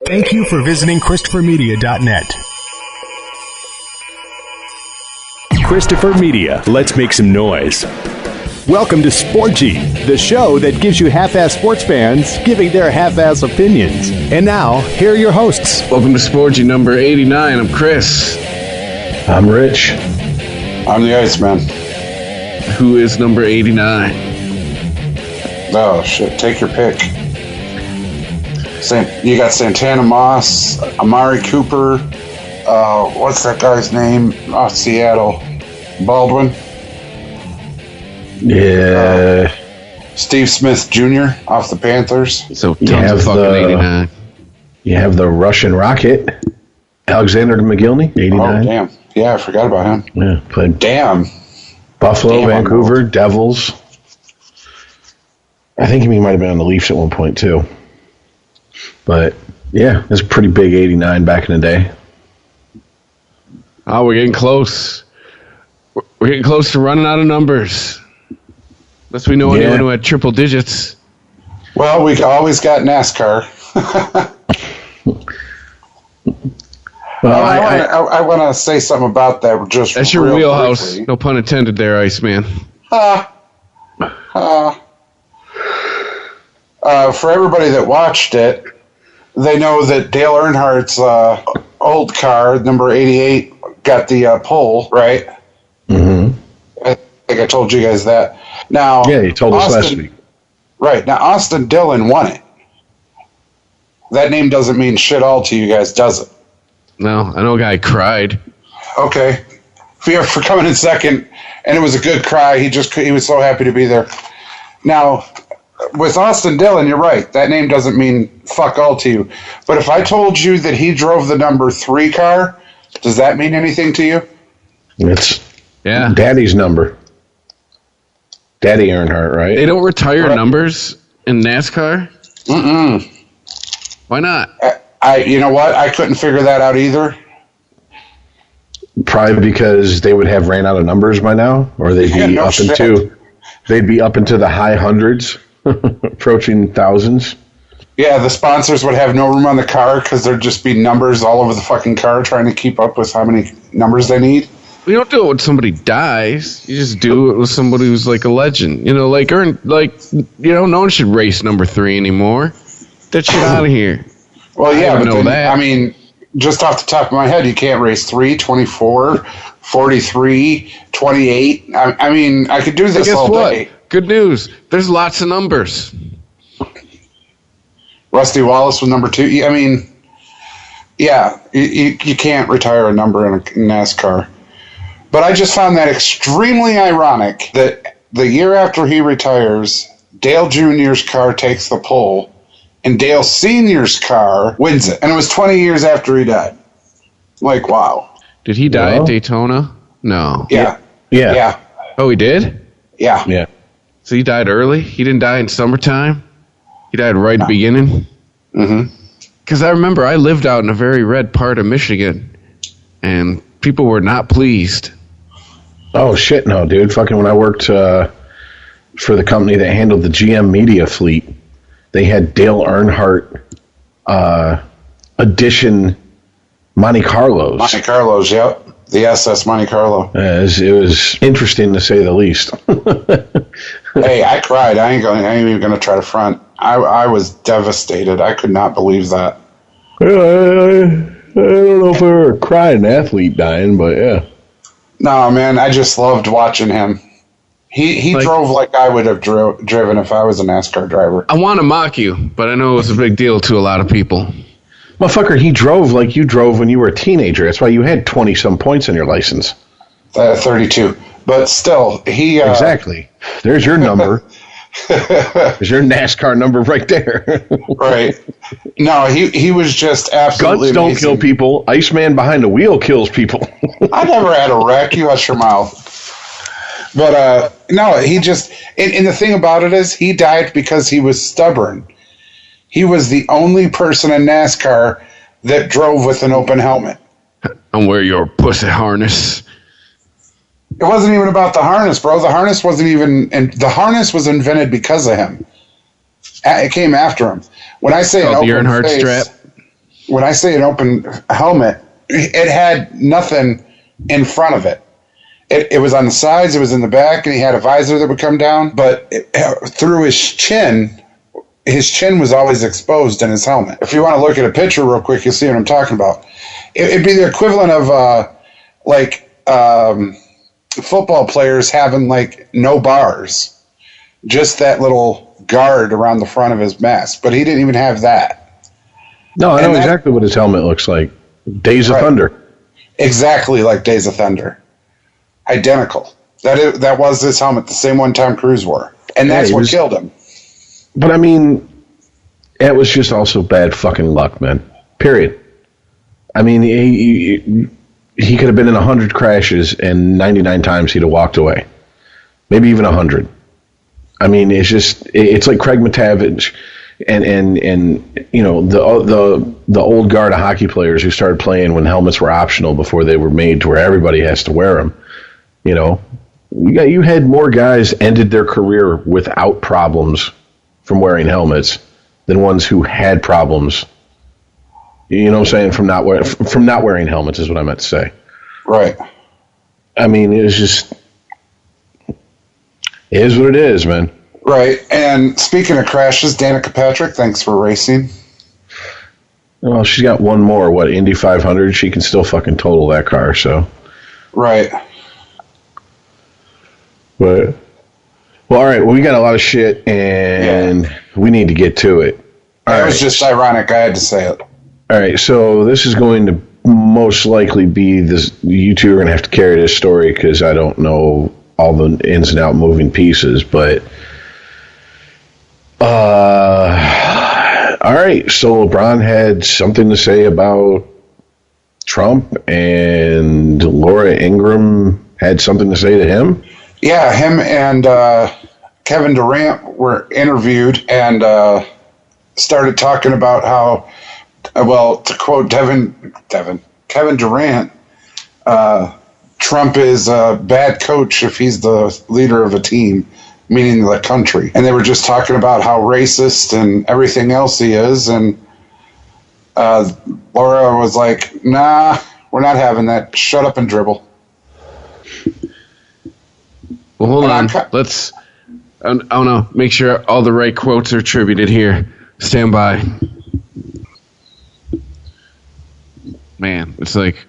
Thank you for visiting ChristopherMedia.net. Christopher Media, let's make some noise. Welcome to Sporgy, the show that gives you half-ass sports fans giving their half-ass opinions. And now, here are your hosts. Welcome to Sporgy number 89. I'm Chris. I'm Rich. I'm the Iceman. Who is number 89? Oh, shit. Take your pick. You got Santana Moss, Amari Cooper, what's that guy's name off Seattle? Baldwin? Yeah. Steve Smith Jr. off the Panthers. So tons of fucking 89. You have the Russian Rocket, Alexander McGillney, 89. Oh, damn. Yeah, I forgot about him. Yeah, played Damn. Buffalo, Vancouver, Devils. I think he might have been on the Leafs at one point, too. But, yeah, it was a pretty big 89 back in the day. Oh, we're getting close. We're getting close to running out of numbers. Unless we know anyone who had triple digits. Well, we always got NASCAR. Well, I want to say something about that. That's your wheelhouse. Briefly. No pun intended there, Iceman. For everybody that watched it, they know that Dale Earnhardt's old car, number 88, got the pole, right? Mm-hmm. I think I told you guys that. Now, yeah, you told us last week. Right. Now, Austin Dillon won it. That name doesn't mean shit all to you guys, does it? No, I know a guy cried. Okay. For coming in second, and it was a good cry. He was so happy to be there. Now, with Austin Dillon, you're right. That name doesn't mean fuck all to you. But if I told you that he drove the number 3 car, does that mean anything to you? It's Daddy's number. Daddy Earnhardt, right? They don't retire numbers in NASCAR? Mm-mm. Why not? You know what? I couldn't figure that out either. Probably because they would have ran out of numbers by now, or they'd be up into the high hundreds, approaching thousands. Yeah, the sponsors would have no room on the car because there'd just be numbers all over the fucking car trying to keep up with how many numbers they need. You don't do it when somebody dies. You just do it with somebody who's like a legend. You know, no one should race number 3 anymore. That shit out of here. Well, yeah, but I mean, just off the top of my head, you can't race 3, 24, 43, 28. I mean, I could do this all day. Good news. There's lots of numbers. Rusty Wallace was number 2. I mean, yeah, you can't retire a number in a NASCAR. But I just found that extremely ironic that the year after he retires, Dale Jr.'s car takes the pole, and Dale Sr.'s car wins it. And it was 20 years after he died. Like, wow. Did he die at Daytona? No. Yeah. Oh, he did? Yeah. Yeah. So he died early? He didn't die in summertime? He died right at the beginning? Mm-hmm. Because I remember I lived out in a very red part of Michigan, and people were not pleased. Oh, shit, no, dude. Fucking when I worked for the company that handled the GM media fleet, they had Dale Earnhardt edition Monte Carlos. Monte Carlos, yep. The SS Monte Carlo. It was interesting to say the least. Hey, I cried. I ain't even gonna try to front. I was devastated. I could not believe that. I don't know if I ever cried an athlete dying, but yeah. No, man, I just loved watching him. He drove like I would have driven if I was a NASCAR driver. I want to mock you, but I know it was a big deal to a lot of people. Motherfucker, he drove like you drove when you were a teenager. That's why you had 20-some points on your license. 32. But still, he... Exactly. There's your number. There's your NASCAR number right there. Right. No, he was just absolutely Guns don't amazing. kill people. Iceman behind the wheel kills people. I never had a wreck. You hush your mouth. But, no, he just... And the thing about it is, he died because he was stubborn. He was the only person in NASCAR that drove with an open helmet. And wear your pussy harness. It wasn't even about the harness, bro. The harness wasn't even... And the harness was invented because of him. It came after him. When I say an the open Earnhardt face... strap? when I say an open helmet, it had nothing in front of it. It was on the sides, it was in the back, and he had a visor that would come down. But through his chin was always exposed in his helmet. If you want to look at a picture real quick, you'll see what I'm talking about. It'd be the equivalent of football players having like no bars, just that little guard around the front of his mask. But he didn't even have that. No, I know exactly what his helmet looks like. Days of Thunder. Exactly like Days of Thunder. Identical. That was his helmet, the same one Tom Cruise wore. And that's what killed him. But, I mean, it was just also bad fucking luck, man. Period. I mean, he could have been in 100 crashes, and 99 times he'd have walked away. Maybe even 100. I mean, it's like Craig McTavish and you know, the old guard of hockey players who started playing when helmets were optional before they were made to where everybody has to wear them. You know, you had more guys ended their career without problems from wearing helmets than ones who had problems. You know what I'm saying? From not wearing helmets is what I meant to say. Right. I mean, it is what it is, man. Right. And speaking of crashes, Danica Patrick, thanks for racing. Well, she's got one more. What, Indy 500? She can still fucking total that car, so. Right. But, well, all right. Well, we got a lot of shit, and we need to get to it. It was just ironic. I had to say it. All right. So this is going to most likely be this. You two are going to have to carry this story because I don't know all the ins and out moving pieces. But, all right. So LeBron had something to say about Trump, and Laura Ingraham had something to say to him. Yeah, him and Kevin Durant were interviewed and started talking about how, well, to quote Kevin Durant, Trump is a bad coach if he's the leader of a team, meaning the country. And they were just talking about how racist and everything else he is. And Laura was like, nah, we're not having that. Shut up and dribble. Well, hold on. Let's, I don't know, make sure all the right quotes are attributed here. Stand by. Man, it's like,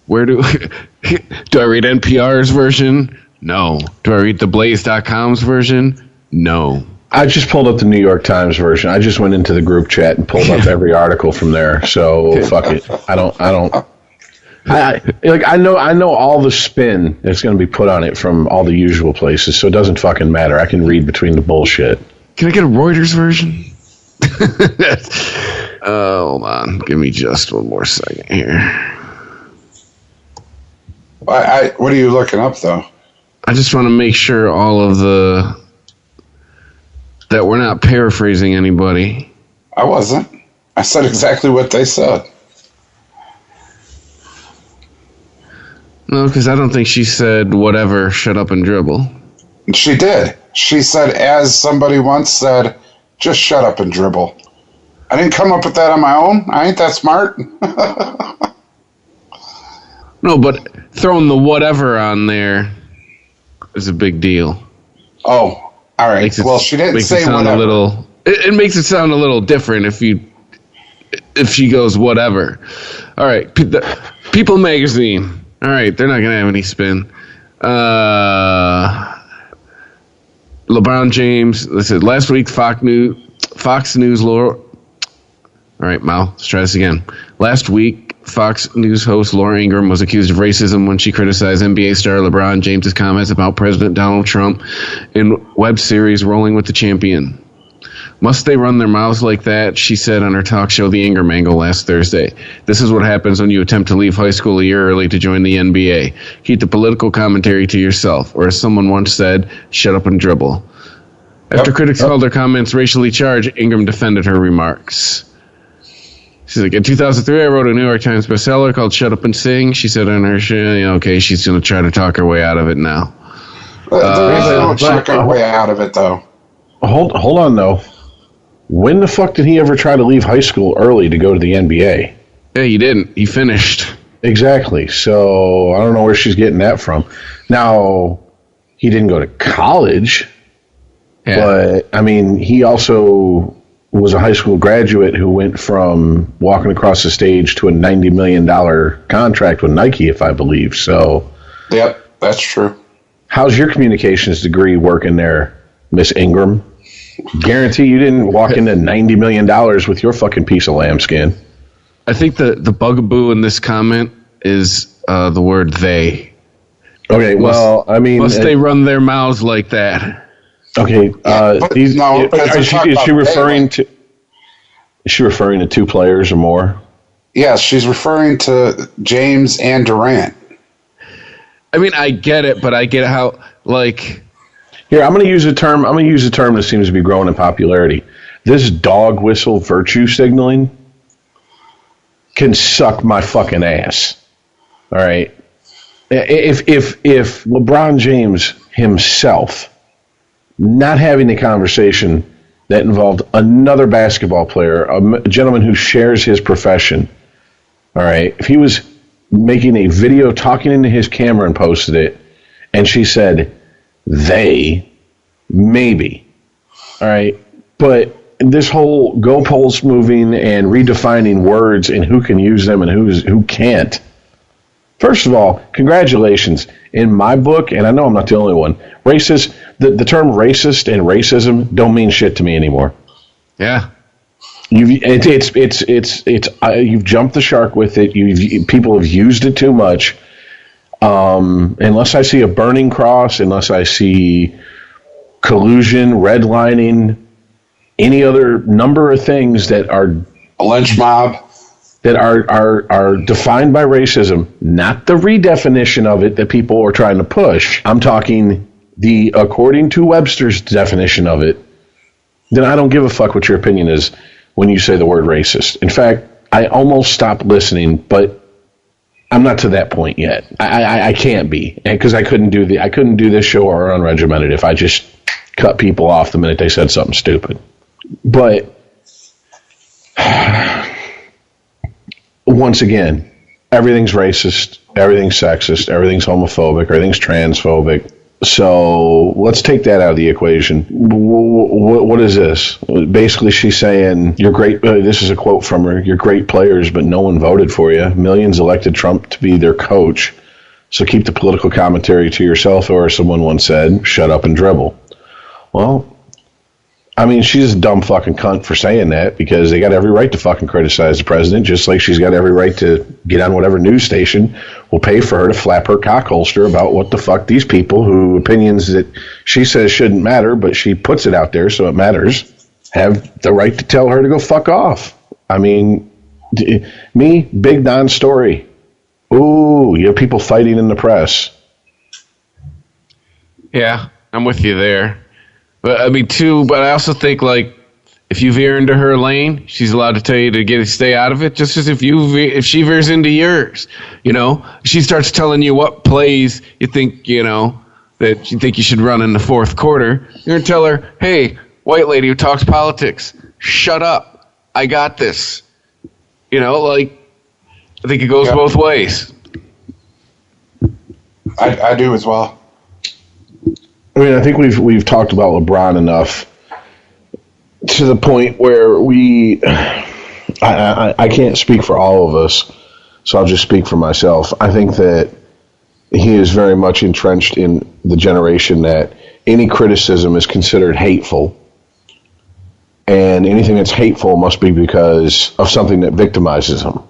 where do I read NPR's version? No. Do I read theblaze.com's version? No. I just pulled up the New York Times version. I just went into the group chat and pulled up every article from there. So fuck it. I know all the spin that's going to be put on it from all the usual places, so it doesn't fucking matter. I can read between the bullshit. Can I get a Reuters version? Hold on. Give me just one more second here. What are you looking up, though? I just want to make sure that we're not paraphrasing anybody. I wasn't. I said exactly what they said. No, because I don't think she said whatever, shut up and dribble. She did. She said, as somebody once said, just shut up and dribble. I didn't come up with that on my own. I ain't that smart. No, but throwing the whatever on there is a big deal. Oh, all right. Well, she didn't say whatever. It makes it sound a little different if she goes whatever. All right. People Magazine. All right, they're not going to have any spin. LeBron James, listen, last week Fox News Laura. All right, Mal, let's try this again. Last week, Fox News host Laura Ingraham was accused of racism when she criticized NBA star LeBron James' comments about President Donald Trump in web series Rolling with the Champion. Must they run their mouths like that? She said on her talk show, The Ingraham Angle, last Thursday. This is what happens when you attempt to leave high school a year early to join the NBA. Keep the political commentary to yourself. Or as someone once said, shut up and dribble. After critics called her comments racially charged, Ingraham defended her remarks. She's like, in 2003, I wrote a New York Times bestseller called Shut Up and Sing. She said on her show, okay, she's going to try to talk her way out of it now. There is no talking her way out of it, though. Hold on, though. When the fuck did he ever try to leave high school early to go to the NBA? Yeah, he didn't. He finished. Exactly. So I don't know where she's getting that from. Now, he didn't go to college, but I mean, he also was a high school graduate who went from walking across the stage to a $90 million contract with Nike, if I believe. So, yep, that's true. How's your communications degree working there, Miss Ingram? Guarantee you didn't walk into $90 million with your fucking piece of lambskin. I think the bugaboo in this comment is the word they. Okay, well, I mean... Must they run their mouths like that? Okay, is she referring to... Is she referring to two players or more? Yes, she's referring to James and Durant. I mean, I get it, but I get how, like... Here, I'm going to use a term that seems to be growing in popularity. This dog whistle virtue signaling can suck my fucking ass. All right? If LeBron James himself not having the conversation that involved another basketball player, a gentleman who shares his profession, all right, if he was making a video talking into his camera and posted it, and she said, they, maybe, all right, but this whole goalpost moving and redefining words and who can use them and who can't. First of all, congratulations. In my book, and I know I'm not the only one, the term racist and racism don't mean shit to me anymore. Yeah. You've jumped the shark with it. People have used it too much. Unless I see a burning cross, unless I see collusion, redlining, any other number of things that are a lynch mob that are defined by racism, not the redefinition of it that people are trying to push. I'm talking the according to Webster's definition of it. Then I don't give a fuck what your opinion is when you say the word racist. In fact, I almost stopped listening, but I'm not to that point yet. I can't be, because I couldn't do this show or Unregimented if I just cut people off the minute they said something stupid. But once again, everything's racist, everything's sexist, everything's homophobic, everything's transphobic. So let's take that out of the equation. What is this? Basically, she's saying, you're great. This is a quote from her. You're great players, but no one voted for you. Millions elected Trump to be their coach. So keep the political commentary to yourself, or as someone once said, shut up and dribble. Well, I mean, she's a dumb fucking cunt for saying that, because they got every right to fucking criticize the president, just like she's got every right to get on whatever news station will pay for her to flap her cock holster about what the fuck these people who opinions that she says shouldn't matter, but she puts it out there so it matters, have the right to tell her to go fuck off. I mean, me, big non-story. Ooh, you have people fighting in the press. Yeah, I'm with you there. But I mean, but I also think, like, if you veer into her lane, she's allowed to tell you to stay out of it. Just as if she veers into yours, she starts telling you what plays you think, that you think you should run in the fourth quarter. You're going to tell her, hey, white lady who talks politics, shut up. I got this. I think it goes both ways. I do as well. I mean, I think we've talked about LeBron enough to the point where I can't speak for all of us, so I'll just speak for myself. I think that he is very much entrenched in the generation that any criticism is considered hateful, and anything that's hateful must be because of something that victimizes him.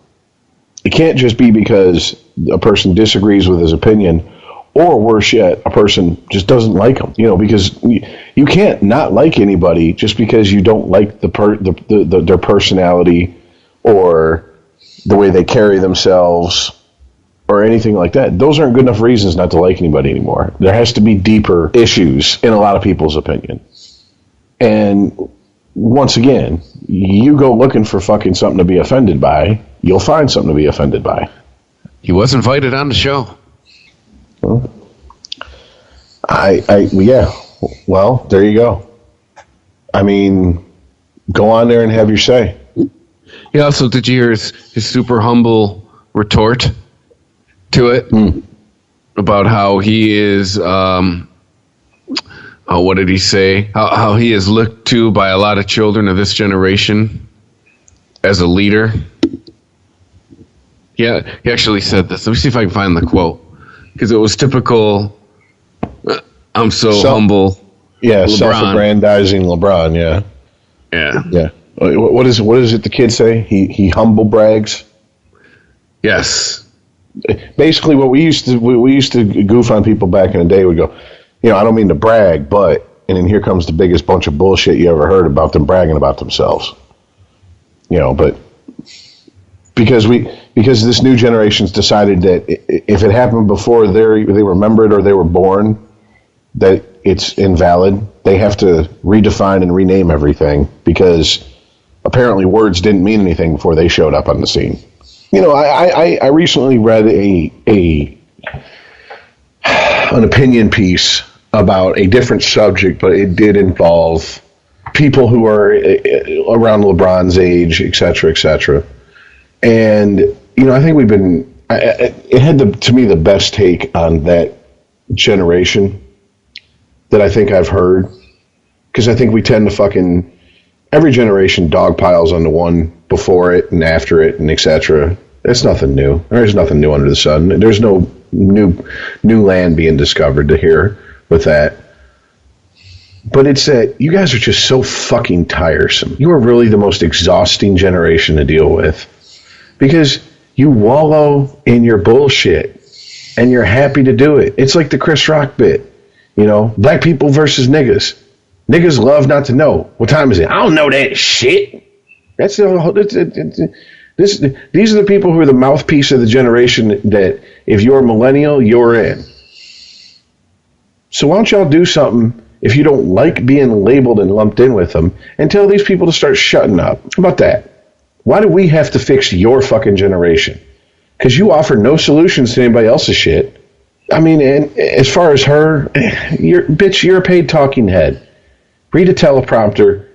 It can't just be because a person disagrees with his opinion, or worse yet, a person just doesn't like him. Because you can't not like anybody just because you don't like their personality or the way they carry themselves or anything like that. Those aren't good enough reasons not to like anybody anymore. There has to be deeper issues in a lot of people's opinion. And once again, you go looking for fucking something to be offended by, you'll find something to be offended by. He was invited on the show. Well, yeah. Well, there you go. I mean, go on there and have your say. He also, did you hear his super humble retort to it about how he is, what did he say? How he is looked to by a lot of children of this generation as a leader. Yeah, he actually said this. Let me see if I can find the quote, because it was typical. I'm so humble. Yeah, LeBron. Self-aggrandizing LeBron. Yeah. Yeah. What is it the kids say? He humble brags. Yes. Basically, what we used to goof on people back in the day. Would go, I don't mean to brag, but, and then here comes the biggest bunch of bullshit you ever heard about them bragging about themselves. But because this new generation's decided that if it happened before they remembered or they were born, that it's invalid. They have to redefine and rename everything because apparently words didn't mean anything before they showed up on the scene. I recently read an opinion piece about a different subject, but it did involve people who are around LeBron's age, et cetera, et cetera. And, I think it had to me the best take on that generation that I think I've heard. Because I think we tend to every generation dogpiles on the one before it and after it and et cetera. It's nothing new. There's nothing new under the sun. There's no new land being discovered to hear with that. But it's that you guys are just so fucking tiresome. You are really the most exhausting generation to deal with. Because you wallow in your bullshit and you're happy to do it. It's like the Chris Rock bit. Black people versus niggas. Niggas love not to know. What time is it? I don't know that shit. These are the people who are the mouthpiece of the generation that if you're a millennial, you're in. So why don't y'all do something if you don't like being labeled and lumped in with them and tell these people to start shutting up? How about that? Why do we have to fix your fucking generation? Because you offer no solutions to anybody else's shit. I mean, and as far as her, you're a paid talking head. Read a teleprompter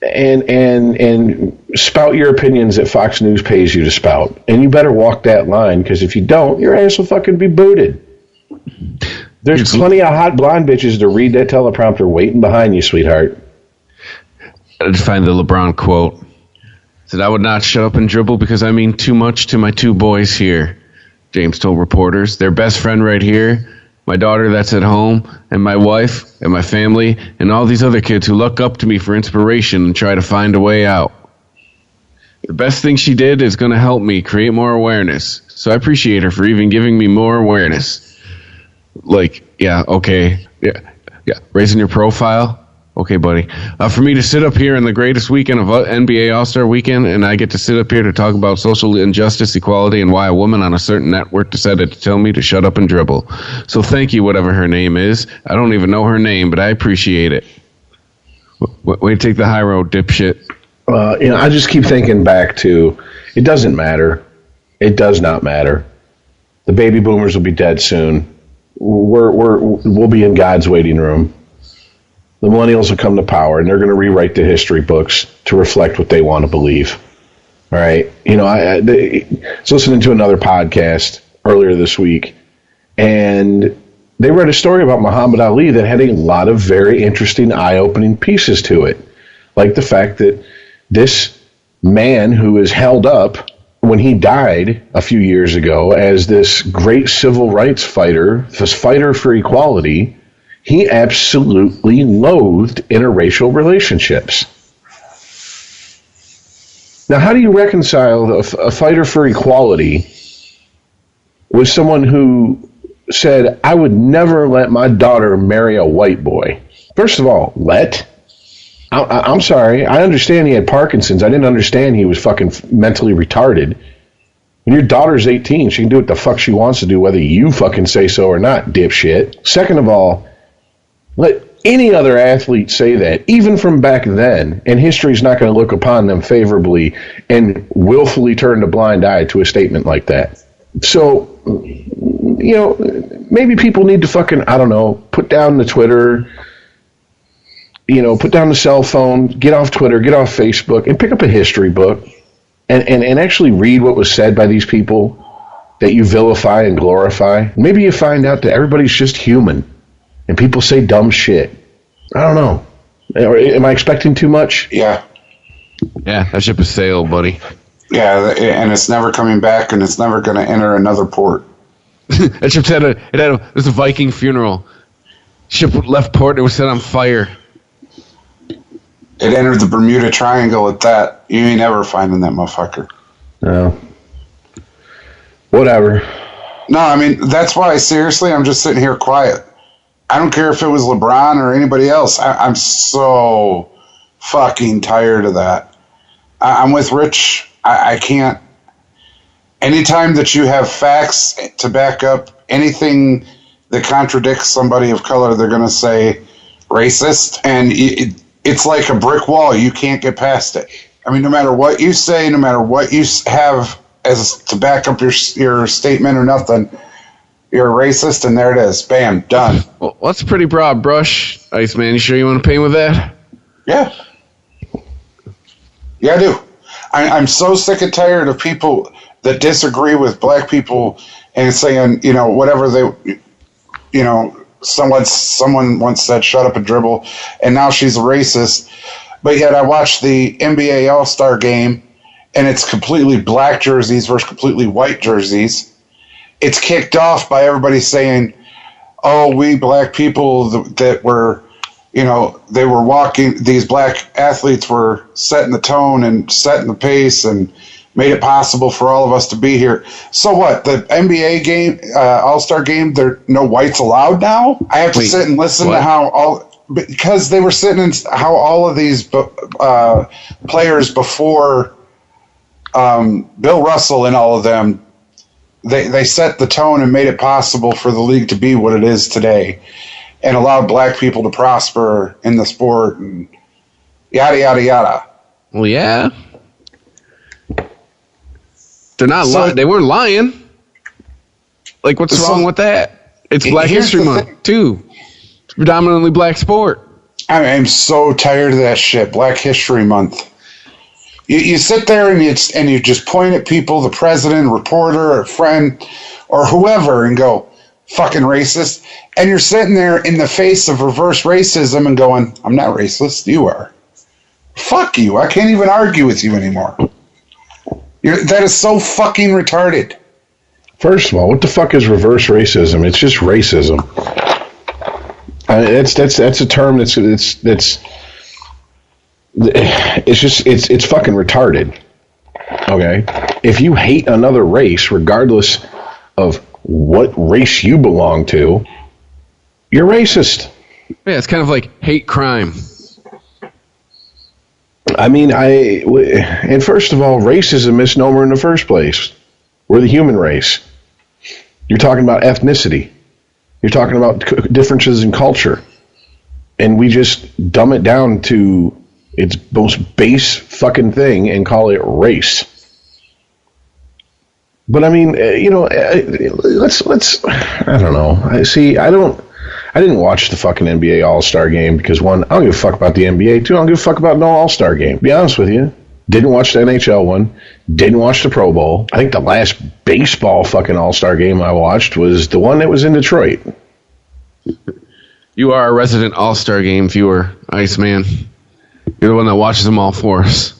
and spout your opinions that Fox News pays you to spout. And you better walk that line, because if you don't, your ass will fucking be booted. There's plenty of hot blonde bitches to read that teleprompter waiting behind you, sweetheart. I just find the LeBron quote. Said, I would not shut up and dribble because I mean too much to my two boys here. James told reporters. Their best friend right here, my daughter that's at home, and my wife, and my family, and all these other kids who look up to me for inspiration and try to find a way out. The best thing she did is going to help me create more awareness. So I appreciate her for even giving me more awareness. Okay. Yeah. Raising your profile. Okay, buddy. For me to sit up here in the greatest weekend of NBA All-Star Weekend, and I get to sit up here to talk about social injustice, equality, and why a woman on a certain network decided to tell me to shut up and dribble. So thank you, whatever her name is. I don't even know her name, but I appreciate it. Way to take the high road, dipshit. I just keep thinking back to, it doesn't matter. It does not matter. The baby boomers will be dead soon. We'll be in God's waiting room. The millennials will come to power, and they're going to rewrite the history books to reflect what they want to believe. All right. I was listening to another podcast earlier this week, and they read a story about Muhammad Ali that had a lot of very interesting, eye-opening pieces to it. Like the fact that this man who is held up when he died a few years ago as this great civil rights fighter, this fighter for equality, he absolutely loathed interracial relationships. Now, how do you reconcile a fighter for equality with someone who said, I would never let my daughter marry a white boy? First of all, I'm sorry. I understand he had Parkinson's. I didn't understand he was fucking mentally retarded. When your daughter's 18, she can do what the fuck she wants to do, whether you fucking say so or not, dipshit. Second of all, let any other athlete say that, even from back then, and history's not going to look upon them favorably and willfully turn a blind eye to a statement like that. So, maybe people need to fucking, put down the Twitter, put down the cell phone, get off Twitter, get off Facebook, and pick up a history book and actually read what was said by these people that you vilify and glorify, maybe you find out that everybody's just human and people say dumb shit. I don't know. Am I expecting too much? Yeah. Yeah, that ship has sailed, buddy. Yeah, and it's never coming back, and it's never going to enter another port. That ship it was a Viking funeral. Ship left port and it was set on fire. It entered the Bermuda Triangle at that. You ain't ever finding that motherfucker. No. Whatever. No, I mean, that's why, seriously, I'm just sitting here quiet. I don't care if it was LeBron or anybody else. I'm so fucking tired of that. I'm with Rich. I can't. Anytime that you have facts to back up anything that contradicts somebody of color, they're going to say racist. And it's like a brick wall. You can't get past it. I mean, no matter what you say, no matter what you have as to back up your statement or nothing, you're a racist, and there it is. Bam, done. Well, that's a pretty broad brush, Iceman. You sure you want to paint with that? Yeah. Yeah, I do. I'm so sick and tired of people that disagree with black people and saying, whatever they, someone once said, shut up and dribble, and now she's a racist. But yet I watched the NBA All-Star game, and it's completely black jerseys versus completely white jerseys. It's kicked off by everybody saying, oh, we black people that were, they were walking, these black athletes were setting the tone and setting the pace and made it possible for all of us to be here. So what? The NBA game, All-Star game, there no whites allowed now? I have to sit and listen to how because they were sitting in how all of these players before Bill Russell and all of them, they set the tone and made it possible for the league to be what it is today and allowed black people to prosper in the sport and yada, yada, yada. Well, yeah. They're not they weren't lying. Like, what's wrong with that? It's Black History Month, too. It's predominantly black sport. I'm so tired of that shit. Black History Month. You sit there and you just point at people, the president, reporter, or friend, or whoever, and go, fucking racist. And you're sitting there in the face of reverse racism and going, I'm not racist, you are. Fuck you. I can't even argue with you anymore. That is so fucking retarded. First of all, what the fuck is reverse racism? It's just racism. That's a term that's fucking retarded. Okay? If you hate another race, regardless of what race you belong to, you're racist. Yeah, it's kind of like hate crime. I mean, and first of all, race is a misnomer in the first place. We're the human race. You're talking about ethnicity. You're talking about differences in culture. And we just dumb it down to its most base fucking thing and call it race. But I mean, let's I don't know. I didn't watch the fucking NBA All-Star game because, one, I don't give a fuck about the NBA. Two, I don't give a fuck about no All-Star game. To be honest with you. Didn't watch the NHL one. Didn't watch the Pro Bowl. I think the last baseball fucking All-Star game I watched was the one that was in Detroit. You are a resident All-Star game viewer, Iceman. You're the one that watches them all for us.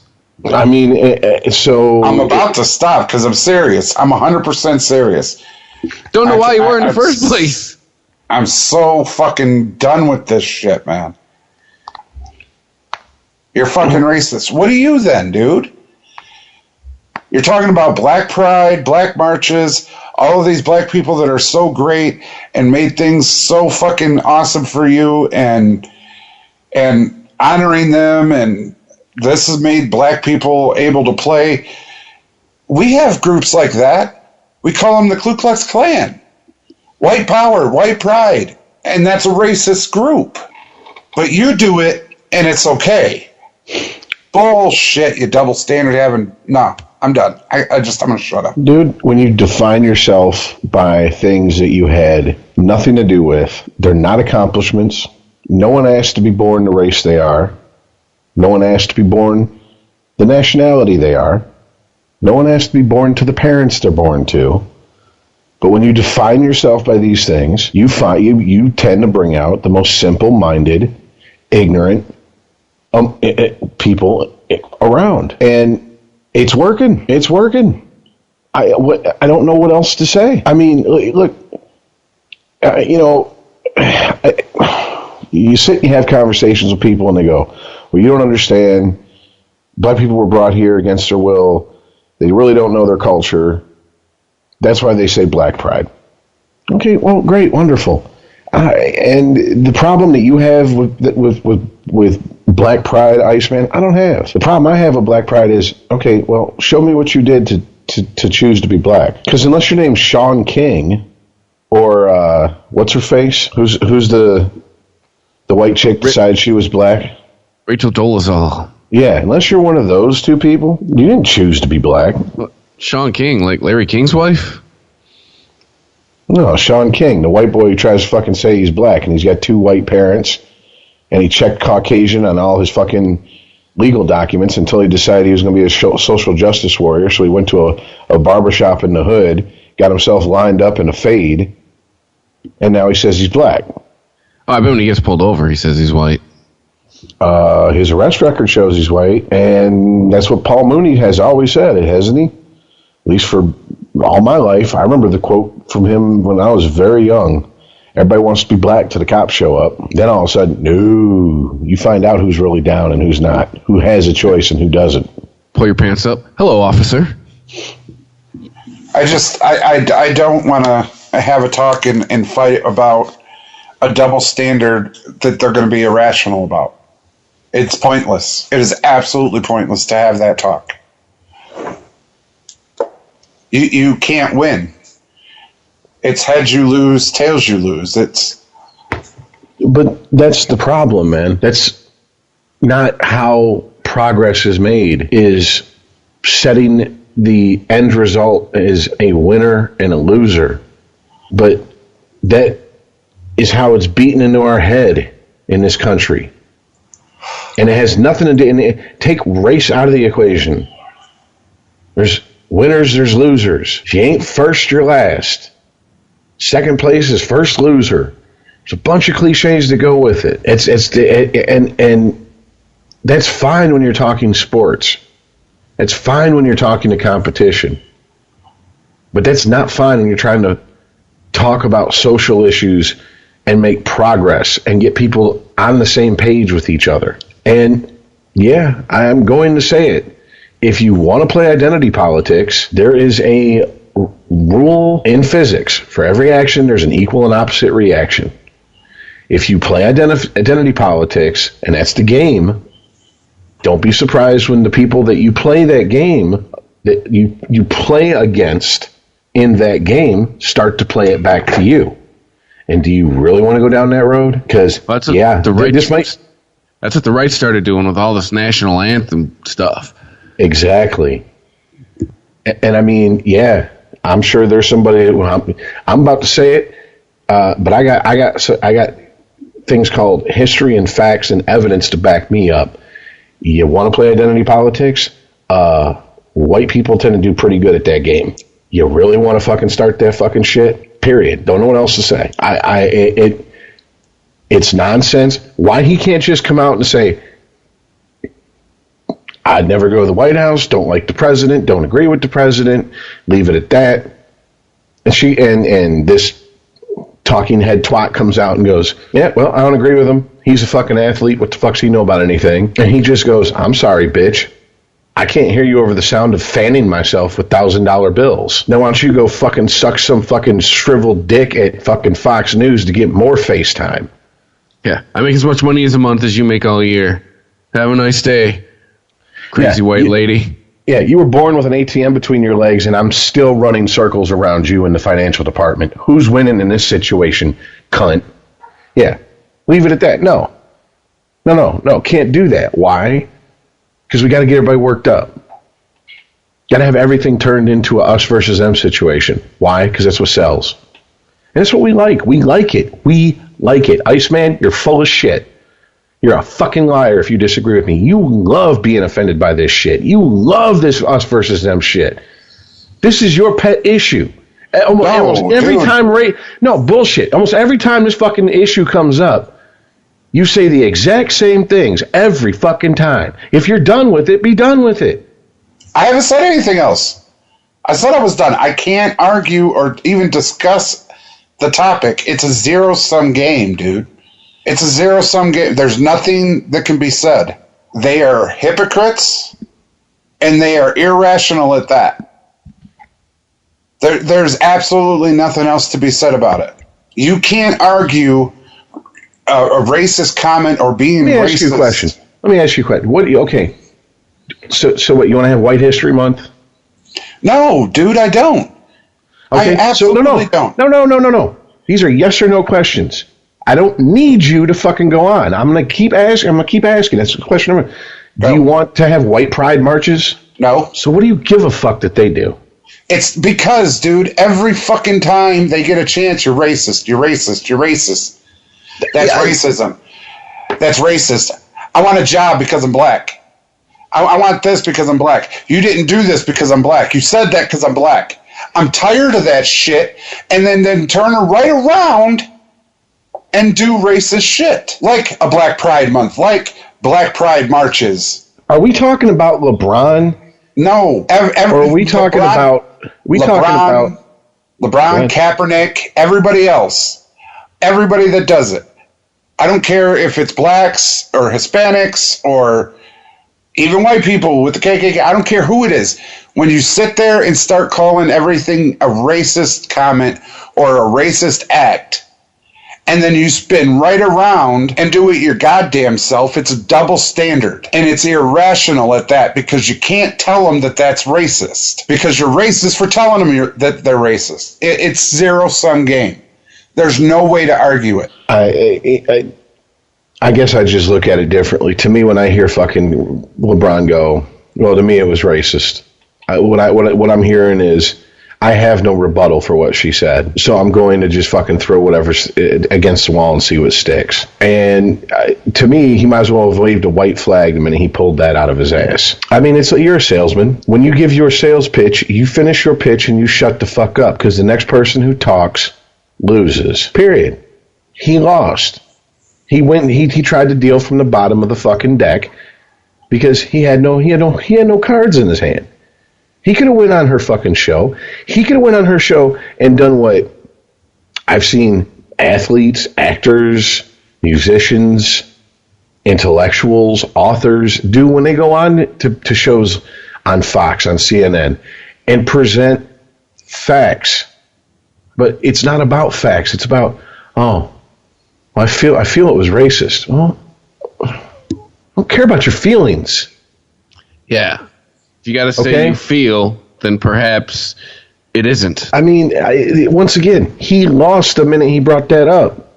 I mean, so... I'm about to stop because I'm serious. I'm 100% serious. Don't know why you were in the first place. I'm so fucking done with this shit, man. You're fucking racist. What are you then, dude? You're talking about black pride, black marches, all of these black people that are so great and made things so fucking awesome for you and honoring them, and this has made black people able to play. We have groups like that. We call them the Ku Klux Klan. White power, white pride. And that's a racist group. But you do it, and it's okay. Bullshit, you double standard having... No, I'm done. I'm going to shut up. Dude, when you define yourself by things that you had nothing to do with, they're not accomplishments. No one asked to be born the race they are. No one asked to be born the nationality they are. No one has to be born to the parents they're born to. But when you define yourself by these things, you tend to bring out the most simple-minded, ignorant people around. And it's working. It's working. I don't know what else to say. I mean, look, you sit and you have conversations with people and they go, well, you don't understand. Black people were brought here against their will. They really don't know their culture. That's why they say black pride. Okay, well, great, wonderful. And the problem that you have with black pride, Iceman, I don't have. The problem I have with black pride is, okay, well, show me what you did to choose to be black. Because unless your name's Sean King or what's her face? Who's the white chick decides she was black? Rachel Dolezal. Yeah, unless you're one of those two people, you didn't choose to be black. Sean King, like Larry King's wife? No, Sean King, the white boy who tries to fucking say he's black, and he's got 2 white parents, and he checked Caucasian on all his fucking legal documents until he decided he was going to be a social justice warrior, so he went to a barbershop in the hood, got himself lined up in a fade, and now he says he's black. Oh, I bet when he gets pulled over, he says he's white. His arrest record shows he's white, and that's what Paul Mooney has always said, hasn't he? At least for all my life. I remember the quote from him when I was very young. Everybody wants to be black till the cops show up. Then all of a sudden, no, you find out who's really down and who's not, who has a choice and who doesn't. Pull your pants up. Hello, officer. I don't want to have a talk and fight about a double standard that they're going to be irrational about. It's pointless. It is absolutely pointless to have that talk. You can't win. It's heads you lose, tails you lose. But that's the problem, man. That's not how progress is made, is setting the end result as a winner and a loser. But that is how it's beaten into our head in this country. And it has nothing to do, take race out of the equation. There's winners, there's losers. If you ain't first, you're last. Second place is first loser. There's a bunch of cliches that go with it. And that's fine when you're talking sports. That's fine when you're talking to competition. But that's not fine when you're trying to talk about social issues and make progress and get people on the same page with each other. And yeah, I'm going to say it. If you want to play identity politics, there is a rule in physics. For every action, there's an equal and opposite reaction. If you play identity politics, and that's the game, don't be surprised when the people that you play that game, that you play against in that game, start to play it back to you. And do you really want to go down that road? Because, that's what the right started doing with all this national anthem stuff. Exactly. And I mean, yeah, I'm sure there's somebody. I'm about to say it, but I got things called history and facts and evidence to back me up. You want to play identity politics? White people tend to do pretty good at that game. You really want to fucking start that fucking shit? Period. Don't know what else to say. It's nonsense. Why he can't just come out and say, I'd never go to the White House, don't like the president, don't agree with the president, leave it at that. And this talking head twat comes out and goes, yeah, well, I don't agree with him. He's a fucking athlete. What the fuck's he know about anything? And he just goes, I'm sorry, bitch. I can't hear you over the sound of fanning myself with $1,000 bills. Now why don't you go fucking suck some fucking shriveled dick at fucking Fox News to get more FaceTime? Yeah, I make as much money as a month as you make all year. Have a nice day, crazy white lady. Yeah, you were born with an ATM between your legs, and I'm still running circles around you in the financial department. Who's winning in this situation, cunt? Yeah, leave it at that. No, can't do that. Why? Because we got to get everybody worked up. Got to have everything turned into a us versus them situation. Why? Because that's what sells. And that's what we like. We like it. We like it. Iceman, you're full of shit. You're a fucking liar if you disagree with me. You love being offended by this shit. You love this us versus them shit. This is your pet issue. Almost every time, no, bullshit. Almost every time this fucking issue comes up, you say the exact same things every fucking time. If you're done with it, be done with it. I haven't said anything else. I said I was done. I can't argue or even discuss the topic. It's a zero-sum game, dude. It's a zero-sum game. There's nothing that can be said. They are hypocrites, and they are irrational at that. There's absolutely nothing else to be said about it. You can't argue a racist comment or being racist. Let me ask you a question. Okay. So what, you want to have White History Month? No, dude, I don't. Okay, I absolutely don't. No. These are yes or no questions. I don't need you to fucking go on. I'm going to keep asking. That's question number. Do you want to have white pride marches? No. So what do you give a fuck that they do? It's because, dude, every fucking time they get a chance, you're racist. You're racist. You're racist. That's racism. That's racist. I want a job because I'm black. I want this because I'm black. You didn't do this because I'm black. You said that because I'm black. I'm tired of that shit. And then turn right around and do racist shit. Like a Black Pride Month. Like Black Pride marches. Are we talking about LeBron? No. Or are we talking about... LeBron, Kaepernick, everybody else. Everybody that does it. I don't care if it's blacks or Hispanics or even white people with the KKK. I don't care who it is. When you sit there and start calling everything a racist comment or a racist act, and then you spin right around and do it your goddamn self, it's a double standard. And it's irrational at that, because you can't tell them that that's racist. Because you're racist for telling them that they're racist. It's zero-sum game. There's no way to argue it. I guess I just look at it differently. To me, when I hear fucking LeBron go, well, to me it was racist. What I'm hearing is, I have no rebuttal for what she said, so I'm going to just fucking throw whatever's against the wall and see what sticks. And to me, he might as well have waved a white flag the minute he pulled that out of his ass. I mean, you're a salesman. When you give your sales pitch, you finish your pitch and you shut the fuck up, because the next person who talks loses. Period. He lost. He went. He tried to deal from the bottom of the fucking deck because he had no cards in his hand. He could have went on her fucking show. He could have went on her show and done what I've seen athletes, actors, musicians, intellectuals, authors do when they go on to shows on Fox, on CNN, and present facts. But it's not about facts. It's about, I feel it was racist. Well, I don't care about your feelings. Yeah. If you got to say you feel, then perhaps it isn't. I mean, once again, he lost the minute he brought that up.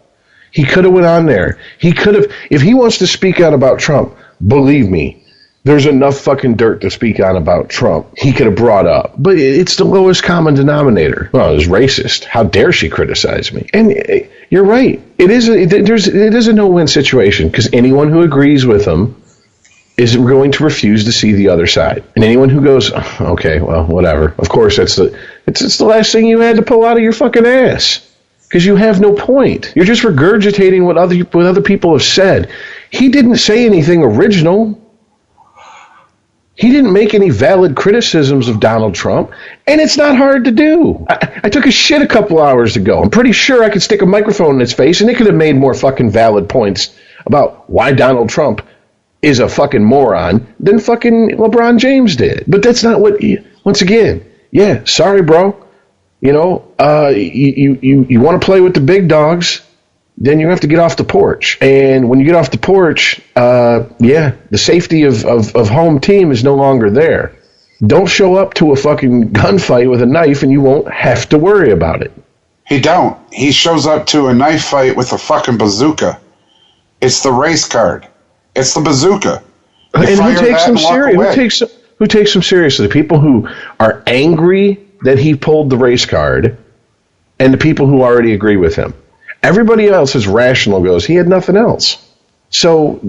He could have went on there. He could have, if he wants to speak out about Trump, believe me, there's enough fucking dirt to speak on about Trump he could have brought up. But it's the lowest common denominator. Well, it was racist. How dare she criticize me? And you're right. It is a no-win situation, because anyone who agrees with him is going to refuse to see the other side. And anyone who goes, okay, well, whatever. Of course, it's the last thing you had to pull out of your fucking ass, because you have no point. You're just regurgitating what other people have said. He didn't say anything original. He didn't make any valid criticisms of Donald Trump, and it's not hard to do. I took a shit a couple hours ago. I'm pretty sure I could stick a microphone in his face, and it could have made more fucking valid points about why Donald Trump is a fucking moron than fucking LeBron James did. But that's not what, once again, yeah, sorry, bro. You know, you want to play with the big dogs, then you have to get off the porch. And when you get off the porch, the safety of home team is no longer there. Don't show up to a fucking gunfight with a knife and you won't have to worry about it. He don't. He shows up to a knife fight with a fucking bazooka. It's the race card. It's the bazooka. And who takes him serious? Who takes him seriously? The people who are angry that he pulled the race card, and the people who already agree with him. Everybody else is rational, goes, he had nothing else. So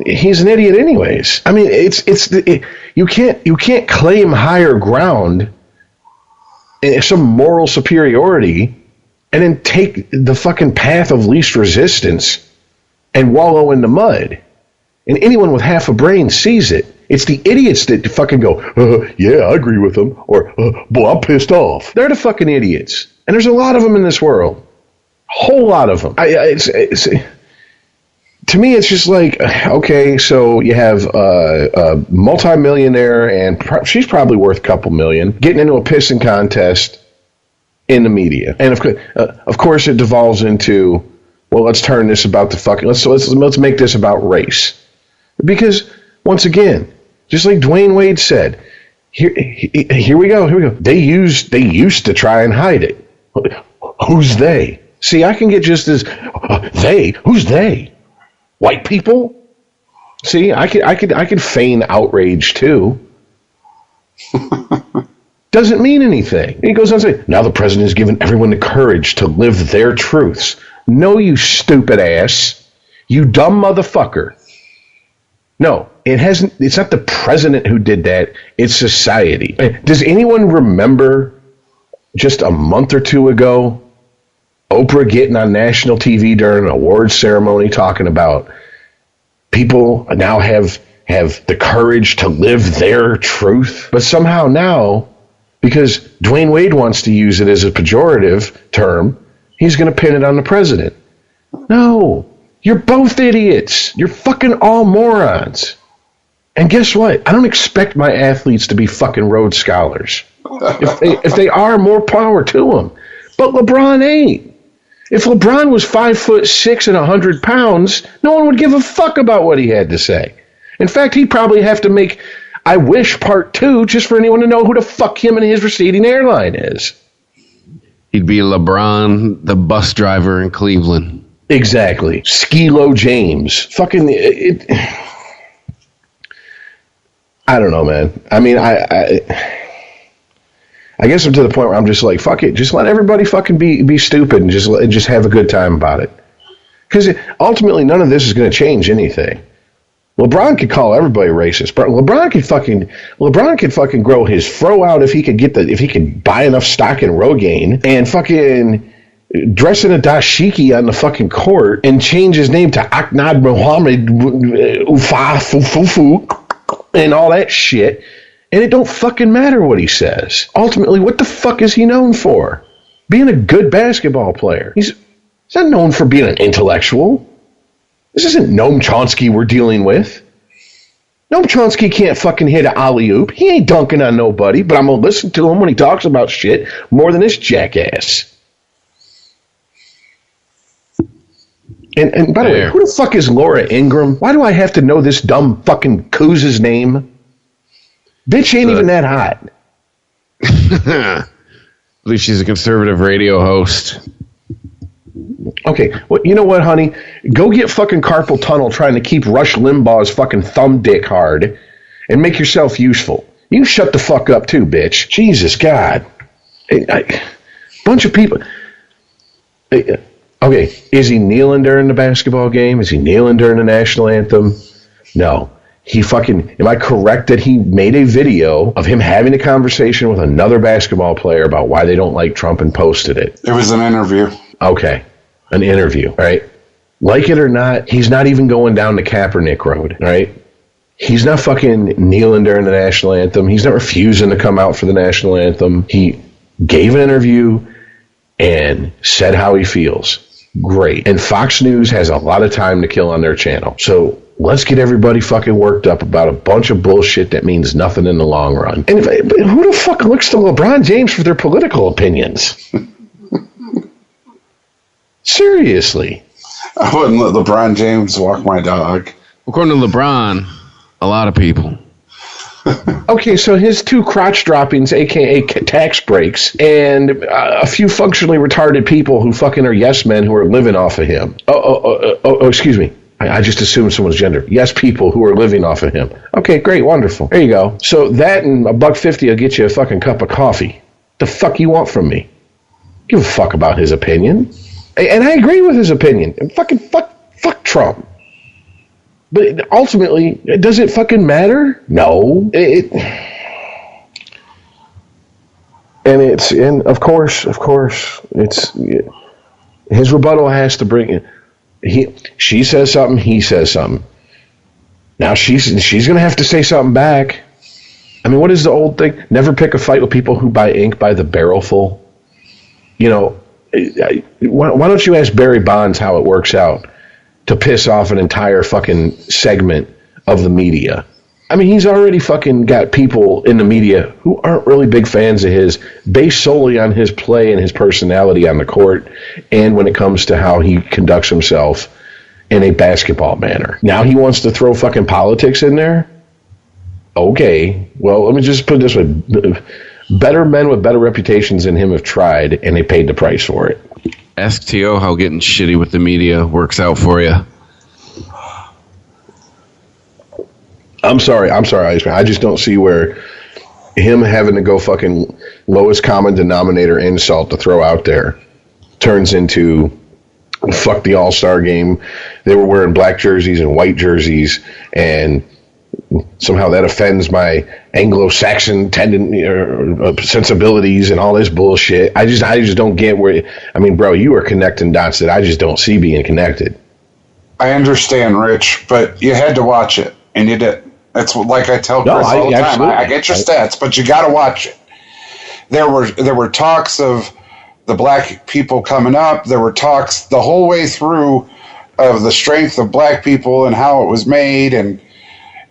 he's an idiot anyways. I mean, you can't claim higher ground and some moral superiority and then take the fucking path of least resistance and wallow in the mud. And anyone with half a brain sees it. It's the idiots that fucking go, yeah, I agree with them, or, boy, I'm pissed off. They're the fucking idiots. And there's a lot of them in this world. A whole lot of them. To me, it's just like, okay, so you have a multimillionaire, and she's probably worth a couple million, getting into a pissing contest in the media. And of course it devolves into, well, let's turn this about the fucking, let's make this about race. Because, once again, just like Dwayne Wade said, here we go. They used to try and hide it. Who's they? See, I can get just as, they? Who's they? White people? See, I could feign outrage too. Doesn't mean anything. He goes on to say, now the president has given everyone the courage to live their truths. No, you stupid ass. You dumb motherfucker. No, it's not the president who did that. It's society. Does anyone remember just a month or two ago, Oprah getting on national TV during an awards ceremony talking about people now have the courage to live their truth? But somehow now, because Dwayne Wade wants to use it as a pejorative term, he's going to pin it on the president. No. You're both idiots. You're fucking all morons. And guess what? I don't expect my athletes to be fucking Rhodes Scholars. If they are, more power to them. But LeBron ain't. If LeBron was 5'6" and 100 pounds, no one would give a fuck about what he had to say. In fact, he'd probably have to make I Wish Part 2 just for anyone to know who the fuck him and his receding airline is. He'd be LeBron, the bus driver in Cleveland. Exactly. Skilo James. Fucking I don't know, man. I mean, I guess I'm to the point where I'm just like, fuck it. Just let everybody fucking be stupid and just have a good time about it. Because ultimately, none of this is going to change anything. LeBron could call everybody racist, but LeBron could fucking grow his fro out if he could buy enough stock in Rogaine and fucking dress in a dashiki on the fucking court and change his name to Ahmad Muhammad Ufa Fufu and all that shit, and it don't fucking matter what he says. Ultimately, what the fuck is he known for? Being a good basketball player. He's not known for being an intellectual. This isn't Noam Chomsky we're dealing with. Noam Chomsky can't fucking hit an alley-oop. He ain't dunking on nobody, but I'm going to listen to him when he talks about shit more than this jackass. And by the way, who the fuck is Laura Ingraham? Why do I have to know this dumb fucking Cooz's name? Bitch ain't even that hot. I believe she's a conservative radio host. Okay, well, you know what, honey? Go get fucking carpal tunnel trying to keep Rush Limbaugh's fucking thumb dick hard and make yourself useful. You can shut the fuck up too, bitch. Jesus, God. Bunch of people... Okay, is he kneeling during the basketball game? Is he kneeling during the national anthem? No. Am I correct that he made a video of him having a conversation with another basketball player about why they don't like Trump and posted it? It was an interview. Okay, an interview, right? Like it or not, he's not even going down the Kaepernick road, right? He's not fucking kneeling during the national anthem. He's not refusing to come out for the national anthem. He gave an interview and said how he feels. Great. And Fox News has a lot of time to kill on their channel. So let's get everybody fucking worked up about a bunch of bullshit that means nothing in the long run. And who the fuck looks to LeBron James for their political opinions? Seriously. I wouldn't let LeBron James walk my dog. According to LeBron, a lot of people. Okay, so his two crotch droppings, a.k.a. tax breaks, and a few functionally retarded people who fucking are yes men who are living off of him. Oh, excuse me. I just assumed someone's gender. Yes, people who are living off of him. Okay, great, wonderful. There you go. So that and $1.50 will get you a fucking cup of coffee. The fuck you want from me? Give a fuck about his opinion. And I agree with his opinion. And fuck Trump. But ultimately, does it fucking matter? No. And of course, it's his rebuttal has to bring it. She says something, he says something. Now she's going to have to say something back. I mean, what is the old thing? Never pick a fight with people who buy ink by the barrelful. You know, why don't you ask Barry Bonds how it works out to piss off an entire fucking segment of the media? I mean, he's already fucking got people in the media who aren't really big fans of his, based solely on his play and his personality on the court, and when it comes to how he conducts himself in a basketball manner. Now he wants to throw fucking politics in there? Okay, well, let me just put it this way. Better men with better reputations than him have tried, and they paid the price for it. Ask T.O. how getting shitty with the media works out for you. I'm sorry, Iceman. I just don't see where him having to go fucking lowest common denominator insult to throw out there turns into fuck the All-Star game. They were wearing black jerseys and white jerseys, and somehow that offends my Anglo-Saxon sensibilities and all this bullshit. I just don't get where. I mean, bro, you are connecting dots that I just don't see being connected. I understand, Rich, but you had to watch it, and you did. That's like I tell Chris all the time. I get your stats, but you got to watch it. There were talks of the black people coming up. There were talks the whole way through of the strength of black people and how it was made, and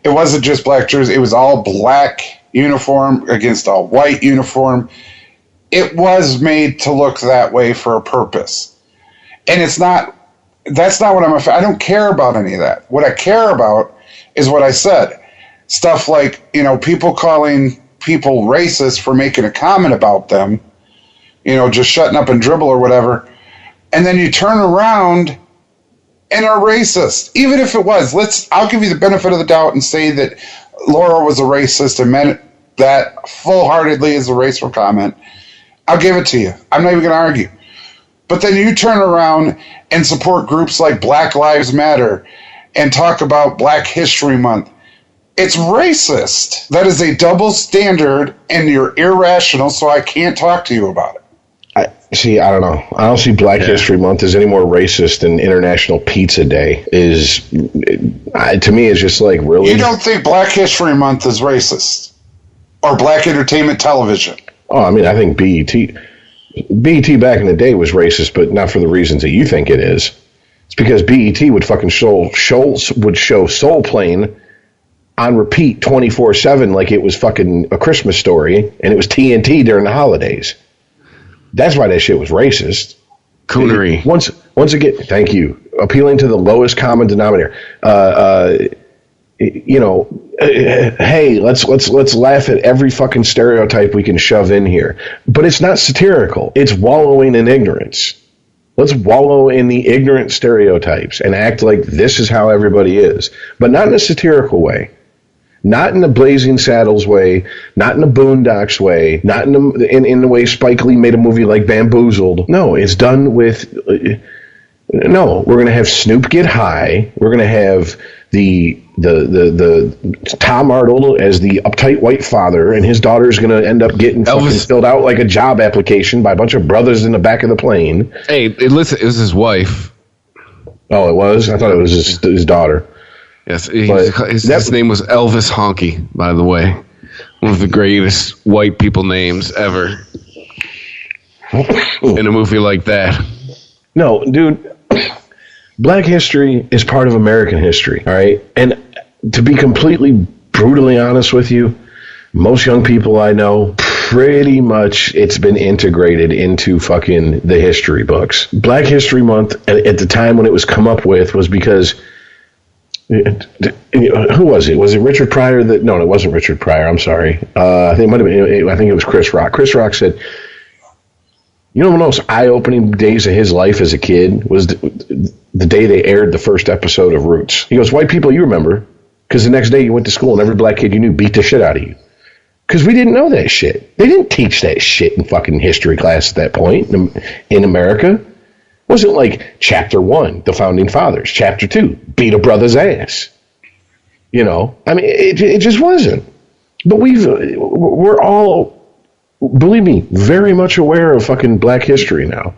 it wasn't just black jerseys. It was all black uniform against a white uniform. It was made to look that way for a purpose, and that's not what I'm. I don't care about any of that. What I care about is what I said. Stuff like, you know, people calling people racist for making a comment about them, you know, just shutting up and dribble or whatever. And then you turn around and are racist. Even if it was, I'll give you the benefit of the doubt and say that Laura was a racist and meant that full-heartedly as a racial comment. I'll give it to you. I'm not even going to argue. But then you turn around and support groups like Black Lives Matter and talk about Black History Month. It's racist. That is a double standard, and you're irrational, so I can't talk to you about it. I don't know. I don't see Black History Month as any more racist than International Pizza Day is. To me, it's just like, really? You don't think Black History Month is racist? Or Black Entertainment Television? Oh, I mean, I think BET back in the day was racist, but not for the reasons that you think it is. It's because BET would fucking show Soul Plane on repeat 24/7 like it was fucking A Christmas Story, and it was TNT during the holidays. That's why that shit was racist. Coonery. Once again, thank you. Appealing to the lowest common denominator. Hey, let's laugh at every fucking stereotype we can shove in here. But it's not satirical. It's wallowing in ignorance. Let's wallow in the ignorant stereotypes and act like this is how everybody is, but not in a satirical way. Not in the Blazing Saddles way, not in the Boondocks way, not in the way Spike Lee made a movie like Bamboozled. No, it's done with. No, we're going to have Snoop get high. We're going to have the Tom Arnold as the uptight white father, and his daughter's going to end up getting fucking filled out like a job application by a bunch of brothers in the back of the plane. Hey, listen, it was his wife. Oh, it was? I thought it was his daughter. Yes, his name was Elvis Honky, by the way. One of the greatest white people names ever in a movie like that. No, dude, Black history is part of American history, all right? And to be completely brutally honest with you, most young people I know, pretty much it's been integrated into fucking the history books. Black History Month, at the time when it was come up with, was because... Who was it? Was it Richard Pryor? No, it wasn't Richard Pryor. I'm sorry. I think it was Chris Rock. Chris Rock said, you know, one of those eye-opening days of his life as a kid was the day they aired the first episode of Roots. He goes, white people, you remember, because the next day you went to school and every black kid you knew beat the shit out of you. Because we didn't know that shit. They didn't teach that shit in fucking history class at that point in America. It wasn't like Chapter 1, the Founding Fathers. Chapter 2, beat a brother's ass. You know, I mean, it just wasn't. But we're all, believe me, very much aware of fucking Black History now.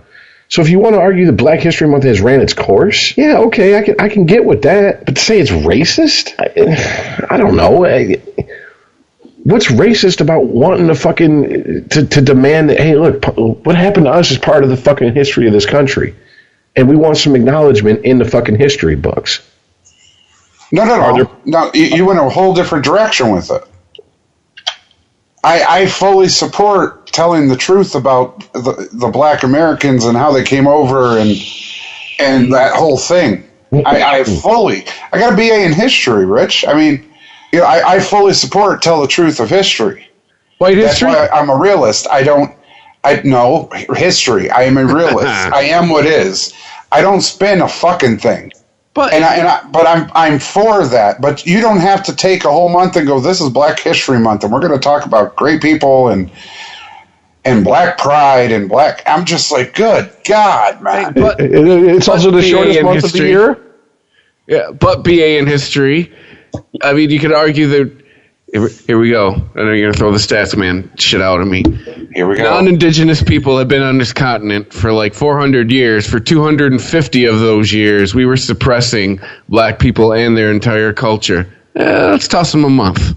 So if you want to argue that Black History Month has ran its course, yeah, okay, I can get with that. But to say it's racist, I don't know. What's racist about wanting to fucking to demand that? Hey, look, what happened to us is part of the fucking history of this country, and we want some acknowledgement in the fucking history books. No. You went a whole different direction with it. I fully support telling the truth about the Black Americans and how they came over and that whole thing. I got a BA in history, Rich. I mean, you know, I fully support tell the truth of history. White history? That's why I'm a realist. I know history. I am a realist. I am what is. I don't spin a fucking thing. But I'm for that. But you don't have to take a whole month and go, this is Black History Month, and we're going to talk about great people and Black pride and Black. I'm just like, good God, man. But it's also the shortest month of the year. Yeah, but BA in history. I mean, you could argue that. Here we go. I know you're going to throw the stats man shit out at me. Here we go. Non-indigenous people have been on this continent for like 400 years. For 250 of those years, we were suppressing Black people and their entire culture. Let's toss them a month.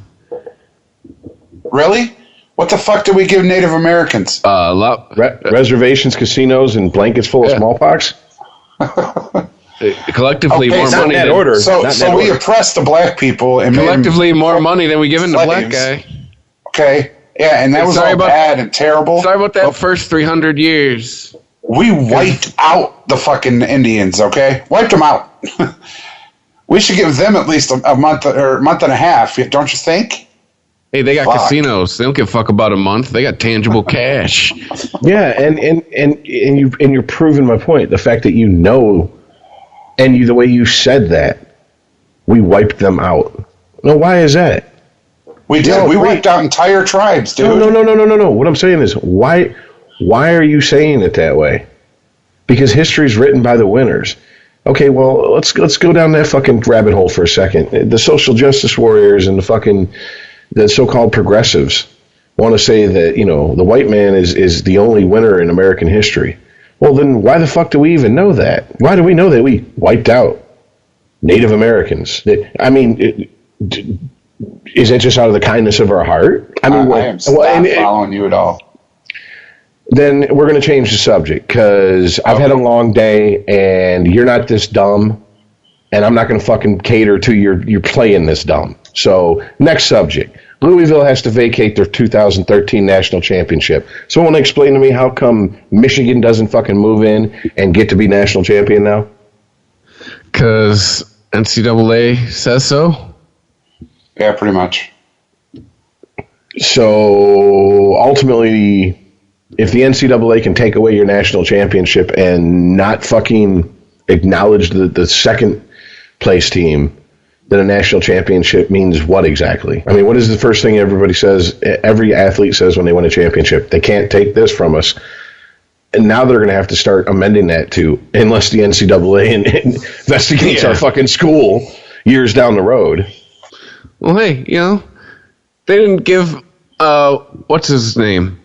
Really? What the fuck did we give Native Americans? Reservations, casinos, and blankets full of smallpox? Collectively, more money. That order. So we oppressed the Black people and collectively more money than we given the Black guy. Okay, yeah, and that was all bad and terrible. Sorry about that first 300 years. We wiped out the fucking Indians. Okay, wiped them out. We should give them at least a month or month and a half, don't you think? Hey, they got casinos. They don't give a fuck about a month. They got tangible cash. Yeah, and you're proving my point. The fact that you know. And the way you said that, we wiped them out. No, why is that? We did. We wiped out entire tribes, dude. No. What I'm saying is, why are you saying it that way? Because history's written by the winners. Okay, well, let's go down that fucking rabbit hole for a second. The social justice warriors and the so-called progressives want to say that, you know, the white man is the only winner in American history. Well, then why the fuck do we even know that? Why do we know that we wiped out Native Americans? I mean, is that just out of the kindness of our heart? I mean, I am not following you at all. Then we're going to change the subject because I've had a long day and you're not this dumb and I'm not going to fucking cater to you're playing this dumb. So next subject. Louisville has to vacate their 2013 national championship. Someone want to explain to me how come Michigan doesn't fucking move in and get to be national champion now? Because NCAA says so? Yeah, pretty much. So ultimately, if the NCAA can take away your national championship and not fucking acknowledge the second place team, then a national championship means what exactly? I mean, what is the first thing everybody says, every athlete says when they win a championship? They can't take this from us. And now they're going to have to start amending that to, unless the NCAA investigates our fucking school years down the road. Well, hey, you know, they didn't give, what's his name?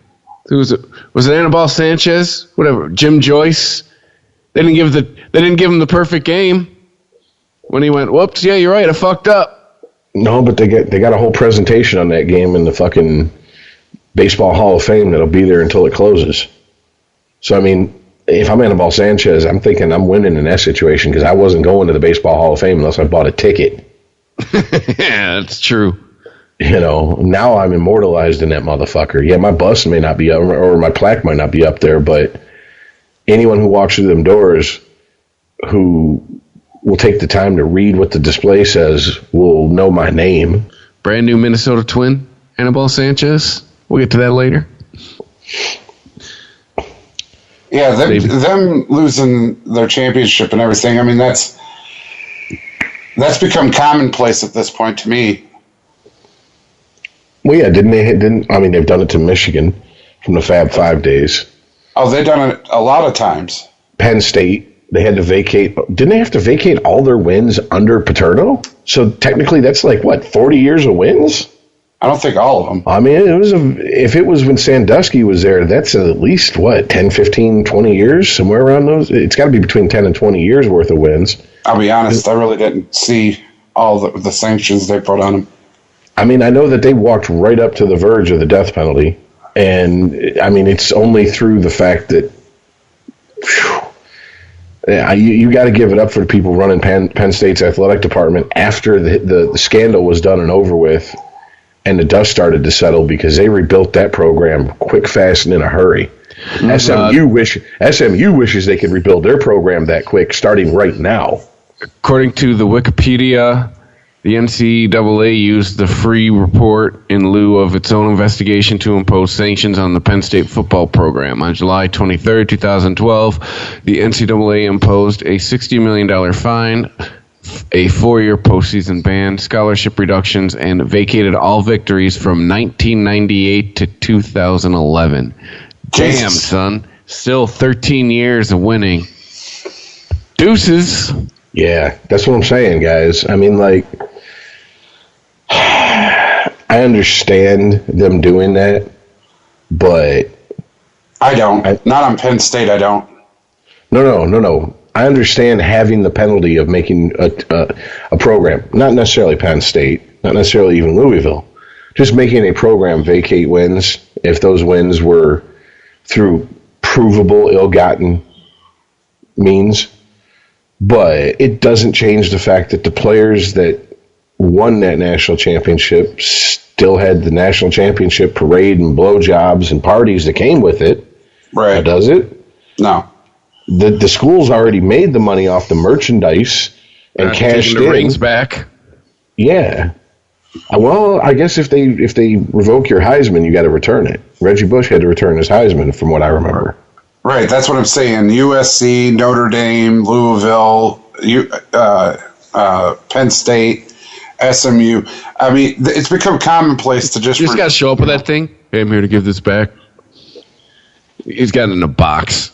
Was it Anibal Sanchez? Whatever, Jim Joyce? They didn't give him the perfect game. When he went, whoops, yeah, you're right, I fucked up. No, but they got a whole presentation on that game in the fucking Baseball Hall of Fame that'll be there until it closes. So, I mean, if I'm Anibal Sanchez, I'm thinking I'm winning in that situation because I wasn't going to the Baseball Hall of Fame unless I bought a ticket. Yeah, that's true. You know, now I'm immortalized in that motherfucker. Yeah, my bust may not be up, or my plaque might not be up there, but anyone who walks through them doors who will take the time to read what the display says will know my name. Brand new Minnesota Twin, Anibal Sanchez. We'll get to that later. Yeah, them losing their championship and everything, I mean, that's become commonplace at this point to me. Well, yeah, they've done it to Michigan from the Fab 5 days. Oh, they've done it a lot of times. Penn State they had to vacate. Didn't they have to vacate all their wins under Paterno? So technically, that's like, what, 40 years of wins? I don't think all of them. I mean, if it was when Sandusky was there, that's at least, what, 10, 15, 20 years, somewhere around those? It's got to be between 10 and 20 years worth of wins. I'll be honest, I really didn't see all the sanctions they put on them. I mean, I know that they walked right up to the verge of the death penalty. And, I mean, it's only through the fact that you got to give it up for the people running Penn State's athletic department after the scandal was done and over with. And the dust started to settle because they rebuilt that program quick, fast, and in a hurry. SMU wishes they could rebuild their program that quick, starting right now. According to the Wikipedia, the NCAA used the free report in lieu of its own investigation to impose sanctions on the Penn State football program. On July 23, 2012, the NCAA imposed a $60 million fine, a 4-year postseason ban, scholarship reductions, and vacated all victories from 1998 to 2011. Jesus. Damn, son. Still 13 years of winning. Deuces. Yeah, that's what I'm saying, guys. I mean, like, I understand them doing that, but I don't. Not on Penn State, I don't. No. I understand having the penalty of making a program, not necessarily Penn State, not necessarily even Louisville, just making a program vacate wins if those wins were through provable, ill-gotten means. But it doesn't change the fact that the players that won that national championship still had the national championship parade and blowjobs and parties that came with it. Right. Now, does it? No. The school's already made the money off the merchandise and cashed the in. rings back. Yeah. Well, I guess if they revoke your Heisman, you got to return it. Reggie Bush had to return his Heisman, from what I remember. Right, that's what I'm saying. USC, Notre Dame, Louisville, Penn State, SMU. I mean, it's become commonplace to just... You just got to show up with that thing. Hey, I'm here to give this back. He's got it in a box.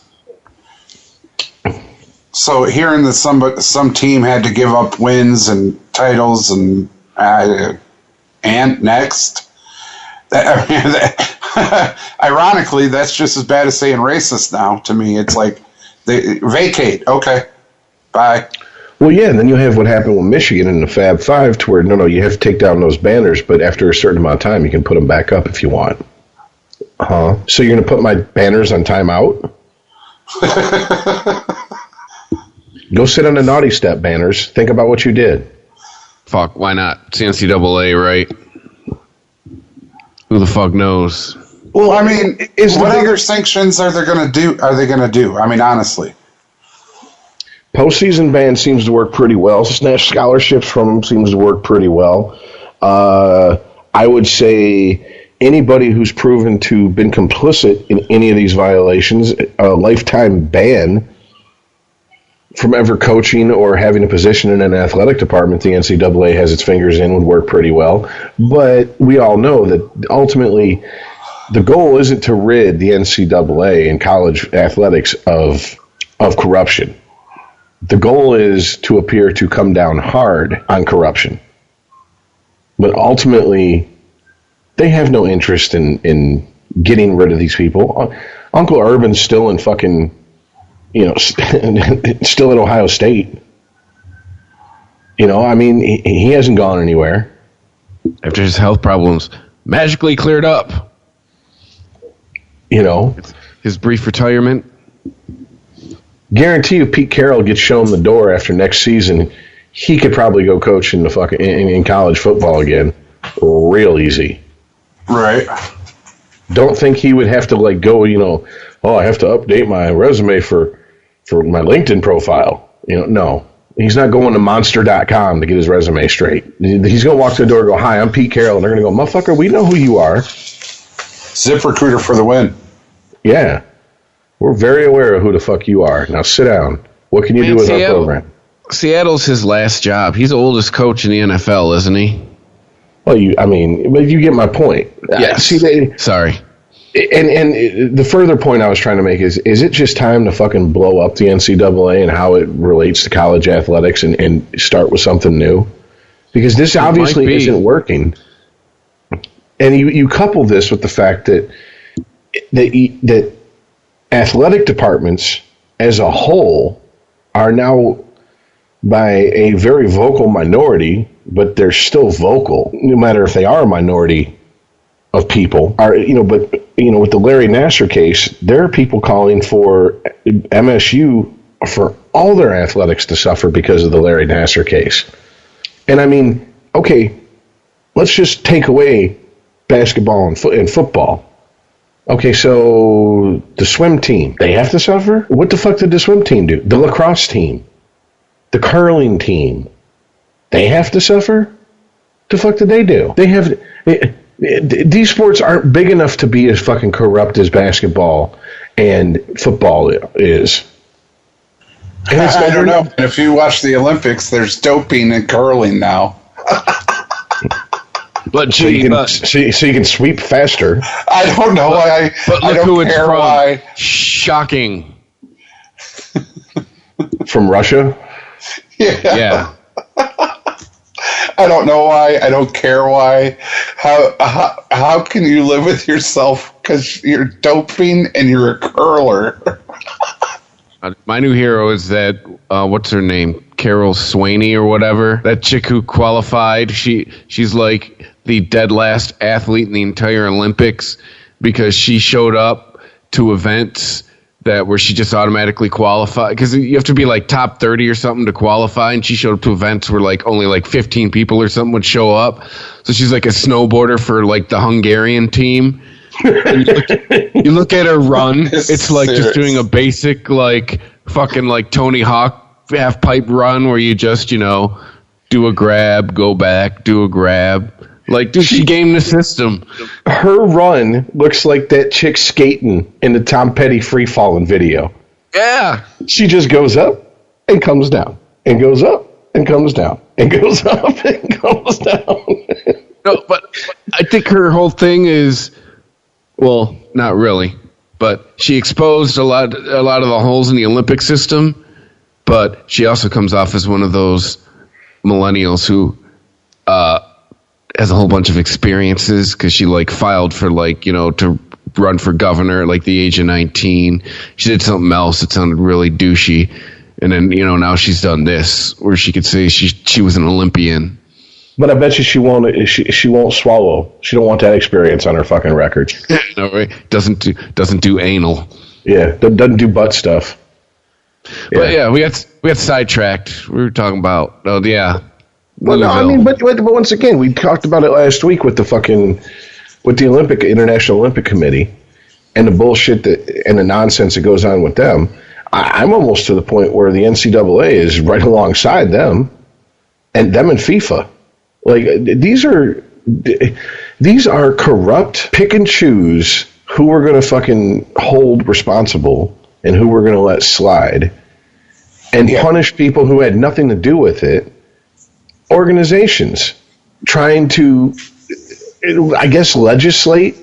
So hearing that some team had to give up wins and titles and next, ironically, that's just as bad as saying racist now to me. It's like, they vacate. Okay, bye. Well, yeah, and then you have what happened with Michigan in the Fab Five, to where, no, you have to take down those banners, but after a certain amount of time, you can put them back up if you want. So you're going to put my banners on timeout? Go sit on the naughty step, banners. Think about what you did. Fuck, why not? It's the NCAA, right? Who the fuck knows? Well, I mean, what other sanctions are they going to do? I mean, honestly. Postseason ban seems to work pretty well. Snatch scholarships from them seems to work pretty well. I would say anybody who's proven to been complicit in any of these violations, a lifetime ban from ever coaching or having a position in an athletic department the NCAA has its fingers in would work pretty well. But we all know that ultimately the goal isn't to rid the NCAA and college athletics of corruption. The goal is to appear to come down hard on corruption. But ultimately, they have no interest in getting rid of these people. Uncle Urban's still in fucking, still at Ohio State. I mean, he hasn't gone anywhere. After his health problems magically cleared up. His brief retirement. Guarantee you Pete Carroll gets shown the door after next season. He could probably go coach in the fucking in college football again. Real easy. Right. Don't think he would have to go, I have to update my resume for my LinkedIn profile. No. He's not going to monster.com to get his resume straight. He's going to walk to the door and go, "Hi, I'm Pete Carroll." And they're going to go, "Motherfucker, we know who you are." ZipRecruiter for the win. Yeah. We're very aware of who the fuck you are. Now sit down. What can you do with our program? Seattle's his last job. He's the oldest coach in the NFL, isn't he? Well, you get my point. Yes. See, Sorry. And the further point I was trying to make is it just time to fucking blow up the NCAA and how it relates to college athletics and start with something new? Because this obviously isn't working. And you couple this with the fact that athletic departments as a whole are now by a very vocal minority, but they're still vocal, no matter if they are a minority of people. But with the Larry Nassar case, there are people calling for MSU for all their athletics to suffer because of the Larry Nassar case. And I mean, okay, let's just take away basketball and football. Okay, so the swim team, they have to suffer? What the fuck did the swim team do? The lacrosse team, the curling team, they have to suffer? The fuck did they do? These sports aren't big enough to be as fucking corrupt as basketball and football is. And I don't know. If you watch the Olympics, there's doping in curling now. But so you can sweep faster. I don't know why. But look who it's from. Why. Shocking. From Russia? Yeah. I don't know why. I don't care why. How can you live with yourself because you're doping and you're a curler? My new hero is that, what's her name? Carol Swaney or whatever. That chick who qualified. She's like the dead last athlete in the entire Olympics because she showed up to events where she just automatically qualified. Because you have to be like top 30 or something to qualify. And she showed up to events where like only like 15 people or something would show up. So she's like a snowboarder for like the Hungarian team. And you look at her run, it's like just doing a basic like fucking like Tony Hawk half pipe run where you just, do a grab, go back, do a grab. Like, dude, she gamed the system. Her run looks like that chick skating in the Tom Petty free falling video. Yeah. She just goes up and comes down and goes up and comes down and goes up and comes down. No, but I think her whole thing is, well, not really, but she exposed a lot of the holes in the Olympic system, but she also comes off as one of those millennials who has a whole bunch of experiences because she like filed for to run for governor at like the age of 19. She did something else that sounded really douchey, and then now she's done this where she could say she was an Olympian. But I bet you she won't swallow. She don't want that experience on her fucking record. No, right? Doesn't do anal. Yeah, doesn't do butt stuff. Yeah. But yeah, we got sidetracked. We were talking about Well, no, I mean, but once again, we talked about it last week with the International Olympic Committee and the bullshit and the nonsense that goes on with them. I'm almost to the point where the NCAA is right alongside them and FIFA. Like these are corrupt, pick and choose who we're going to fucking hold responsible and who we're going to let slide and punish people who had nothing to do with it. Organizations trying to, I guess, legislate,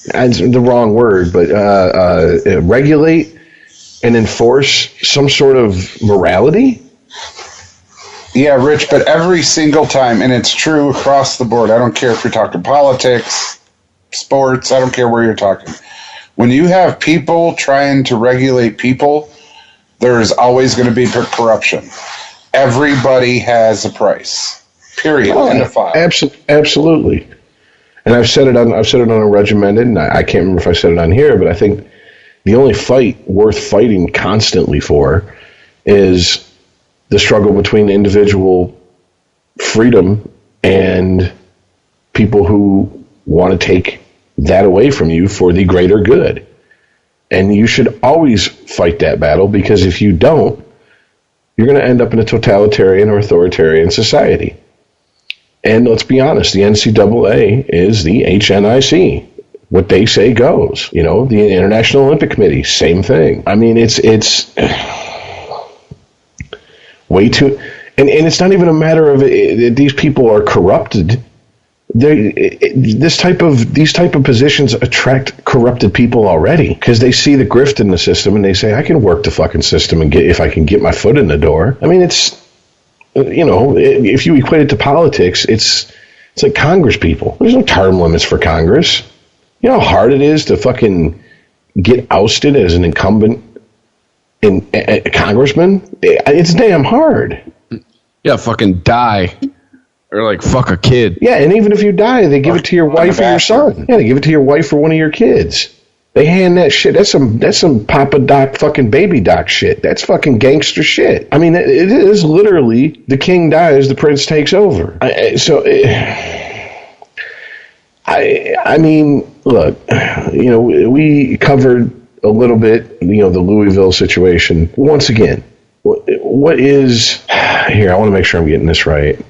that's the wrong word, but regulate and enforce some sort of morality. Yeah, Rich, but every single time, and it's true across the board, I don't care if you're talking politics, sports, I don't care where you're talking. When you have people trying to regulate people, there is always going to be corruption. Everybody has a price. Period. End of file. Absolutely. And I've said it on a regimented, and I can't remember if I said it on here, but I think the only fight worth fighting constantly for is the struggle between individual freedom and people who want to take that away from you for the greater good. And you should always fight that battle, because if you don't, you're going to end up in a totalitarian or authoritarian society. And let's be honest, the NCAA is the HNIC. What they say goes. The International Olympic Committee, same thing. I mean, it's way too... And it's not even a matter of these people are corrupted. these type of positions attract corrupted people already because they see the grift in the system and they say, I can work the fucking system and if I can get my foot in the door. I mean, it's, if you equate it to politics, it's like Congress people. There's no term limits for Congress. You know how hard it is to fucking get ousted as an incumbent a congressman? It's damn hard. Yeah, fucking die. Or like fuck a kid. Yeah, and even if you die, they give it to your wife or your son. Yeah, they give it to your wife or one of your kids. They hand that shit. That's some Papa Doc fucking Baby Doc shit. That's fucking gangster shit. I mean, it is literally the king dies, the prince takes over. I mean, look, we covered a little bit, the Louisville situation. Once again, what is here? I want to make sure I'm getting this right.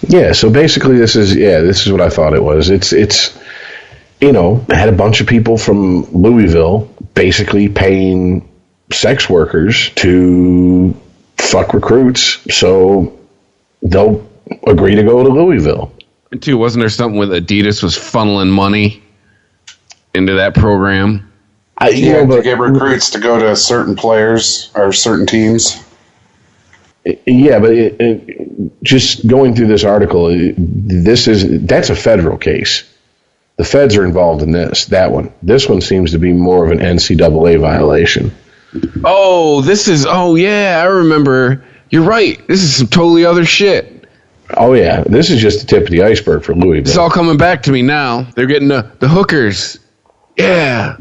Yeah, so basically this is what I thought it was. It's had a bunch of people from Louisville basically paying sex workers to fuck recruits so they'll agree to go to Louisville. And too, wasn't there something with Adidas was funneling money into that program? To get recruits to go to certain players or certain teams. Yeah, but just going through this article, that's a federal case. The feds are involved in that one. This one seems to be more of an NCAA violation. I remember. You're right. This is some totally other shit. Oh, yeah. This is just the tip of the iceberg for Louisville. It's all coming back to me now. They're getting the hookers. Yeah.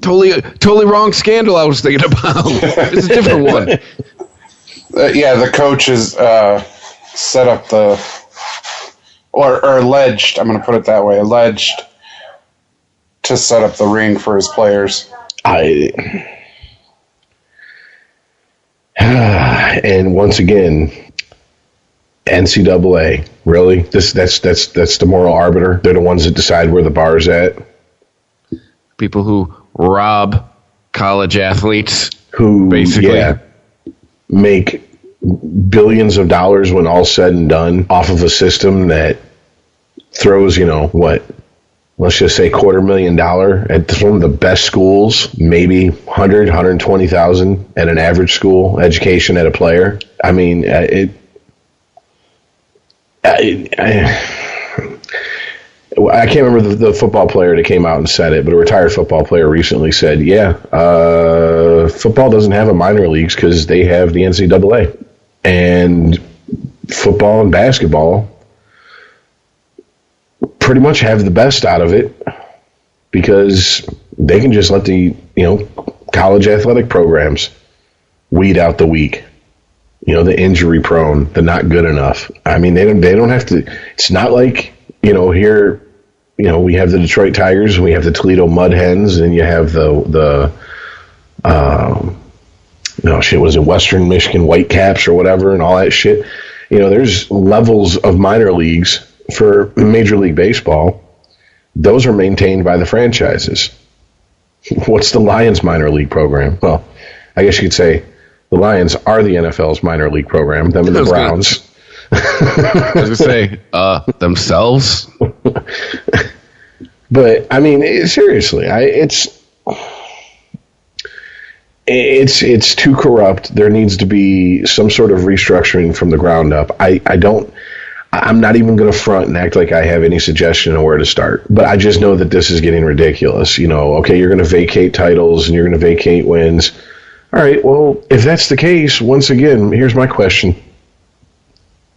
Totally wrong scandal I was thinking about. It's a different one. The coach is set up or alleged, I'm going to put it that way, alleged to set up the ring for his players. And once again, NCAA, really? That's the moral arbiter? They're the ones that decide where the bar's at? People who rob college athletes. Who, basically make billions of dollars when all's said and done off of a system that throws, let's just say $250,000 at one of the best schools, maybe 120,000 at an average school education at a player. I mean, I can't remember the football player that came out and said it, but a retired football player recently said, football doesn't have a minor leagues because they have the NCAA. And football and basketball pretty much have the best out of it because they can just let the, college athletic programs weed out the weak, the injury prone, the not good enough. I mean, they don't have to, it's not like, here, we have the Detroit Tigers, and we have the Toledo Mud Hens, and you have was it Western Michigan Whitecaps or whatever, and all that shit. There's levels of minor leagues for Major League Baseball. Those are maintained by the franchises. What's the Lions minor league program? Well, I guess you could say the Lions are the NFL's minor league program, them and the Browns. I was going to say, themselves? But, I mean, seriously, it's too corrupt. There needs to be some sort of restructuring from the ground up. I'm not even going to front and act like I have any suggestion on where to start. But I just know that this is getting ridiculous. Okay, you're going to vacate titles and you're going to vacate wins. All right, well, if that's the case, once again, here's my question.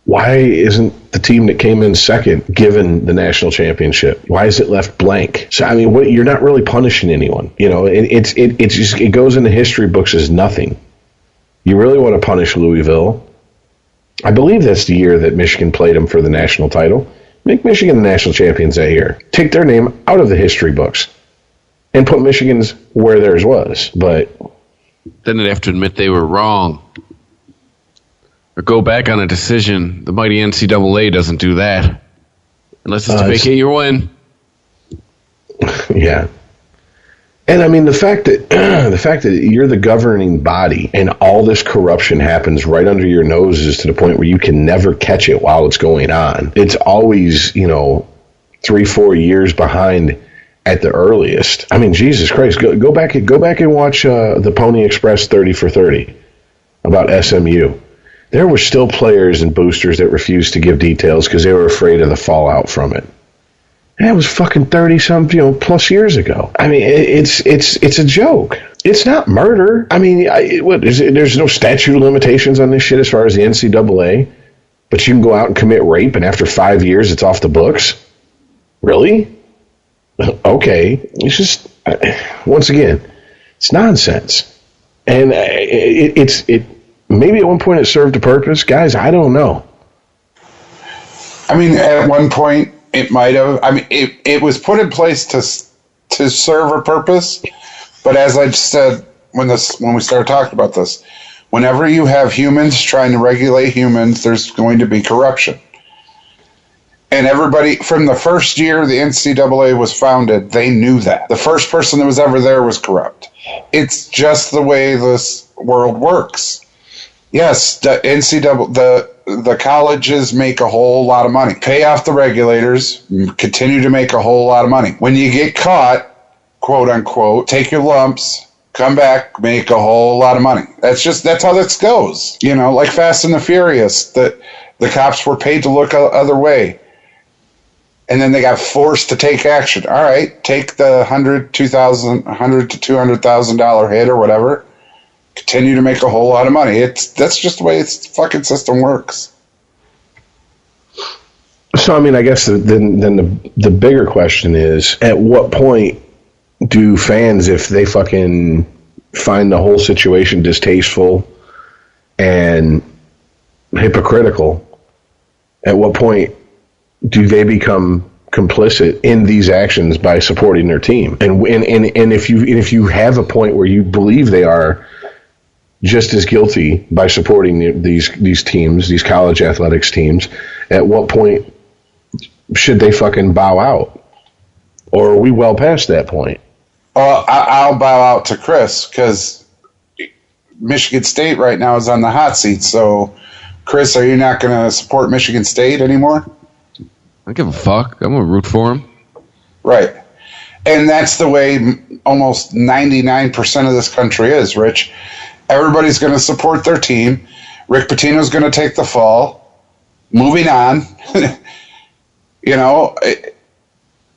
Why isn't the team that came in second given the national championship? Why is it left blank? So, I mean, you're not really punishing anyone. It goes in the history books as nothing. You really want to punish Louisville? I believe that's the year that Michigan played them for the national title. Make Michigan the national champions that year. Take their name out of the history books and put Michigan's where theirs was. But then they'd have to admit they were wrong. Or go back on a decision. The mighty NCAA doesn't do that. Unless it's to vacate your win. Yeah. And I mean, the fact that you're the governing body and all this corruption happens right under your noses to the point where you can never catch it while it's going on. It's always, 3-4 years behind at the earliest. I mean, Jesus Christ, go back and watch the Pony Express 30 for 30 about SMU. There were still players and boosters that refused to give details because they were afraid of the fallout from it. That was fucking 30-some, plus years ago. I mean, it's a joke. It's not murder. I mean, there's no statute of limitations on this shit as far as the NCAA, but you can go out and commit rape, and after 5 years, it's off the books? Really? Okay. It's just, once again, it's nonsense. And maybe at one point it served a purpose. Guys, I don't know. I mean, at one point, it might have. I mean, it was put in place to serve a purpose, but as I said when we started talking about this, whenever you have humans trying to regulate humans, there's going to be corruption. And everybody, from the first year the NCAA was founded, they knew that. The first person that was ever there was corrupt. It's just the way this world works. Yes, the NCAA, the colleges make a whole lot of money. Pay off the regulators, continue to make a whole lot of money. When you get caught, quote unquote, take your lumps, come back, make a whole lot of money. That's how this goes. Like Fast and the Furious, the cops were paid to look other way. And then they got forced to take action. All right, take the $100,000 to $200,000 hit or whatever. Continue to make a whole lot of money. That's just the way its fucking system works. So, I mean, I guess then the bigger question is, at what point do fans, if they fucking find the whole situation distasteful and hypocritical, at what point do they become complicit in these actions by supporting their team? And if you have a point where you believe they are just as guilty by supporting these teams, these college athletics teams, at what point should they fucking bow out? Or are we well past that point? Well, I'll bow out to Chris because Michigan State right now is on the hot seat. So, Chris, are you not going to support Michigan State anymore? I don't give a fuck. I'm going to root for him. Right. And that's the way almost 99% of this country is, Rich. Everybody's going to support their team. Rick Pitino's going to take the fall. Moving on.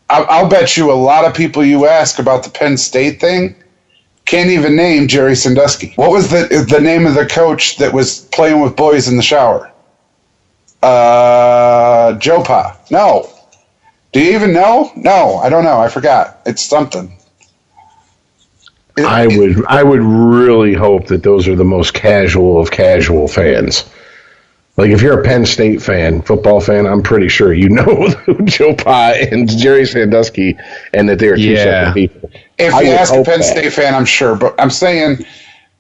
I'll bet you a lot of people you ask about the Penn State thing can't even name Jerry Sandusky. What was the name of the coach that was playing with boys in the shower? Joe Pa. No. Do you even know? No, I don't know. I forgot. It's something. I would really hope that those are the most casual of casual fans. Like, if you're a Penn State fan, football fan, I'm pretty sure you know Joe Pa and Jerry Sandusky, and that they are two separate people. If you ask a Penn State fan, I'm sure. But I'm saying,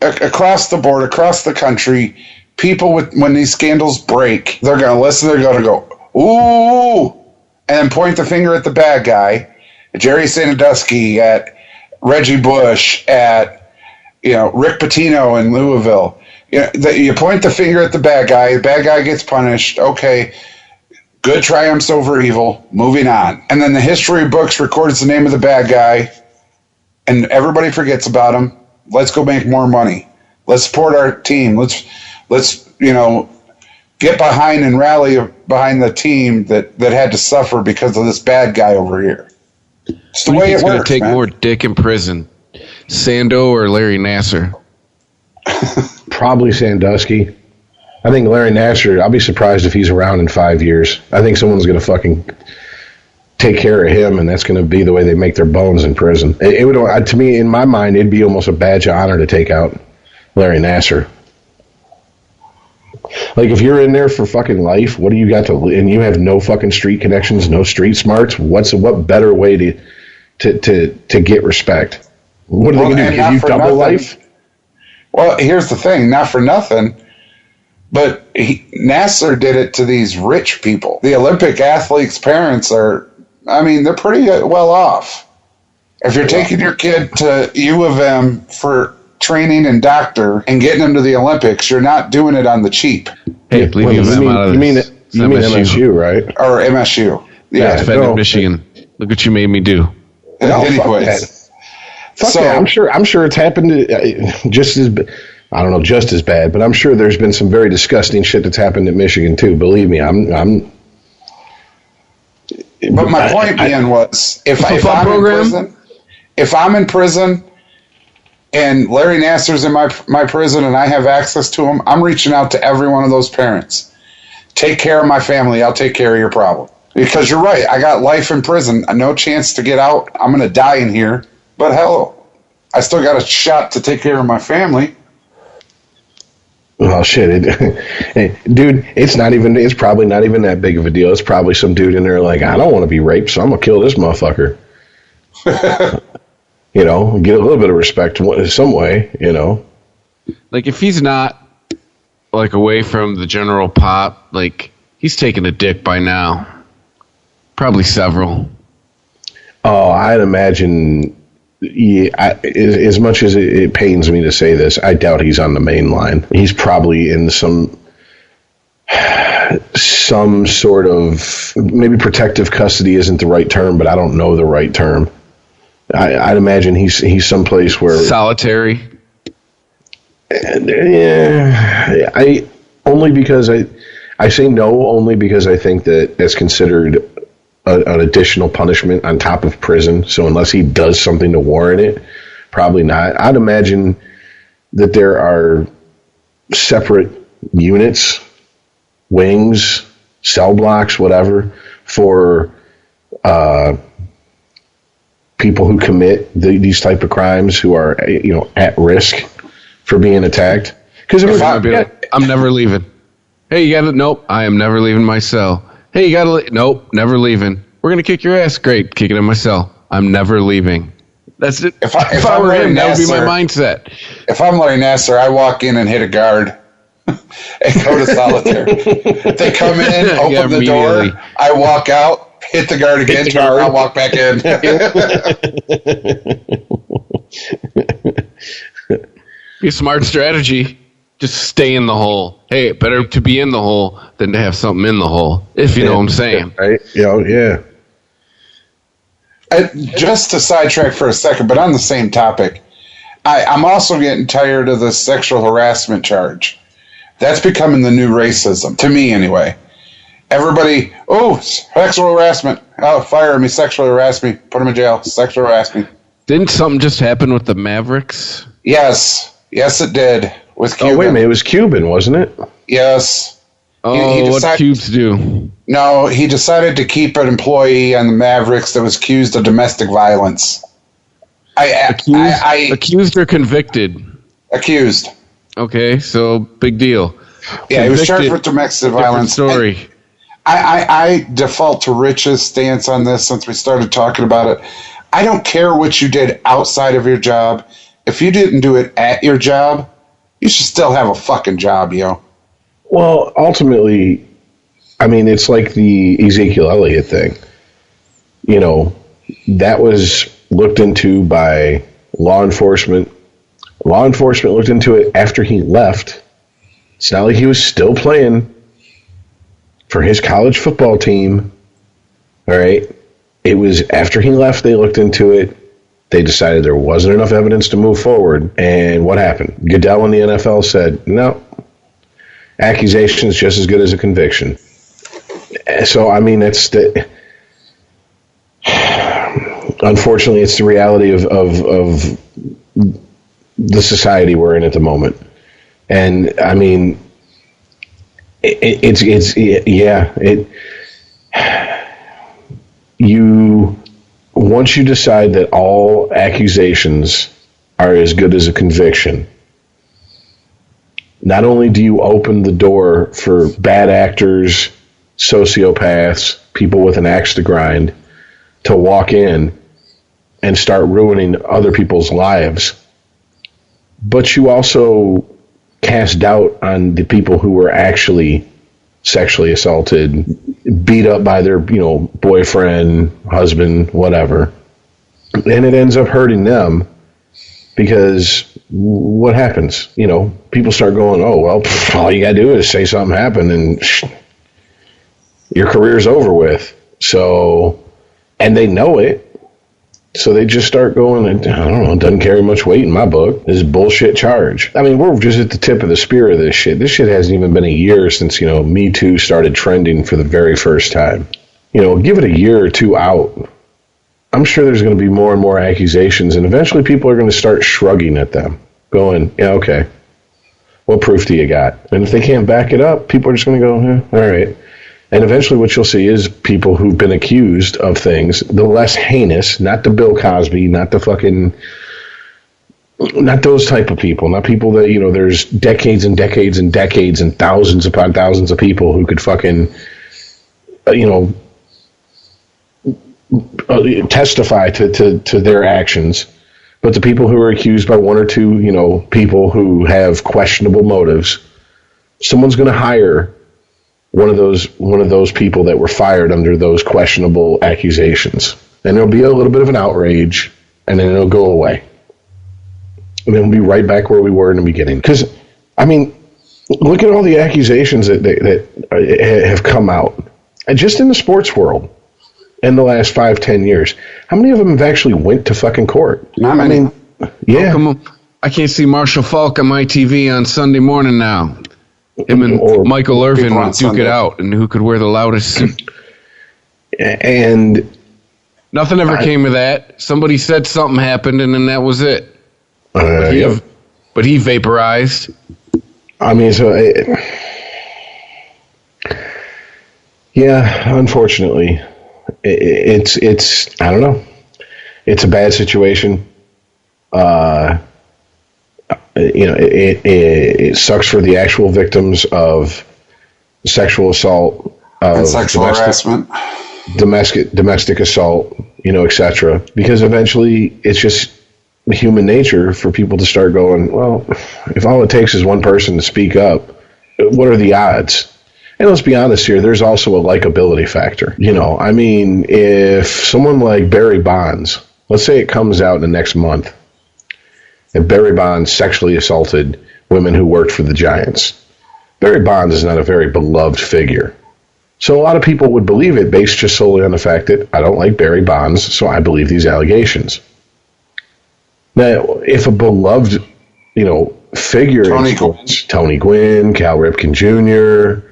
across the board, across the country, people when these scandals break, they're going to listen. They're going to go, ooh, and then point the finger at the bad guy, Jerry Sandusky, at Reggie Bush, at Rick Pitino in Louisville. You point the finger at the bad guy gets punished. Okay, good triumphs over evil. Moving on, and then the history books records the name of the bad guy, and everybody forgets about him. Let's go make more money. Let's support our team. Let's get behind and rally behind the team that had to suffer because of this bad guy over here. It's the way it works. It's going to take more dick in prison, Sando or Larry Nassar? Probably Sandusky. I think Larry Nassar, I'll be surprised if he's around in 5 years. I think someone's going to fucking take care of him, and that's going to be the way they make their bones in prison. It would, to me, in my mind, it'd be almost a badge of honor to take out Larry Nassar. Like, if you're in there for fucking life, what do you got to, and you have no fucking street connections, no street smarts, what better way to get respect? What are they going to do, give you double life? Well, here's the thing, not for nothing, but Nassar did it to these rich people. The Olympic athletes' parents they're pretty well off. If you're taking your kid to U of M for training and doctor and getting them to the Olympics, you're not doing it on the cheap. Hey, you mean MSU, right? Or MSU. Yeah, defending Michigan. Look what you made me do. Anyways. Fuck that. I'm sure it's happened just as bad, but I'm sure there's been some very disgusting shit that's happened at Michigan too. Believe me, But my point being was, if I'm in prison and Larry Nassar's in my prison and I have access to him, I'm reaching out to every one of those parents. Take care of my family. I'll take care of your problem. Because you're right. I got life in prison. No chance to get out. I'm going to die in here. But hell, I still got a shot to take care of my family. Oh shit, dude! It's probably not even that big of a deal. It's probably some dude in there like, I don't want to be raped, so I'm gonna kill this motherfucker. Get a little bit of respect in some way. Like if he's not like away from the general pop, like he's taken a dick by now. Probably several. Oh, I'd imagine. Yeah, as much as it pains me to say this, I doubt he's on the main line. He's probably in some sort of, maybe protective custody isn't the right term, but I don't know the right term. I'd imagine he's someplace where solitary. Yeah, I say no only because I think that that's considered an additional punishment on top of prison. So unless he does something to warrant it, probably not. I'd imagine that there are separate units, wings, cell blocks, whatever, for people who commit these type of crimes who are at risk for being attacked. Because I'm never leaving. Hey, you got it? Nope, I am never leaving my cell. Hey, you gotta nope, never leaving. We're gonna kick your ass. Great, kick it in my cell. I'm never leaving. That's it. If I were him, that would be my mindset. If I'm Larry Nassar, I walk in and hit a guard and go to solitary. They come in, open the door. I walk out, hit the guard again, turn around, walk back in. Be a smart strategy. Just stay in the hole. Hey, better to be in the hole than to have something in the hole, if you know what I'm saying. Right? Yeah. Just to sidetrack for a second, but on the same topic, I'm also getting tired of the sexual harassment charge. That's becoming the new racism, to me anyway. Everybody, sexual harassment. Oh, fire me, sexually harass me, put him in jail, sexually harass me. Didn't something just happen with the Mavericks? Yes, it did. With Cuban. Oh, wait a minute. It was Cuban, wasn't it? Yes. What Cubes do? No, he decided to keep an employee on the Mavericks that was accused of domestic violence. Accused or convicted? Accused. Okay, so big deal. Yeah, he was charged with domestic violence. Story. I default to Rich's stance on this since we started talking about it. I don't care what you did outside of your job. If you didn't do it at your job, you should still have a fucking job, yo. Well, ultimately, I mean, it's like the Ezekiel Elliott thing. That was looked into by law enforcement. Law enforcement looked into it after he left. It's not like he was still playing for his college football team. All right. It was after he left, they looked into it. They decided there wasn't enough evidence to move forward. And what happened? Goodell in the NFL said, no, accusation is just as good as a conviction. So, I mean, unfortunately, it's the reality of the society we're in at the moment. And, I mean, once you decide that all accusations are as good as a conviction, not only do you open the door for bad actors, sociopaths, people with an axe to grind, to walk in and start ruining other people's lives, but you also cast doubt on the people who were actually sexually assaulted, beat up by their, boyfriend, husband, whatever. And it ends up hurting them because what happens? You know, people start going, oh, well, all you got to do is say something happened and your career's over with. So, and they know it. So they just start going, I don't know, it doesn't carry much weight in my book. This is bullshit charge. I mean, we're just at the tip of the spear of this shit. This shit hasn't even been a year since, you know, Me Too started trending for the very first time. You know, give it a year or two out. I'm sure there's going to be more and more accusations, and eventually people are going to start shrugging at them, going, yeah, okay, what proof do you got? And if they can't back it up, people are just going to go, all right. And eventually what you'll see is people who've been accused of things, the less heinous, not the Bill Cosby, not the fucking, not those type of people, not people that, you know, there's decades and decades and decades and thousands upon thousands of people who could fucking, you know, testify to their actions. But the people who are accused by one or two, you know, people who have questionable motives, someone's going to hire one of those people that were fired under those questionable accusations. And there'll be a little bit of an outrage, and then it'll go away. And then we'll be right back where we were in the beginning. Because, I mean, look at all the accusations that have come out. And just in the sports world in the last 5-10 years. How many of them have actually went to fucking court? Not many. I mean, yeah. Come on. I can't see Marshall Falk on my TV on Sunday morning now. Him and Or Michael Irvin people on would duke Sunday. it out, and who could wear the loudest suit. And Nothing ever came of that. Somebody said something happened, and then that was it. yeah. But he vaporized. I mean, so yeah, unfortunately, it's I don't know. It's a bad situation. You know, it sucks for the actual victims of sexual assault, And sexual harassment. domestic assault, you know, etc. Because eventually, it's just human nature for people to start going, well, if all it takes is one person to speak up, what are the odds? And let's be honest here, there's also a likability factor. You know, I mean, if someone like Barry Bonds, let's say it comes out in the next month, and Barry Bonds sexually assaulted women who worked for the Giants. Barry Bonds is not a very beloved figure. So a lot of people would believe it based just solely on the fact that I don't like Barry Bonds, so I believe these allegations. Now, if a beloved, you know, figure, Tony Gwynn, Cal Ripken Jr.,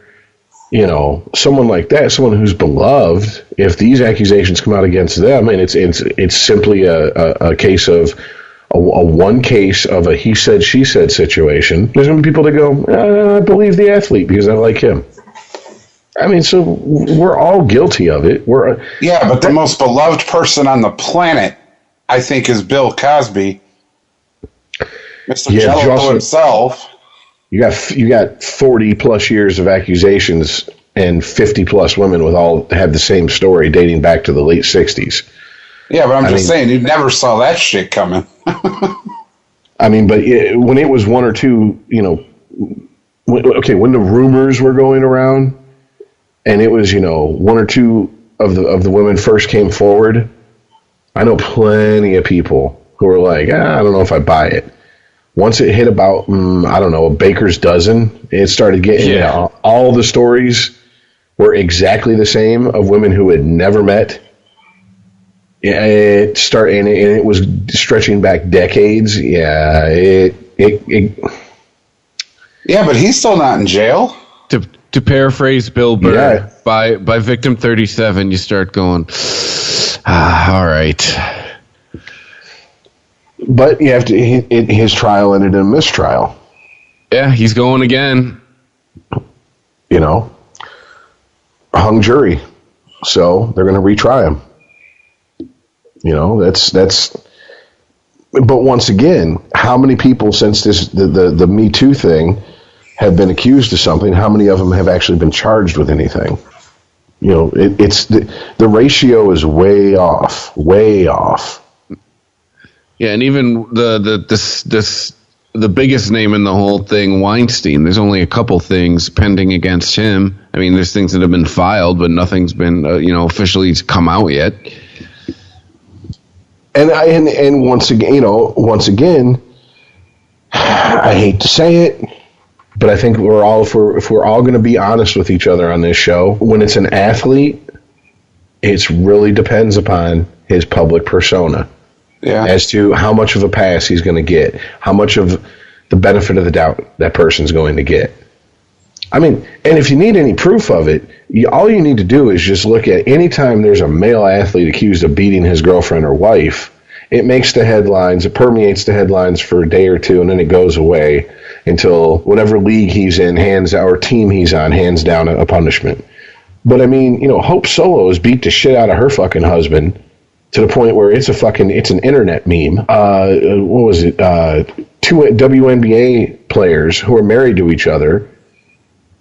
you know, someone like that, someone who's beloved, if these accusations come out against them, and it's simply a case of a one case of a he said, she said situation, there's going to be people that go, I believe the athlete because I like him. I mean, so we're all guilty of it. Yeah, but the most beloved person on the planet, I think, is Bill Cosby. Mr. Jello himself. You got 40 plus years of accusations and 50 plus women with all have the same story dating back to the late 60s. Yeah, but I'm just saying, you never saw that shit coming. I mean, but when it was one or two, you know, when the rumors were going around, and it was, you know, one or two of the women first came forward, I know plenty of people who were like, I don't know if I buy it. Once it hit about, I don't know, a baker's dozen, it started getting all the stories were exactly the same of women who had never met. Yeah, and it was stretching back decades. Yeah, Yeah, but he's still not in jail. To paraphrase Bill Burr, by victim 37, you start going, all right. But you have to. His trial ended in a mistrial. Yeah, he's going again. You know, hung jury, so they're going to retry him. You know, that's. But once again, how many people since the Me Too thing have been accused of something? How many of them have actually been charged with anything? You know, it's the ratio is way off. Yeah, and even the biggest name in the whole thing, Weinstein. There's only a couple things pending against him. I mean, there's things that have been filed, but nothing's been officially come out yet. And once again, I hate to say it, but I think if we're all going to be honest with each other on this show, when it's an athlete, it really depends upon his public persona as to how much of a pass he's going to get, how much of the benefit of the doubt that person's going to get. I mean, and if you need any proof of it, all you need to do is just look at any time there's a male athlete accused of beating his girlfriend or wife, it makes the headlines, it permeates the headlines for a day or two, and then it goes away until whatever league he's in or team he's on hands down a punishment. But I mean, Hope Solo beat the shit out of her fucking husband to the point where it's an internet meme. What was it? Two WNBA players who are married to each other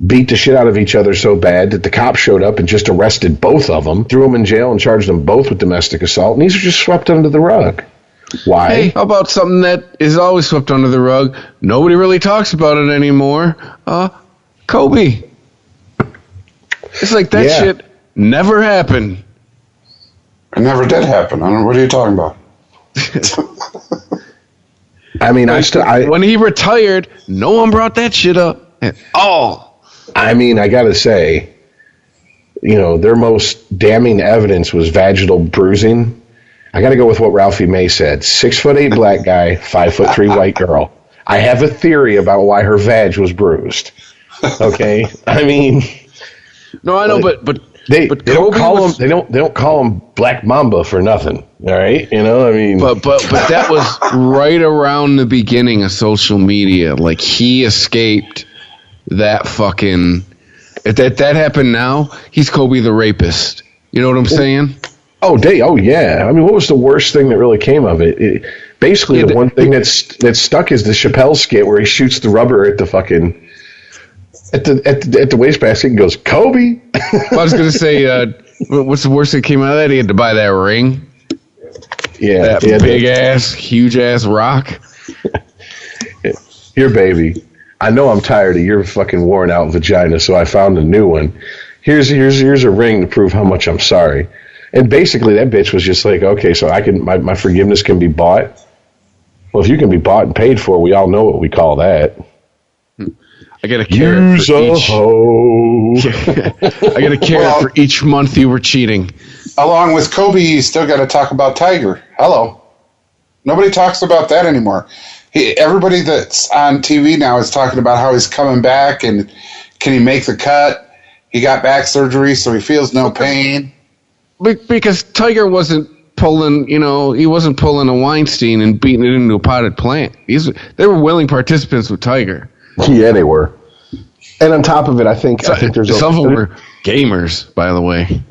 beat the shit out of each other so bad that the cops showed up and just arrested both of them, threw them in jail, and charged them both with domestic assault. And these are just swept under the rug. Why? Hey, how about something that is always swept under the rug? Nobody really talks about it anymore. Kobe. It's like that shit never happened. It never did happen. What are you talking about? I mean, when he retired, no one brought that shit up at all. I mean, I got to say, their most damning evidence was vaginal bruising. I got to go with what Ralphie May said. 6'8" black guy, 5'3" white girl. I have a theory about why her vag was bruised. Okay, I mean, no, I know, but they don't call him. They don't call him Black Mamba for nothing. All right, I mean, but that was right around the beginning of social media. Like, he escaped that fucking. If that happened now, he's Kobe the rapist. You know what I'm saying? Oh yeah. I mean, what was the worst thing that really came of it? Basically, the one thing that's stuck is the Chappelle skit where he shoots the rubber at the fucking at the wastebasket and goes, Kobe. I was gonna say, what's the worst that came out of that? He had to buy that ring. Yeah, that huge ass rock. Here, baby. I know I'm tired of your fucking worn out vagina, so I found a new one. Here's a ring to prove how much I'm sorry. And basically, that bitch was just like, okay, so my forgiveness can be bought. Well, if you can be bought and paid for, we all know what we call that. I got a carrot for each. I got a carrot for each month you were cheating. Along with Kobe, you still got to talk about Tiger. Hello. Nobody talks about that anymore. Everybody that's on TV now is talking about how he's coming back and can he make the cut. He got back surgery, so he feels no pain. Because Tiger wasn't pulling, he wasn't pulling a Weinstein and beating it into a potted plant. They were willing participants with Tiger. Yeah, they were. And on top of it, I think there's some of them were gamers, by the way.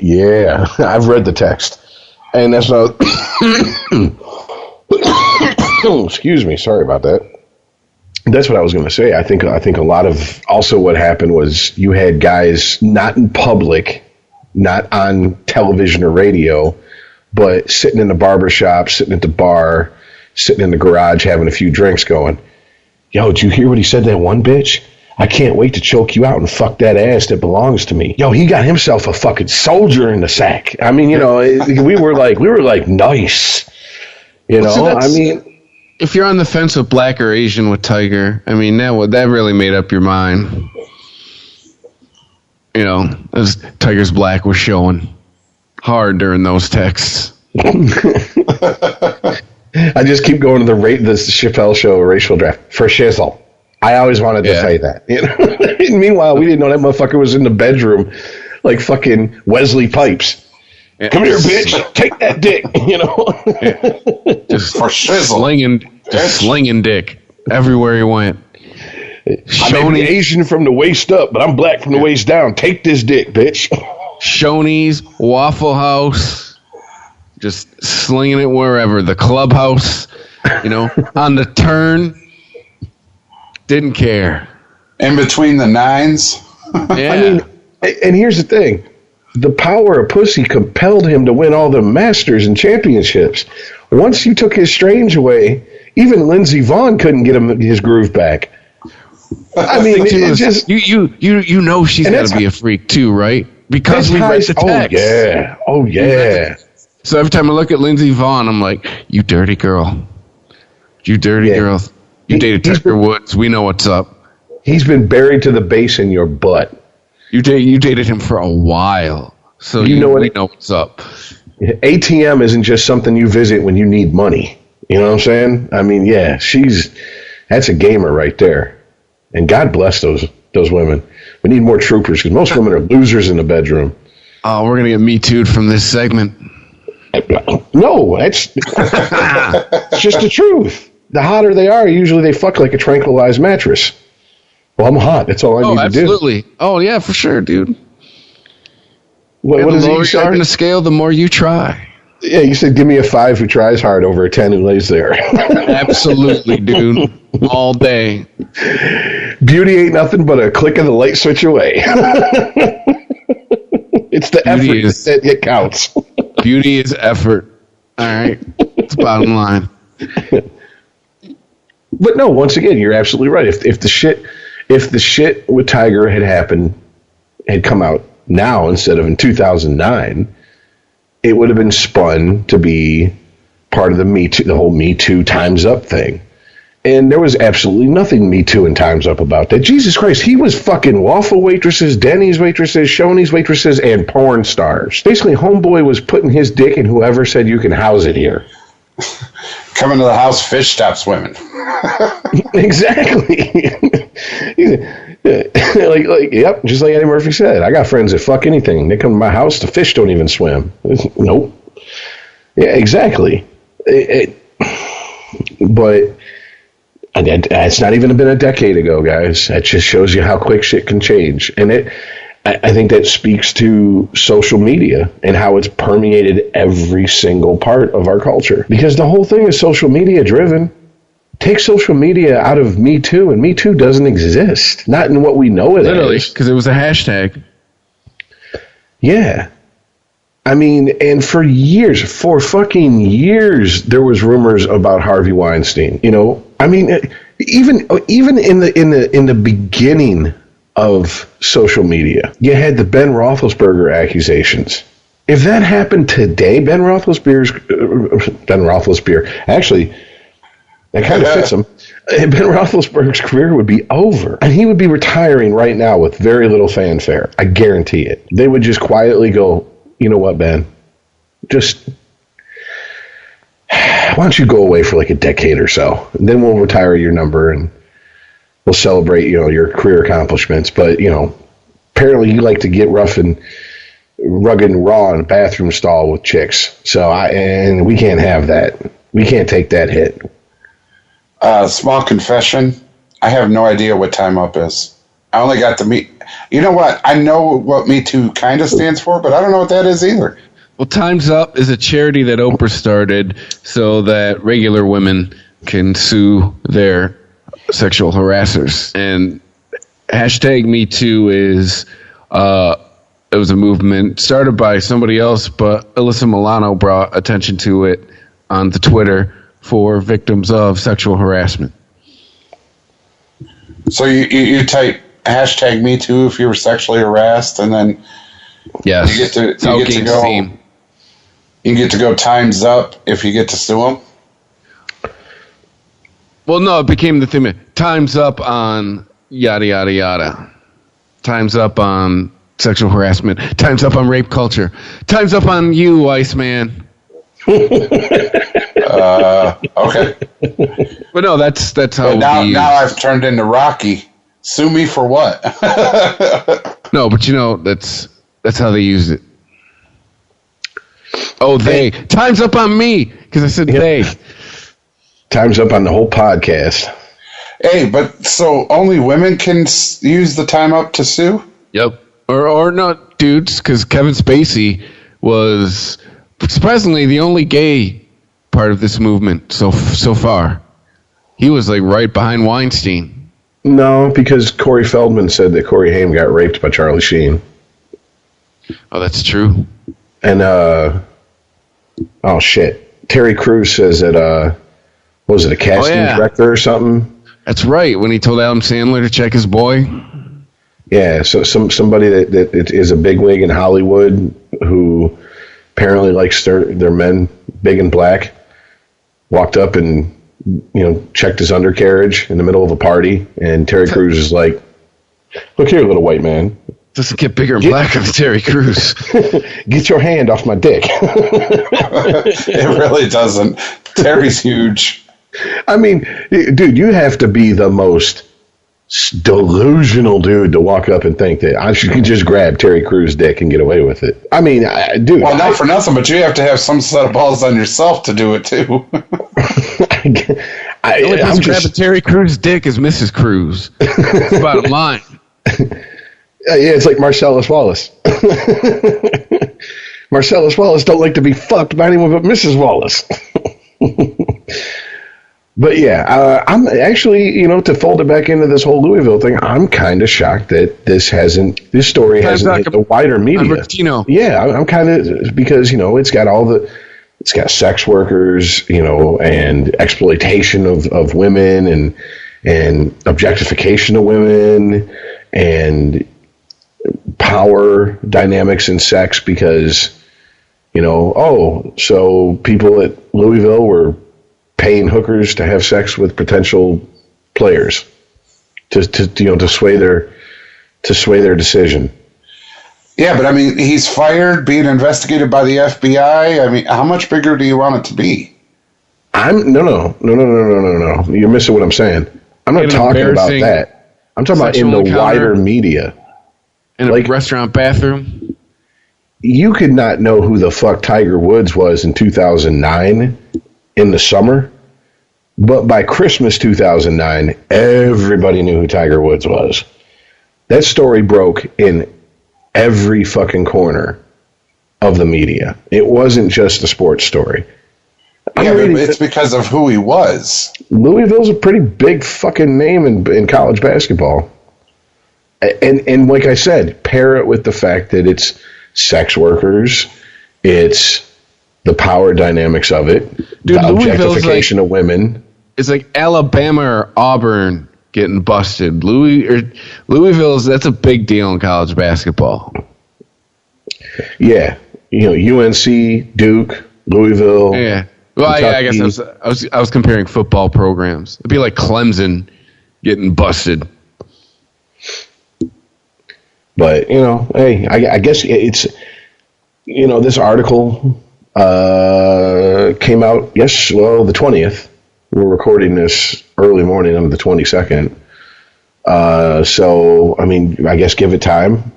Yeah, I've read the text, and that's not. Excuse me, sorry about that. That's what I was going to say. I think a lot of also what happened was you had guys not in public, not on television or radio, but sitting in the barbershop, sitting at the bar, sitting in the garage having a few drinks going, yo, did you hear what he said, that one bitch? I can't wait to choke you out and fuck that ass that belongs to me. Yo, he got himself a fucking soldier in the sack. I mean, we were like nice. I mean, if you're on the fence with black or Asian with Tiger, I mean, that really made up your mind. As Tiger's black was showing hard during those texts. I just keep going to the Chappelle show racial draft for shizzle. I always wanted to say that. And meanwhile, we didn't know that motherfucker was in the bedroom like fucking Wesley Pipes. Come here, bitch. Take that dick. Just for shizzle. Slinging dick everywhere he went. I'm Asian from the waist up, but I'm black from the waist down. Take this dick, bitch. Shoney's, Waffle House, just slinging it wherever. The clubhouse, on the turn, didn't care. In between the nines. Yeah. I mean, and here's the thing. The power of pussy compelled him to win all the Masters and championships. Once you took his strange away, even Lindsey Vonn couldn't get him his groove back. I mean, it just you know she's got to be a freak too, right? Because we read the text. Oh yeah. So every time I look at Lindsey Vonn, I'm like, you dirty girl. You dirty girl. You dated Tiger Woods. We know what's up. He's been buried to the base in your butt. You dated him for a while. So we know what's up. ATM isn't just something you visit when you need money. You know what I'm saying? I mean, yeah, that's a gamer right there. And God bless those women. We need more troopers because most women are losers in the bedroom. Oh, we're going to get Me Too'd from this segment. No, it's just the truth. The hotter they are, usually they fuck like a tranquilized mattress. Well, I'm hot. That's all I need to do. Oh, absolutely. Oh, yeah, for sure, dude. What the is lower you are in the scale, the more you try. Yeah, you said give me a 5 who tries hard over a 10 who lays there. Absolutely, dude. All day. Beauty ain't nothing but a click of the light switch away. It's the effort that counts. Beauty is effort. All right. It's bottom line. But no, once again, you're absolutely right. If the shit with Tiger had come out now instead of in 2009, it would have been spun to be part of the whole Me Too Time's Up thing. And there was absolutely nothing Me Too and Time's Up about that. Jesus Christ, he was fucking waffle waitresses, Denny's waitresses, Shoney's waitresses, and porn stars. Basically, homeboy was putting his dick in whoever said you can house it here. Coming to the house, fish stops women. Exactly. like, yep, just like Eddie Murphy said. I got friends that fuck anything. They come to my house, the fish don't even swim. Nope. Yeah, exactly. But it's not even been a decade ago, guys. That just shows you how quick shit can change. And I think that speaks to social media and how it's permeated every single part of our culture. Because the whole thing is social media driven. Take social media out of Me Too, and Me Too doesn't exist. Not in what we know it Literally, is. because it was a hashtag. Yeah. I mean, and for fucking years, there was rumors about Harvey Weinstein. You know, I mean, even in the beginning of social media, you had the Ben Roethlisberger accusations. If that happened today, Ben Roethlisberger, actually, that kind of fits him. Ben Roethlisberger's career would be over, and he would be retiring right now with very little fanfare. I guarantee it. They would just quietly go, you know what, Ben? Just why don't you go away for like a decade or so, and then we'll retire your number and we'll celebrate, your career accomplishments. But apparently you like to get rough and rugged and raw in a bathroom stall with chicks. So and we can't have that. We can't take that hit. Small confession. I have no idea what Time Up is. I only got to meet. You know what? I know what Me Too kind of stands for, but I don't know what that is either. Well, Time's Up is a charity that Oprah started so that regular women can sue their sexual harassers. And hashtag Me Too is it was a movement started by somebody else, but Alyssa Milano brought attention to it on the Twitter for victims of sexual harassment. So you type hashtag Me Too if you were sexually harassed, and then yes, you get to go. You get to go Time's Up if you get to sue them. Well, no, it became the thing. Time's up on yada yada yada. Time's up on sexual harassment. Time's up on rape culture. Time's up on you, Iceman. Okay. But no, that's how. But now I've turned into Rocky. Sue me for what? No, but that's how they use it. Oh, they. Time's up on me because I said they. Time's up on the whole podcast. Hey, but so only women can use the Time Up to sue? Yep. Or not dudes, because Kevin Spacey was surprisingly the only gay part of this movement so far. He was like right behind Weinstein. No, because Corey Feldman said that Corey Haim got raped by Charlie Sheen. Oh, that's true. And oh shit, Terry Crews says that what was it, a casting director or something? That's right. When he told Adam Sandler to check his boy. Yeah, so somebody that is a bigwig in Hollywood who apparently likes their men big and black, walked up and, checked his undercarriage in the middle of a party, and Terry Crews is like, "Look here, little white man. Doesn't get bigger and blacker than Terry Crews. Get your hand off my dick." It really doesn't. Terry's huge. I mean, dude, you have to be the most delusional dude to walk up and think that I should just grab Terry Crews' dick and get away with it. I mean, dude. Well, not for nothing, but you have to have some set of balls on yourself to do it too. The only person grabbing Terry Crews' dick is Mrs. Crews. That's bottom line. Yeah, it's like Marcellus Wallace. Marcellus Wallace don't like to be fucked by anyone but Mrs. Wallace. But yeah, I'm actually, to fold it back into this whole Louisville thing, I'm kind of shocked that this story hasn't hit the wider media. Yeah, I'm kind of, because, it's got sex workers, and exploitation of women and objectification of women and power dynamics in sex because, so people at Louisville were paying hookers to have sex with potential players to sway their decision. Yeah, but I mean, he's fired, being investigated by the FBI. I mean, how much bigger do you want it to be? No. You're missing what I'm saying. I'm not talking about that. I'm talking about in the wider media. In a restaurant bathroom? You could not know who the fuck Tiger Woods was in 2009 in the summer, but by Christmas 2009, everybody knew who Tiger Woods was. That story broke in every fucking corner of the media. It wasn't just a sports story. Yeah, but it's because of who he was. Louisville's a pretty big fucking name in college basketball. And like I said, pair it with the fact that it's sex workers, it's the power dynamics of it, dude, the objectification of women. It's like Alabama or Auburn getting busted. Louisville's, that's a big deal in college basketball. Yeah, UNC, Duke, Louisville. Yeah. Well, Kentucky. Yeah, I guess I was comparing football programs. It'd be like Clemson getting busted. But hey, I guess it's this article came out the 20th. We're recording this early morning on the 22nd. So I mean, I guess give it time. I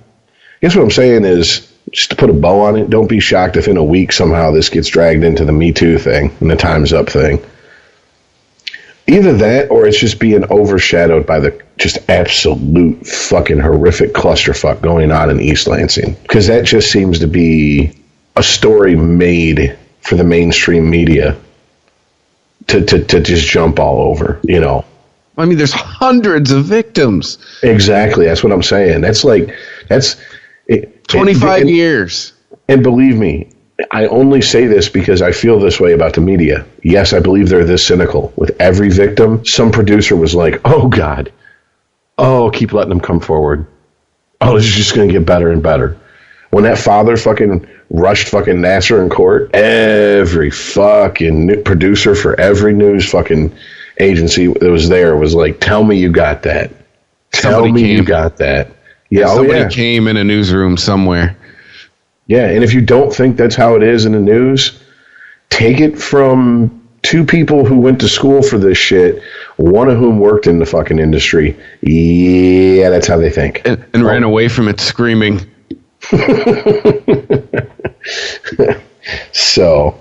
guess what I'm saying is, just to put a bow on it, don't be shocked if in a week somehow this gets dragged into the Me Too thing and the Time's Up thing. Either that, or it's just being overshadowed by the just absolute fucking horrific clusterfuck going on in East Lansing. Because that just seems to be a story made for the mainstream media to just jump all over, I mean, there's hundreds of victims. Exactly. That's what I'm saying. That's 25 years. And believe me, I only say this because I feel this way about the media. Yes, I believe they're this cynical. With every victim, some producer was like, oh, God. Oh, keep letting them come forward. Oh, this is just going to get better and better. When that father fucking rushed fucking Nassar in court, every fucking producer for every news fucking agency that was there was like, tell me you got that. Tell me you got that. Yeah, somebody came in a newsroom somewhere. Yeah, and if you don't think that's how it is in the news, take it from two people who went to school for this shit, one of whom worked in the fucking industry. Yeah, that's how they think. And ran away from it screaming. So.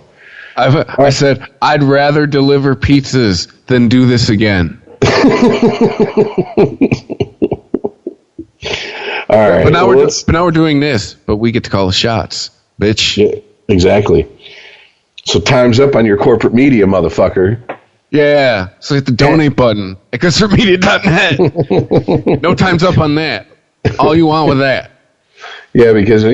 I said, I'd rather deliver pizzas than do this again. All right. But now we're doing this, but we get to call the shots, bitch. Yeah, exactly. So time's up on your corporate media, motherfucker. Yeah. So hit the donate button at GoodSforMedia.net. No time's up on that. All you want with that. Yeah, because,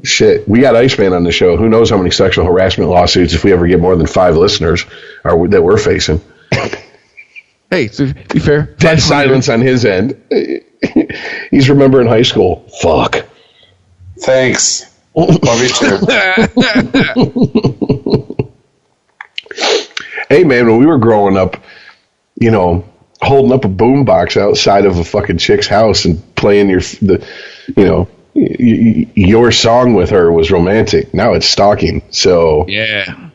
shit, we got Iceman on the show. Who knows how many sexual harassment lawsuits, if we ever get more than 5 listeners, that we're facing. Hey, to be fair. Dead silence on his end. He's remembering high school. Fuck. Thanks. Love you too. Hey, man, when we were growing up, you know, holding up a boombox outside of a fucking chick's house and playing your song with her was romantic. Now it's stalking. So Yeah.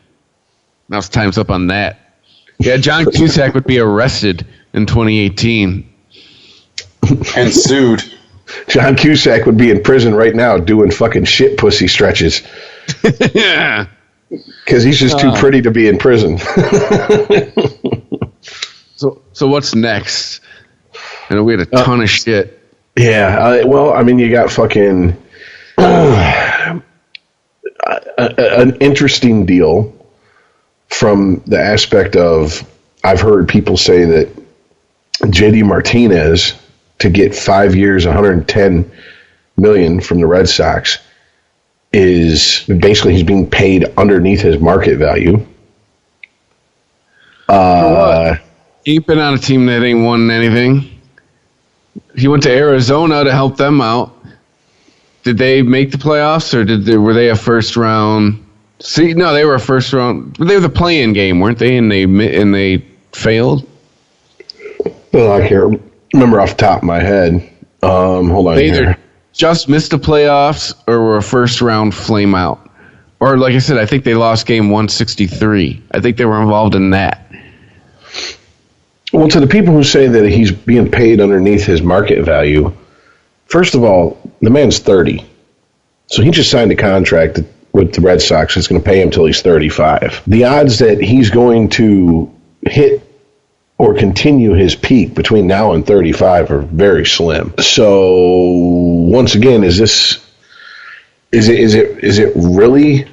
Now it's time's up on that. Yeah, John Cusack would be arrested in 2018. And sued. John Cusack would be in prison right now doing fucking shit pussy stretches. Yeah. Because he's just too pretty to be in prison. So what's next? I know we had a ton of shit. Yeah, well, I mean, you got fucking an interesting deal from the aspect of, I've heard people say that JD Martinez, to get 5 years, $110 million from the Red Sox, is basically he's being paid underneath his market value. For what? He's been on a team that ain't won anything. He went to Arizona to help them out. Did they make the playoffs, or were they a first round? See, no, they were a first round. They were the play-in game, weren't they? And they failed. Well, I can't remember off the top of my head. Hold on. They here. either just missed the playoffs or were a first round flame out. Or, like I said, I think they lost game 163. I think they were involved in that. Well, to the people who say that he's being paid underneath his market value, first of all, the man's 30. So he just signed a contract with the Red Sox that's going to pay him till he's 35. The odds that he's going to hit or continue his peak between now and 35 are very slim. So once again, is it really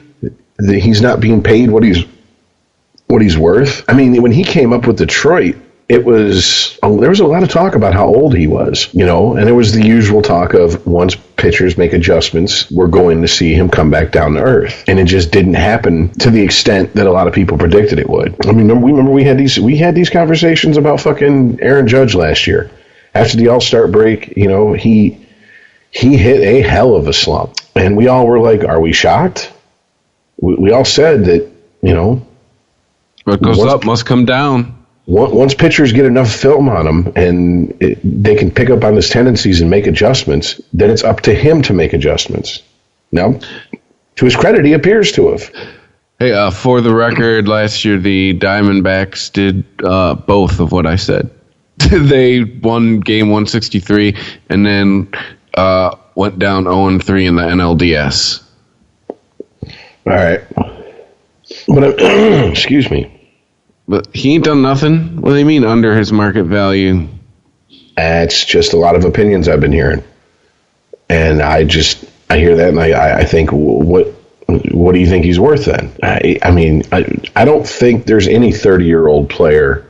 that he's not being paid what he's worth? I mean, when he came up with Detroit, there was a lot of talk about how old he was, you know, and there was the usual talk of once pitchers make adjustments, we're going to see him come back down to earth. And it just didn't happen to the extent that a lot of people predicted it would. I mean, remember we had these conversations about fucking Aaron Judge last year. After the All-Star break, you know, he hit a hell of a slump. And we all were like, are we shocked? We all said that, you know, What goes up must come down. Once pitchers get enough film on him and they can pick up on his tendencies and make adjustments, then it's up to him to make adjustments. Now, to his credit, he appears to have. Hey, for the record, last year the Diamondbacks did both of what I said. They won game 163 and then went down 0-3 in the NLDS. All right. But excuse me. But he ain't done nothing. What do you mean under his market value? It's just a lot of opinions I've been hearing. And I hear that and I think, what do you think he's worth then? I mean, I don't think there's any 30-year-old player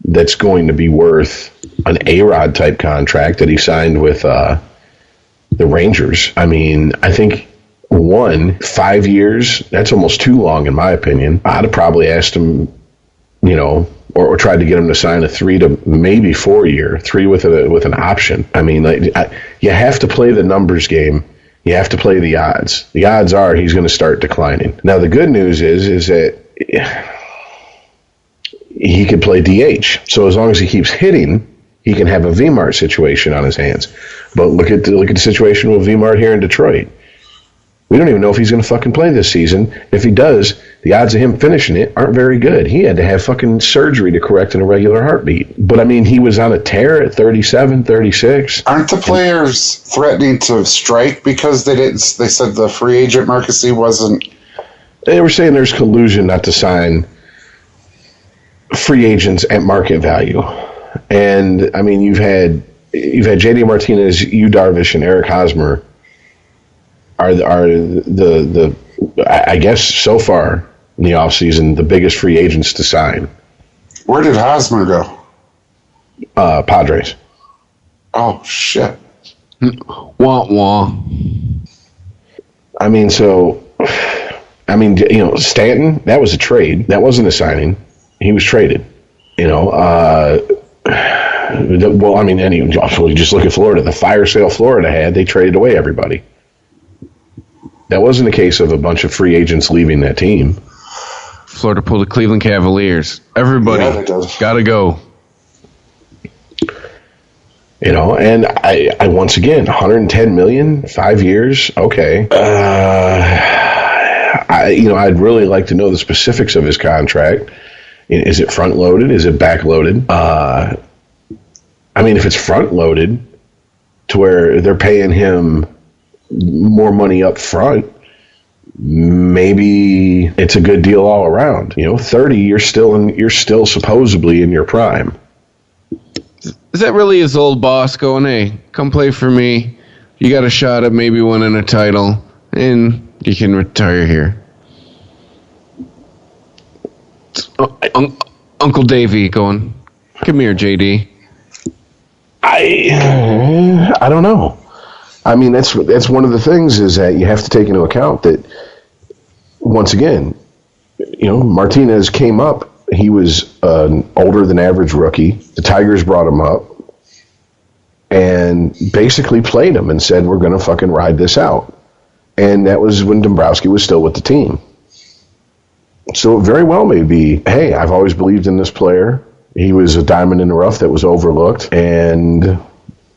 that's going to be worth an A-Rod type contract that he signed with the Rangers. I mean, I think 5 years, that's almost too long in my opinion. I'd have probably asked him, you know, or tried to get him to sign a 3 to maybe 4 year, 3 with an option. I mean, you have to play the numbers game. You have to play the odds. The odds are he's going to start declining. Now, the good news is that he could play DH. So as long as he keeps hitting, he can have a VMART situation on his hands. But look at the situation with VMART here in Detroit. We don't even know if he's going to fucking play this season. If he does, the odds of him finishing it aren't very good. He had to have fucking surgery to correct an irregular heartbeat. But, I mean, he was on a tear at 37, 36. Aren't the players threatening to strike because they said the free agent market wasn't... They were saying there's collusion not to sign free agents at market value. And, I mean, you've had JD Martinez, Yu Darvish, and Eric Hosmer are the I guess so far in the offseason, the biggest free agents to sign. Where did Hosmer go? Padres. Oh, shit. Wah, wah. I mean, you know, Stanton, that was a trade. That wasn't a signing. He was traded. You know, well, I mean, you just look at Florida. The fire sale Florida had, they traded away everybody. That wasn't a case of a bunch of free agents leaving that team. Florida pulled the Cleveland Cavaliers. Everybody got to go. You know, and I once again, $110 million, 5 years. Okay. I'd really like to know the specifics of his contract. Is it front loaded? Is it back loaded? I mean, if it's front loaded to where they're paying him more money up front, maybe it's a good deal all around. 30, you're still supposedly in your prime. Is that really his old boss going, hey, come play for me. You got a shot at maybe winning a title, and you can retire here. Uncle Davey going, come here, JD. I don't know. I mean, that's one of the things is that you have to take into account that, once again, Martinez came up. He was an older than average rookie. The Tigers brought him up and basically played him and said, we're going to fucking ride this out. And that was when Dombrowski was still with the team. So it very well may be, hey, I've always believed in this player. He was a diamond in the rough that was overlooked, and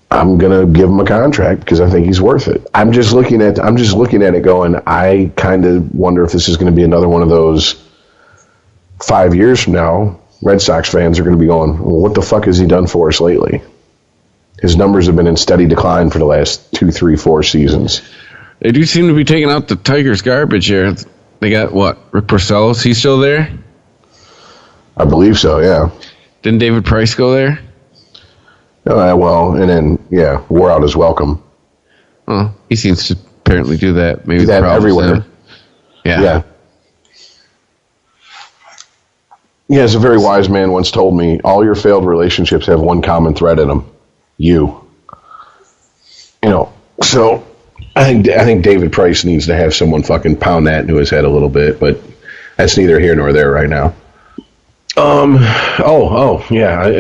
I'm going to give him a contract because I think he's worth it. I'm just looking at it going, I kind of wonder if this is going to be another one of those 5 years from now, Red Sox fans are going to be going, well, what the fuck has he done for us lately? His numbers have been in steady decline for the last 2, 3, 4 seasons. They do seem to be taking out the Tigers' garbage here. They got, what, Rick Porcello? Is he still there? I believe so, yeah. Didn't David Price go there? Well, and then, yeah, wore out his welcome. Well, he seems to apparently do that. Maybe that everywhere. Yeah. Yeah, as a very wise man once told me, all your failed relationships have one common thread in them. You. So I think David Price needs to have someone fucking pound that into his head a little bit, but that's neither here nor there right now.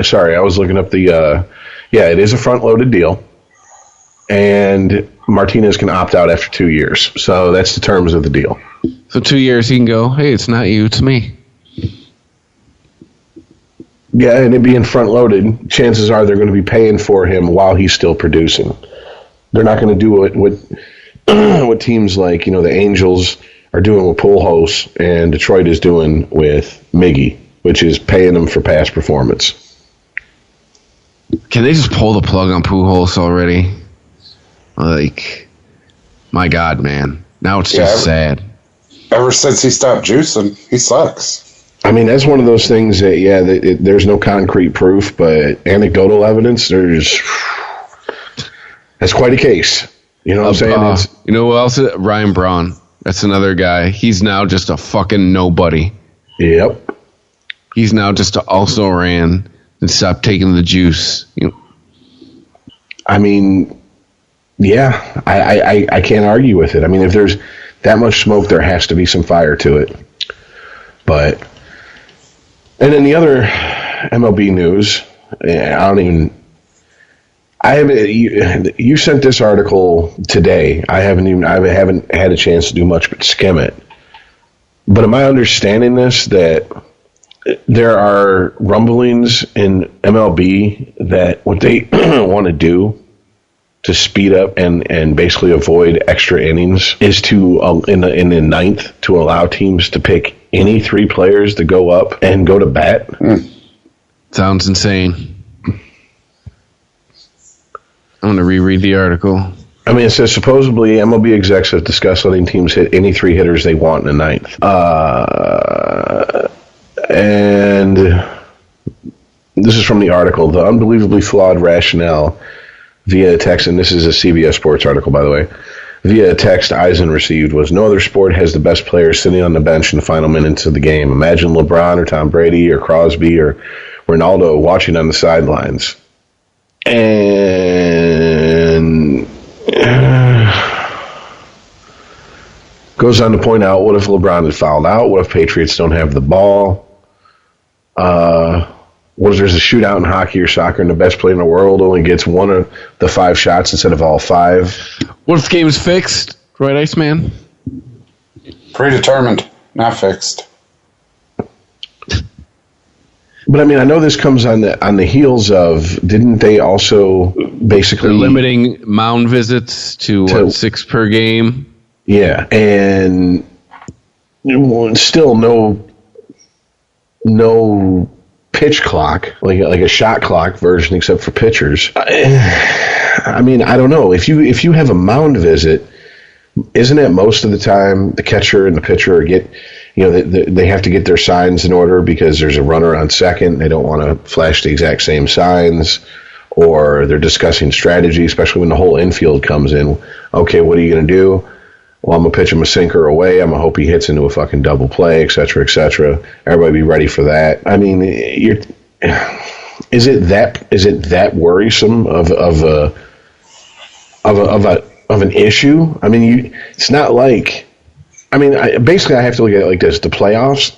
Sorry, I was looking up the, it is a front-loaded deal, and Martinez can opt out after 2 years, so that's the terms of the deal. So 2 years he can go, hey, it's not you, it's me. Yeah, and it being front-loaded, chances are they're going to be paying for him while he's still producing. They're not going to do what teams like, the Angels are doing with Pujols and Detroit is doing with Miggy, which is paying them for past performance. Can they just pull the plug on Pujols already? Like, my God, man. Now it's just sad. Ever since he stopped juicing, he sucks. I mean, that's one of those things that, there's no concrete proof, but anecdotal evidence, that's quite a case. You know what I'm saying? You know who else? Ryan Braun. That's another guy. He's now just a fucking nobody. Yep. He's now just also ran and stopped taking the juice. I mean, yeah, I can't argue with it. I mean, if there's that much smoke, there has to be some fire to it. But, and then the other MLB news, you sent this article today. I haven't had a chance to do much but skim it. But am I understanding this, that there are rumblings in MLB that what they want to do to speed up and basically avoid extra innings is to, in the ninth, to allow teams to pick any 3 players to go up and go to bat? Sounds insane. I'm going to reread the article. I mean, it says supposedly MLB execs have discussed letting teams hit any 3 hitters they want in the ninth. And this is from the article. The unbelievably flawed rationale via a text, and this is a CBS Sports article, by the way, via a text Eisen received was, no other sport has the best players sitting on the bench in the final minutes of the game. Imagine LeBron or Tom Brady or Crosby or Ronaldo watching on the sidelines. And goes on to point out, what if LeBron had fouled out? What if Patriots don't have the ball? What if there's a shootout in hockey or soccer and the best player in the world only gets one of the 5 shots instead of all 5? What if the game is fixed? Right, Iceman? Predetermined, not fixed. But I mean, I know this comes on the heels of, didn't they also basically They're limiting mound visits to 6 per game? Yeah, and still no pitch clock, like a shot clock version, except for pitchers. I mean, I don't know. If you have a mound visit, isn't it most of the time the catcher and the pitcher get, they have to get their signs in order because there's a runner on second. They don't want to flash the exact same signs, or they're discussing strategy, especially when the whole infield comes in. Okay, what are you going to do? Well, I'm going to pitch him a sinker away. I'm going to hope he hits into a fucking double play, et cetera, et cetera. Everybody be ready for that. I mean, is it that worrisome of an issue? I mean, it's not like, I mean, basically I have to look at it like this. The playoffs,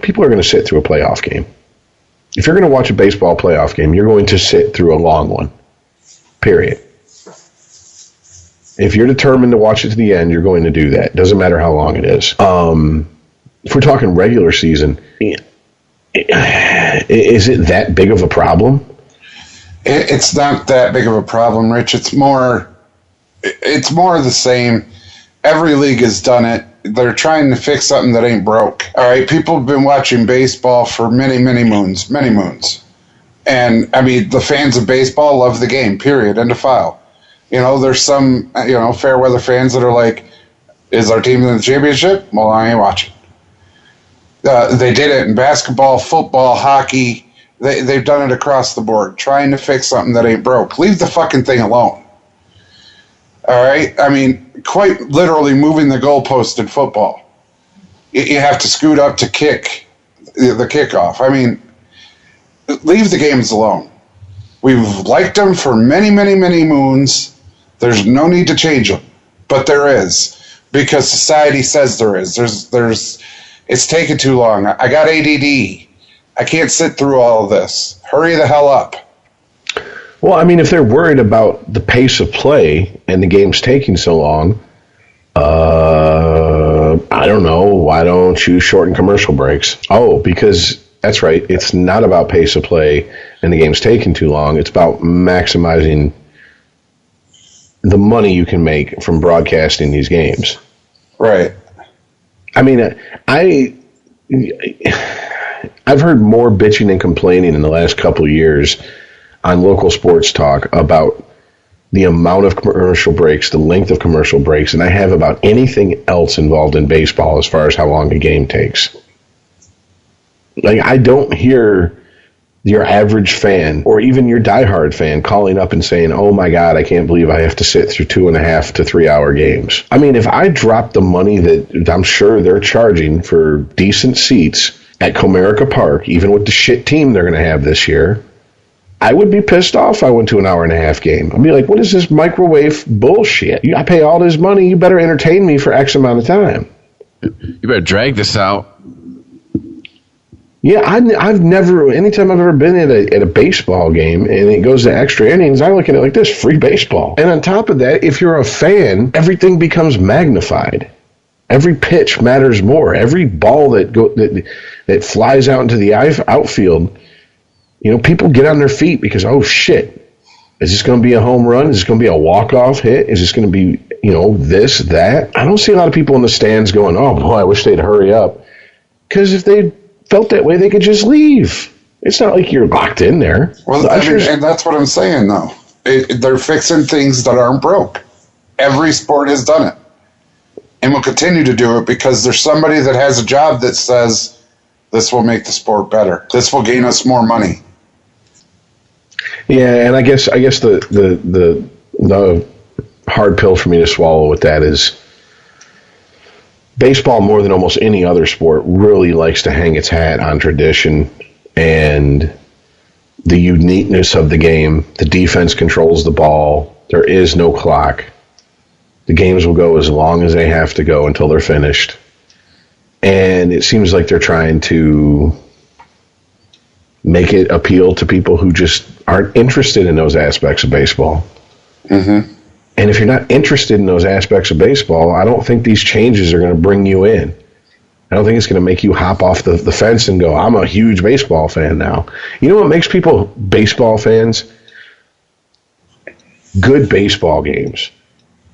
people are going to sit through a playoff game. If you're going to watch a baseball playoff game, you're going to sit through a long one, period. If you're determined to watch it to the end, you're going to do that. Doesn't matter how long it is. If we're talking regular season, is it that big of a problem? It's not that big of a problem, Rich. It's more of the same. Every league has done it. They're trying to fix something that ain't broke. All right, people have been watching baseball for many, many moons. And, I mean, the fans of baseball love the game, period, end of file. There's some, fair weather fans that are like, is our team in the championship? Well, I ain't watching. They did it in basketball, football, hockey. They've done it across the board, trying to fix something that ain't broke. Leave the fucking thing alone. All right? I mean, quite literally moving the goalpost in football. You have to scoot up to kick the kickoff. I mean, leave the games alone. We've liked them for many, many, many moons. There's no need to change them, but there is, because society says there is. It's taken too long. I got ADD. I can't sit through all of this. Hurry the hell up. Well, I mean, if they're worried about the pace of play and the game's taking so long, I don't know. Why don't you shorten commercial breaks? Oh, because that's right. It's not about pace of play and the game's taking too long. It's about maximizing the money you can make from broadcasting these games. Right. I mean, I've heard more bitching and complaining in the last couple of years on local sports talk about the amount of commercial breaks, the length of commercial breaks, and I have about anything else involved in baseball as far as how long a game takes. Like, I don't hear your average fan or even your diehard fan calling up and saying, oh my God, I can't believe I have to sit through 2.5 to 3 hour games. I mean, if I drop the money that I'm sure they're charging for decent seats at Comerica Park, even with the shit team they're going to have this year, I would be pissed off if I went to an 1.5 hour game. I'd be like, what is this microwave bullshit? I pay all this money. You better entertain me for X amount of time. You better drag this out. Yeah, I've never, anytime I've ever been at a baseball game and it goes to extra innings, I look at it like this, free baseball. And on top of that, if you're a fan, everything becomes magnified. Every pitch matters more. Every ball that flies out into the outfield, people get on their feet because, oh shit, is this going to be a home run? Is this going to be a walk-off hit? Is this going to be, this, that? I don't see a lot of people in the stands going, oh boy, I wish they'd hurry up. Because if they felt that way, they could just leave. It's not like you're locked in there. Well, and that's what I'm saying, though. They're fixing things that aren't broke. Every sport has done it. And will continue to do it because there's somebody that has a job that says, this will make the sport better. This will gain us more money. Yeah, and I guess the hard pill for me to swallow with that is baseball, more than almost any other sport, really likes to hang its hat on tradition and the uniqueness of the game. The defense controls the ball. There is no clock. The games will go as long as they have to go until they're finished. And it seems like they're trying to make it appeal to people who just aren't interested in those aspects of baseball. Mm-hmm. And if you're not interested in those aspects of baseball, I don't think these changes are going to bring you in. I don't think it's going to make you hop off the fence and go, I'm a huge baseball fan now. You know what makes people baseball fans? Good baseball games.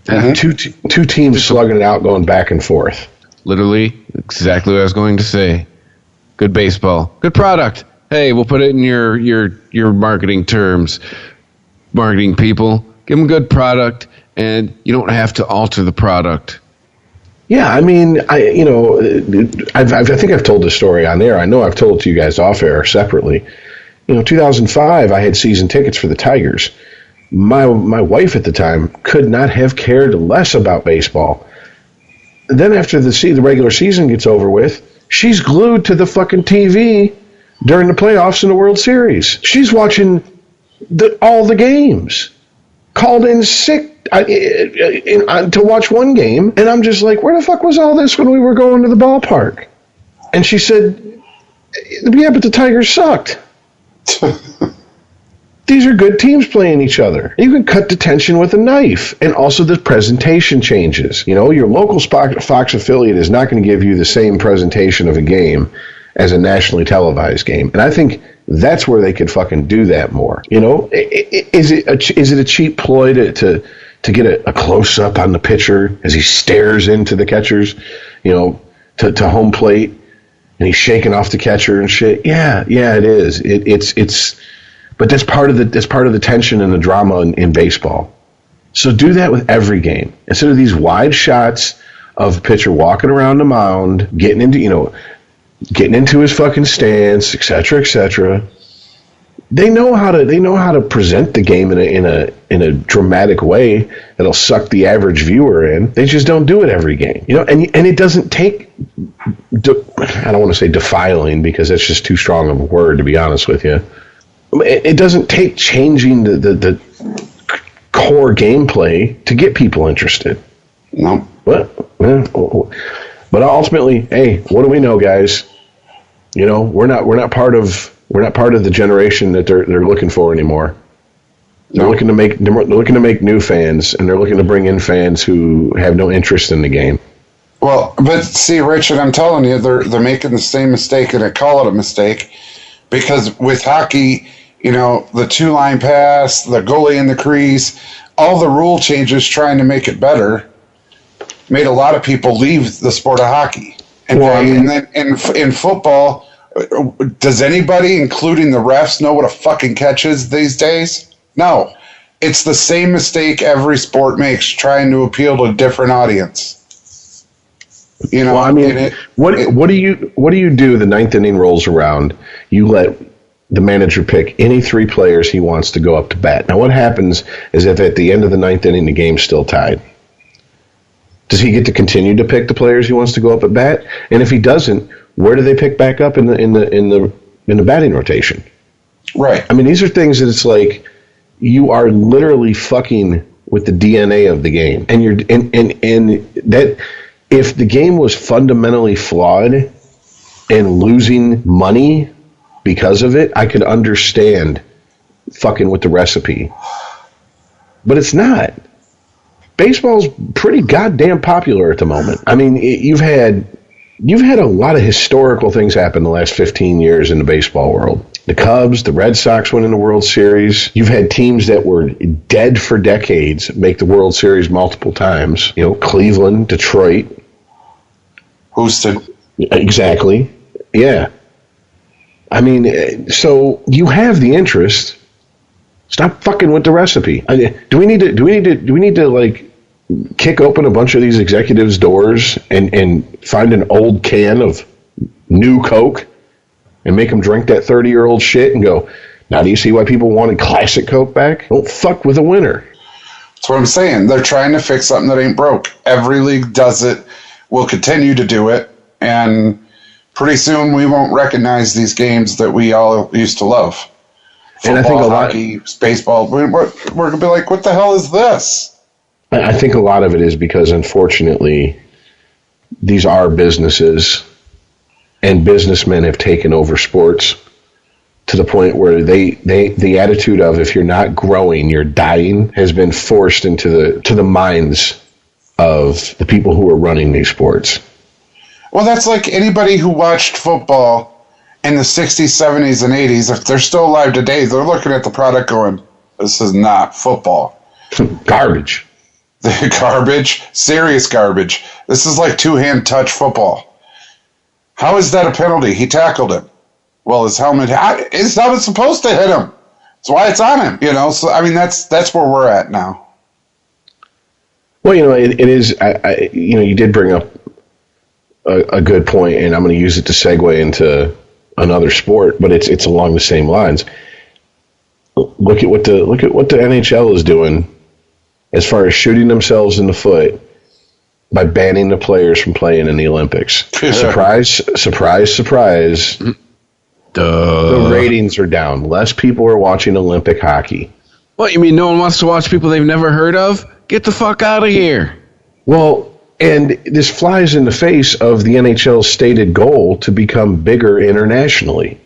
Mm-hmm. Two teams slugging it out, going back and forth. Literally, exactly what I was going to say. Good baseball. Good product. Hey, we'll put it in your marketing terms. Marketing people, give them a good product, and you don't have to alter the product. Yeah, I mean, I think I've told this story on air. I know I've told it to you guys off air separately. 2005, I had season tickets for the Tigers. My wife at the time could not have cared less about baseball. Then after the regular season gets over with, she's glued to the fucking TV during the playoffs in the World Series. She's watching all the games. Called in sick to watch one game, and I'm just like, where the fuck was all this when we were going to the ballpark? And she said, yeah, but the Tigers sucked. These are good teams playing each other. You can cut the tension with a knife, and also the presentation changes. Your local Fox affiliate is not going to give you the same presentation of a game as a nationally televised game, and I think that's where they could fucking do that more. Is it a cheap ploy to get a close up on the pitcher as he stares into the catchers, to home plate, and he's shaking off the catcher and shit? Yeah, it is. It's. But that's part of the tension and the drama in baseball. So do that with every game. Instead of these wide shots of a pitcher walking around the mound, getting into his fucking stance, et cetera, They know how to present the game in a dramatic way that'll suck the average viewer in. They just don't do it every game, And it doesn't take. I don't want to say defiling, because that's just too strong of a word, to be honest with you. It doesn't take changing the core gameplay to get people interested. No. But ultimately, hey, what do we know, guys? We're not part of the generation that they're looking for anymore. They're looking to make new fans, and they're looking to bring in fans who have no interest in the game. Well, but see, Richard, I'm telling you, they're making the same mistake, and I call it a mistake, because with hockey, the 2-line pass, the goalie in the crease, all the rule changes trying to make it better made a lot of people leave the sport of hockey. And then in football, does anybody, including the refs, know what a fucking catch is these days? No. It's the same mistake every sport makes, trying to appeal to a different audience. What do you do? The ninth inning rolls around. You let the manager pick any 3 players he wants to go up to bat. Now, what happens is if at the end of the ninth inning the game's still tied, does he get to continue to pick the players he wants to go up at bat? And if he doesn't, where do they pick back up in the batting rotation? Right. I mean, these are things that it's like you are literally fucking with the DNA of the game, and that if the game was fundamentally flawed and losing money because of it, I could understand fucking with the recipe. But it's not. Baseball's pretty goddamn popular at the moment. I mean, you've had a lot of historical things happen in the last 15 years in the baseball world. The Cubs, the Red Sox winning the World Series. You've had teams that were dead for decades make the World Series multiple times. Cleveland, Detroit. Houston. Exactly. Yeah. I mean, so you have the interest. Stop fucking with the recipe. Do we need to like kick open a bunch of these executives' doors and find an old can of new Coke and make them drink that 30-year-old shit and go, now do you see why people wanted classic Coke back? Don't fuck with a winner. That's what I'm saying. They're trying to fix something that ain't broke. Every league does it, will continue to do it, and pretty soon we won't recognize these games that we all used to love. Football, and I think hockey, baseball, we're going to be like, what the hell is this? I think a lot of it is because, unfortunately, these are businesses, and businessmen have taken over sports. to the point where the attitude of if you're not growing, you're dying has been forced into the minds of the people who are running these sports. Well, that's like anybody who watched football in the 60s, 70s, and 80s. If they're still alive today, they're looking at the product going, this is not football. Garbage. Garbage. Serious garbage. This is like two-hand touch football. How is that a penalty? He tackled him. Well, his helmet's supposed to hit him. That's why it's on him, So, I mean, that's where we're at now. Well, it is, you did bring up a good point, and I'm going to use it to segue into another sport, but it's along the same lines. Look at what the NHL is doing as far as shooting themselves in the foot by banning the players from playing in the Olympics. Surprise, surprise, surprise. The ratings are down. Less people are watching Olympic hockey. What, you mean no one wants to watch people they've never heard of? Get the fuck out of here. Well, and this flies in the face of the NHL's stated goal to become bigger internationally.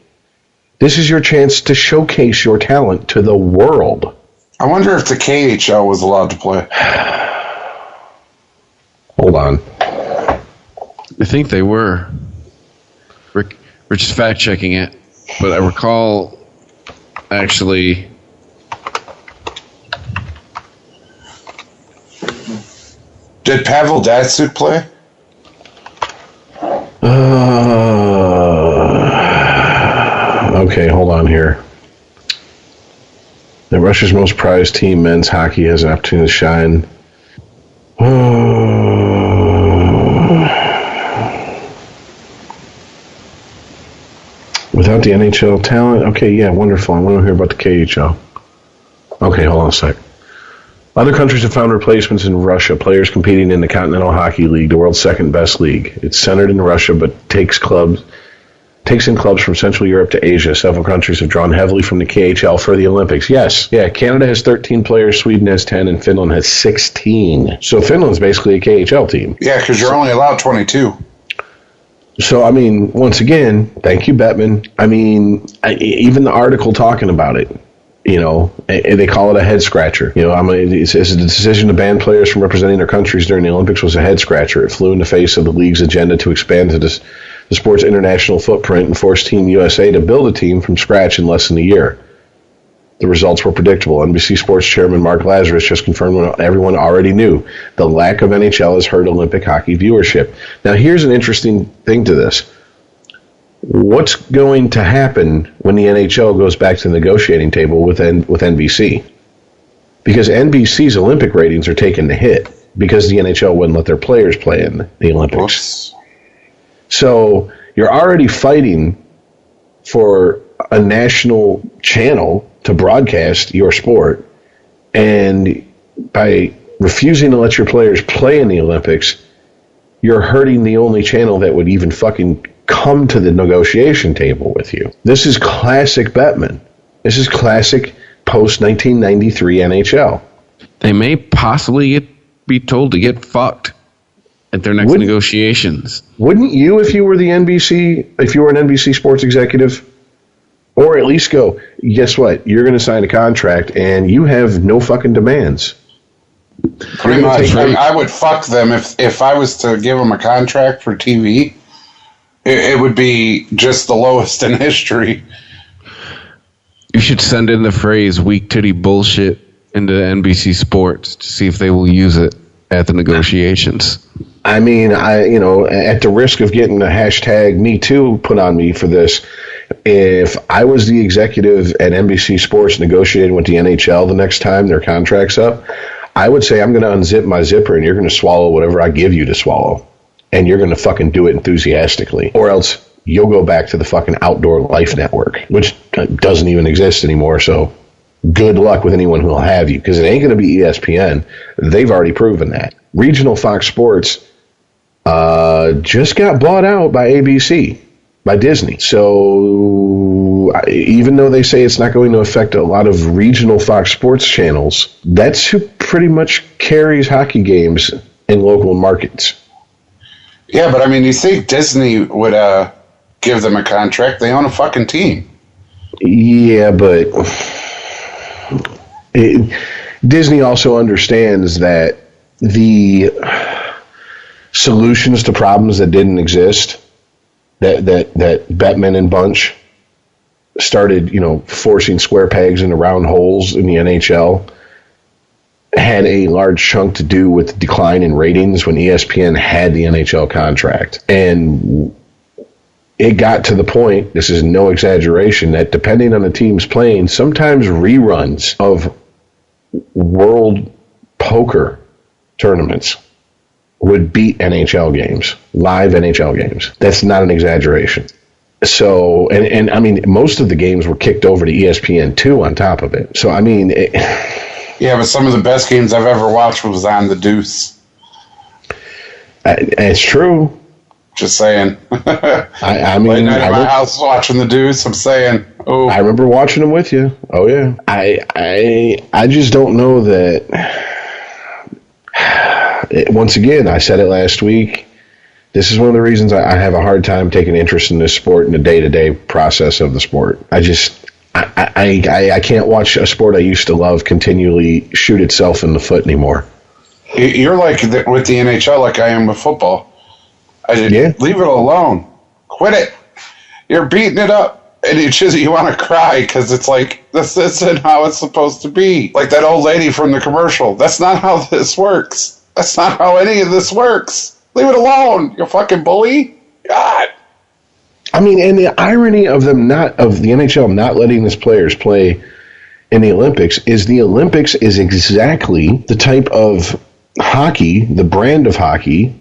This is your chance to showcase your talent to the world. I wonder if the KHL was allowed to play. Hold on. I think they were. We're just fact-checking it. But I recall, actually... Did Pavel Datsyuk play? Okay, hold on here. The Russia's most prized team, men's hockey, has an opportunity to shine. Without the NHL talent? Okay, yeah, wonderful. I want to hear about the KHL. Okay, hold on a sec. Other countries have found replacements in Russia, players competing in the Continental Hockey League, the world's second best league. It's centered in Russia, but takes in clubs from Central Europe to Asia. Several countries have drawn heavily from the KHL for the Olympics. Yes, yeah, Canada has 13 players, Sweden has 10, and Finland has 16. So Finland's basically a KHL team. Yeah, because you're only allowed 22. So, I mean, once again, thank you, Bettman. I mean, even the article talking about it, they call it a head scratcher. It says the decision to ban players from representing their countries during the Olympics was a head scratcher. It flew in the face of the league's agenda to expand to the sport's international footprint and forced Team USA to build a team from scratch in less than a year. The results were predictable. NBC Sports Chairman Mark Lazarus just confirmed what everyone already knew. The lack of NHL has hurt Olympic hockey viewership. Now, here's an interesting thing to this. What's going to happen when the NHL goes back to the negotiating table with NBC? Because NBC's Olympic ratings are taking the hit because the NHL wouldn't let their players play in the Olympics. So you're already fighting for a national channel to broadcast your sport, and by refusing to let your players play in the Olympics, you're hurting the only channel that would even fucking come to the negotiation table with you. This is classic Bettman. This is classic post-1993 NHL. They may possibly be told to get fucked at their next negotiations. Wouldn't you if you were an NBC sports executive? Or at least go, guess what? You're going to sign a contract and you have no fucking demands. Pretty much. I would fuck them if I was to give them a contract for TV. It would be just the lowest in history. You should send in the phrase weak titty bullshit into NBC Sports to see if they will use it at the negotiations. I mean, at the risk of getting a hashtag Me Too put on me for this, if I was the executive at NBC Sports negotiating with the NHL the next time their contract's up, I would say I'm going to unzip my zipper and you're going to swallow whatever I give you to swallow. And you're going to fucking do it enthusiastically. Or else you'll go back to the fucking Outdoor Life Network, which doesn't even exist anymore. So good luck with anyone who will have you, because it ain't going to be ESPN. They've already proven that. Regional Fox Sports just got bought out by ABC, by Disney. So even though they say it's not going to affect a lot of regional Fox Sports channels, that's who pretty much carries hockey games in local markets. Yeah, but I mean, you think Disney would give them a contract? They own a fucking team. Yeah, but Disney also understands that the solutions to problems that didn't exist, that Bettman and Bunch started, forcing square pegs into round holes in the NHL, had a large chunk to do with the decline in ratings when ESPN had the NHL contract. And it got to the point, this is no exaggeration, that depending on the teams playing, sometimes reruns of World Poker tournaments would beat NHL games, live NHL games. That's not an exaggeration. So, and I mean, most of the games were kicked over to ESPN2 on top of it. So, I mean... Yeah, but some of the best games I've ever watched was on the Deuce. It's true. Just saying. I mean, late night at my house watching the Deuce. I'm saying, oh, I remember watching them with you. Oh yeah. I just don't know that. Once again, I said it last week. This is one of the reasons I have a hard time taking interest in this sport and the day-to-day process of the sport. I can't watch a sport I used to love continually shoot itself in the foot anymore. You're like with the NHL, like I am with football. Leave it alone. Quit it. You're beating it up, and you want to cry because it's like this isn't how it's supposed to be. Like that old lady from the commercial. That's not how this works. That's not how any of this works. Leave it alone, you fucking bully. God. I mean, and the irony of the NHL not letting these players play in the Olympics is the Olympics is exactly the type of hockey, the brand of hockey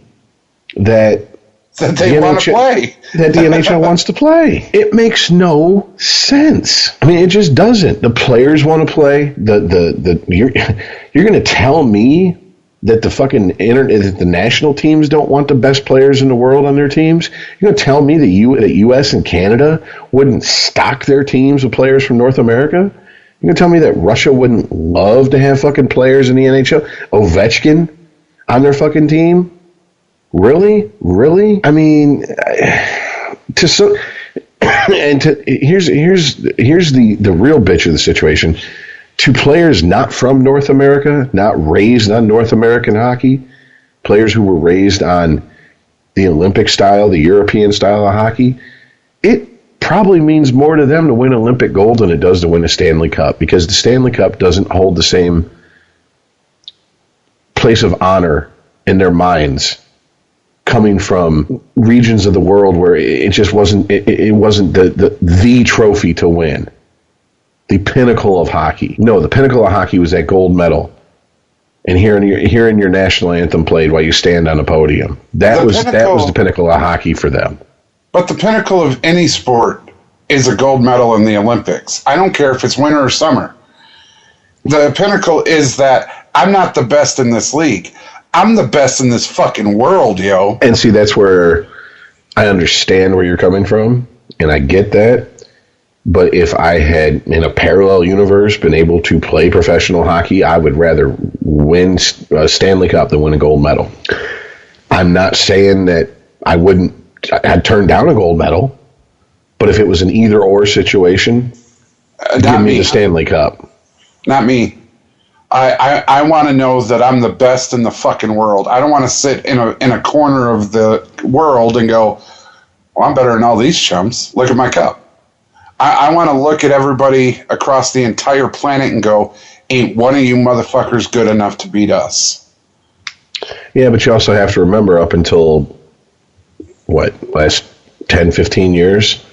that they want to play. That the NHL wants to play. It makes no sense. I mean, it just doesn't. The players want to play. You're going to tell me that the national teams don't want the best players in the world on their teams? You're going to tell me that U.S. and Canada wouldn't stock their teams with players from North America? You're going to tell me that Russia wouldn't love to have fucking players in the NHL? Ovechkin on their fucking team? Really? Really? I mean, here's the real bitch of the situation. To players not from North America, not raised on North American hockey, players who were raised on the Olympic style, the European style of hockey, it probably means more to them to win Olympic gold than it does to win a Stanley Cup, because the Stanley Cup doesn't hold the same place of honor in their minds coming from regions of the world where it just wasn't it wasn't the trophy to win. The pinnacle of hockey. No, the pinnacle of hockey was that gold medal. And hearing your national anthem played while you stand on a podium. That was the pinnacle of hockey for them. But the pinnacle of any sport is a gold medal in the Olympics. I don't care if it's winter or summer. The pinnacle is that I'm not the best in this league. I'm the best in this fucking world, yo. And see, that's where I understand where you're coming from, and I get that. But if I had, in a parallel universe, been able to play professional hockey, I would rather win a Stanley Cup than win a gold medal. I'm not saying that I'd turn down a gold medal, but if it was an either-or situation, give me the Stanley Cup. Not me. I want to know that I'm the best in the fucking world. I don't want to sit in a corner of the world and go, well, I'm better than all these chumps. Look at my cup. I want to look at everybody across the entire planet and go, ain't one of you motherfuckers good enough to beat us? Yeah, but you also have to remember up until, last 10, 15 years,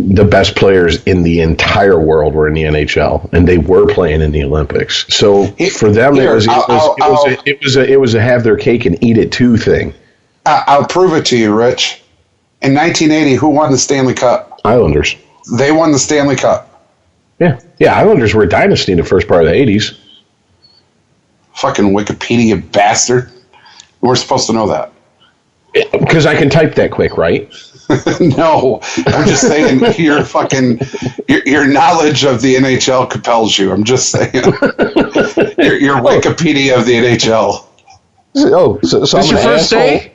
the best players in the entire world were in the NHL, and they were playing in the Olympics. So for them, it was a have their cake and eat it too thing. I'll prove it to you, Rich. In 1980, who won the Stanley Cup? Islanders. They won the Stanley Cup. Yeah, Islanders were a dynasty in the first part of the 80s. Fucking Wikipedia bastard. We're supposed to know that. Because I can type that quick, right? No, I'm just saying your knowledge of the NHL compels you. I'm just saying. your Wikipedia of the NHL. Oh, so this I'm your an first asshole. day?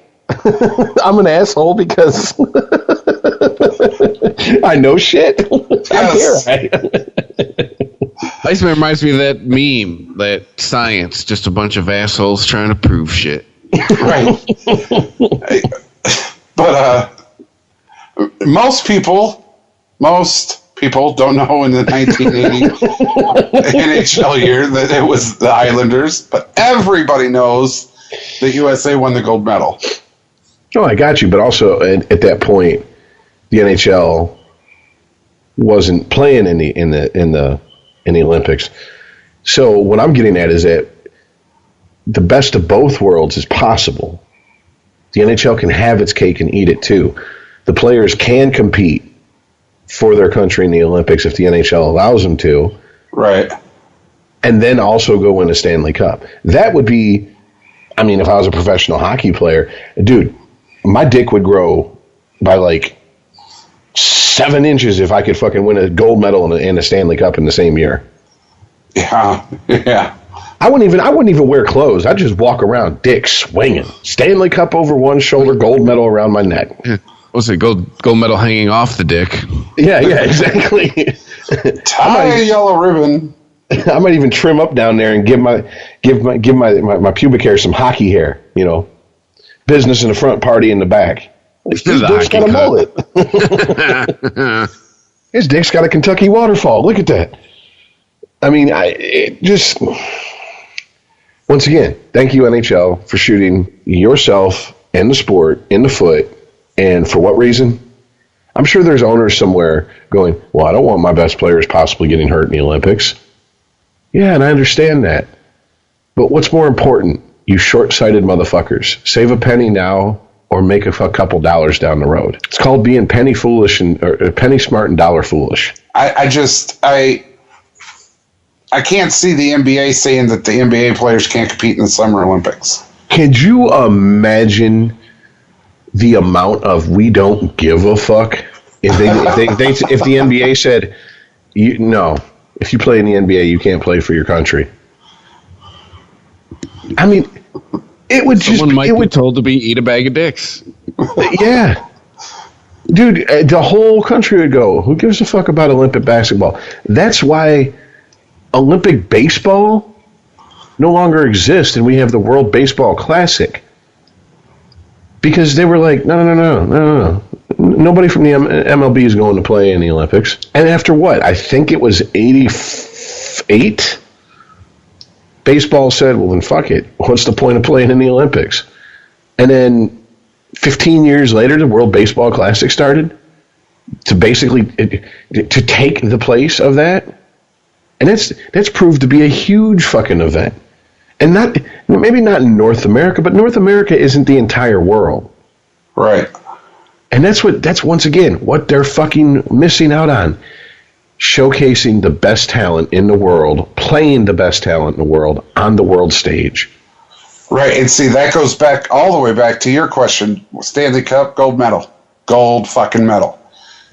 I'm an asshole because I know shit. Yes. I'm here. Iceman reminds me of that meme, that science, just a bunch of assholes trying to prove shit. Right. But most people don't know in the 1980 NHL year that it was the Islanders, but everybody knows that USA won the gold medal. No, I got you. But also at that point, the NHL wasn't playing in the Olympics. So what I'm getting at is that the best of both worlds is possible. The NHL can have its cake and eat it too. The players can compete for their country in the Olympics if the NHL allows them to. Right. And then also go win a Stanley Cup. That would be, I mean, if I was a professional hockey player, dude, my dick would grow by like 7 inches if I could fucking win a gold medal and a Stanley Cup in the same year. Yeah. I wouldn't even wear clothes. I'd just walk around, dick swinging. Stanley Cup over one shoulder, gold medal around my neck. What's it? Gold medal hanging off the dick. Yeah, exactly. Tie a yellow ribbon. I might even trim up down there and give my pubic hair some hockey hair. You know, business in the front, party in the back. His dick's got a mullet. His dick's got a Kentucky waterfall. Look at that. I mean, once again, thank you, NHL, for shooting yourself and the sport in the foot. And for what reason? I'm sure there's owners somewhere going, well, I don't want my best players possibly getting hurt in the Olympics. Yeah, and I understand that. But what's more important, you short-sighted motherfuckers? Save a penny now or make a couple dollars down the road. It's called being penny foolish or penny smart and dollar foolish. I can't see the NBA saying that the NBA players can't compete in the Summer Olympics. Could you imagine the amount of we don't give a fuck if the NBA said, no, if you play in the NBA, you can't play for your country? I mean, it would Someone might be told to eat a bag of dicks. Yeah. Dude, the whole country would go, who gives a fuck about Olympic basketball? That's why Olympic baseball no longer exists, and we have the World Baseball Classic. Because they were like, no. Nobody from the MLB is going to play in the Olympics. And after what? I think it was 88? Baseball said, well, then fuck it. What's the point of playing in the Olympics? And then 15 years later, the World Baseball Classic started to basically to take the place of that. And that's proved to be a huge fucking event. And maybe not in North America, but North America isn't the entire world. Right. And that's once again what they're fucking missing out on. Showcasing the best talent in the world, playing the best talent in the world on the world stage. Right. And see, that goes back all the way back to your question. Stanley Cup, gold medal. Gold fucking medal.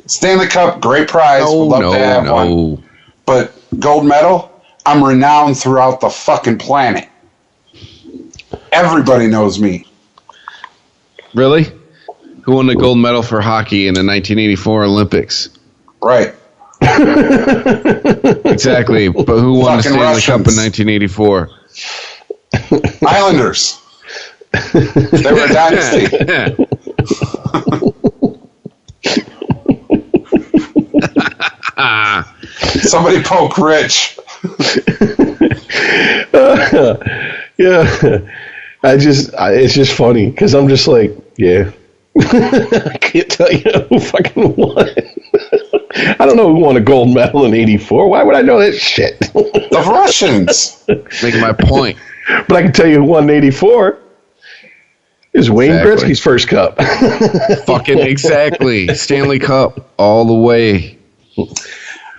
Stanley Cup, great prize. Would love to have one. But gold medal, I'm renowned throughout the fucking planet. Everybody knows me. Really? Who won the gold medal for hockey in the 1984 Olympics? Right. Exactly. But who won the Stanley Cup in 1984? Islanders. They were a dynasty. Somebody poke Rich. Yeah. It's just funny because I'm just like, yeah. I can't tell you who fucking won. I don't know who won a gold medal in '84. Why would I know that shit? The Russians. Making my point. But I can tell you who won in '84. It was Wayne Gretzky's first cup. Fucking exactly. Stanley Cup all the way.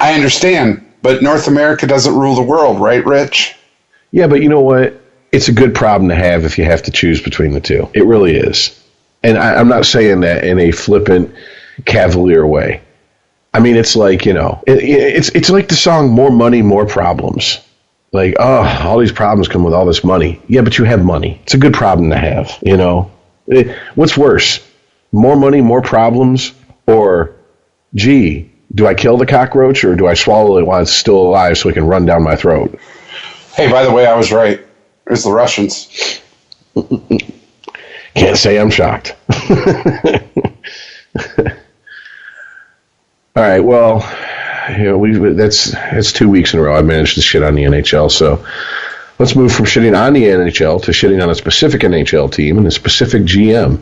I understand, but North America doesn't rule the world, right, Rich? Yeah, but you know what? It's a good problem to have if you have to choose between the two. It really is. And I'm not saying that in a flippant, cavalier way. I mean, it's like, it's like the song More Money, More Problems. Like, all these problems come with all this money. Yeah, but you have money. It's a good problem to have, What's worse, more money, more problems, or gee, do I kill the cockroach or do I swallow it while it's still alive so it can run down my throat? Hey, by the way, I was right. It was the Russians. Can't say I'm shocked. All right, well, that's 2 weeks in a row I've managed to shit on the NHL, so let's move from shitting on the NHL to shitting on a specific NHL team and a specific GM.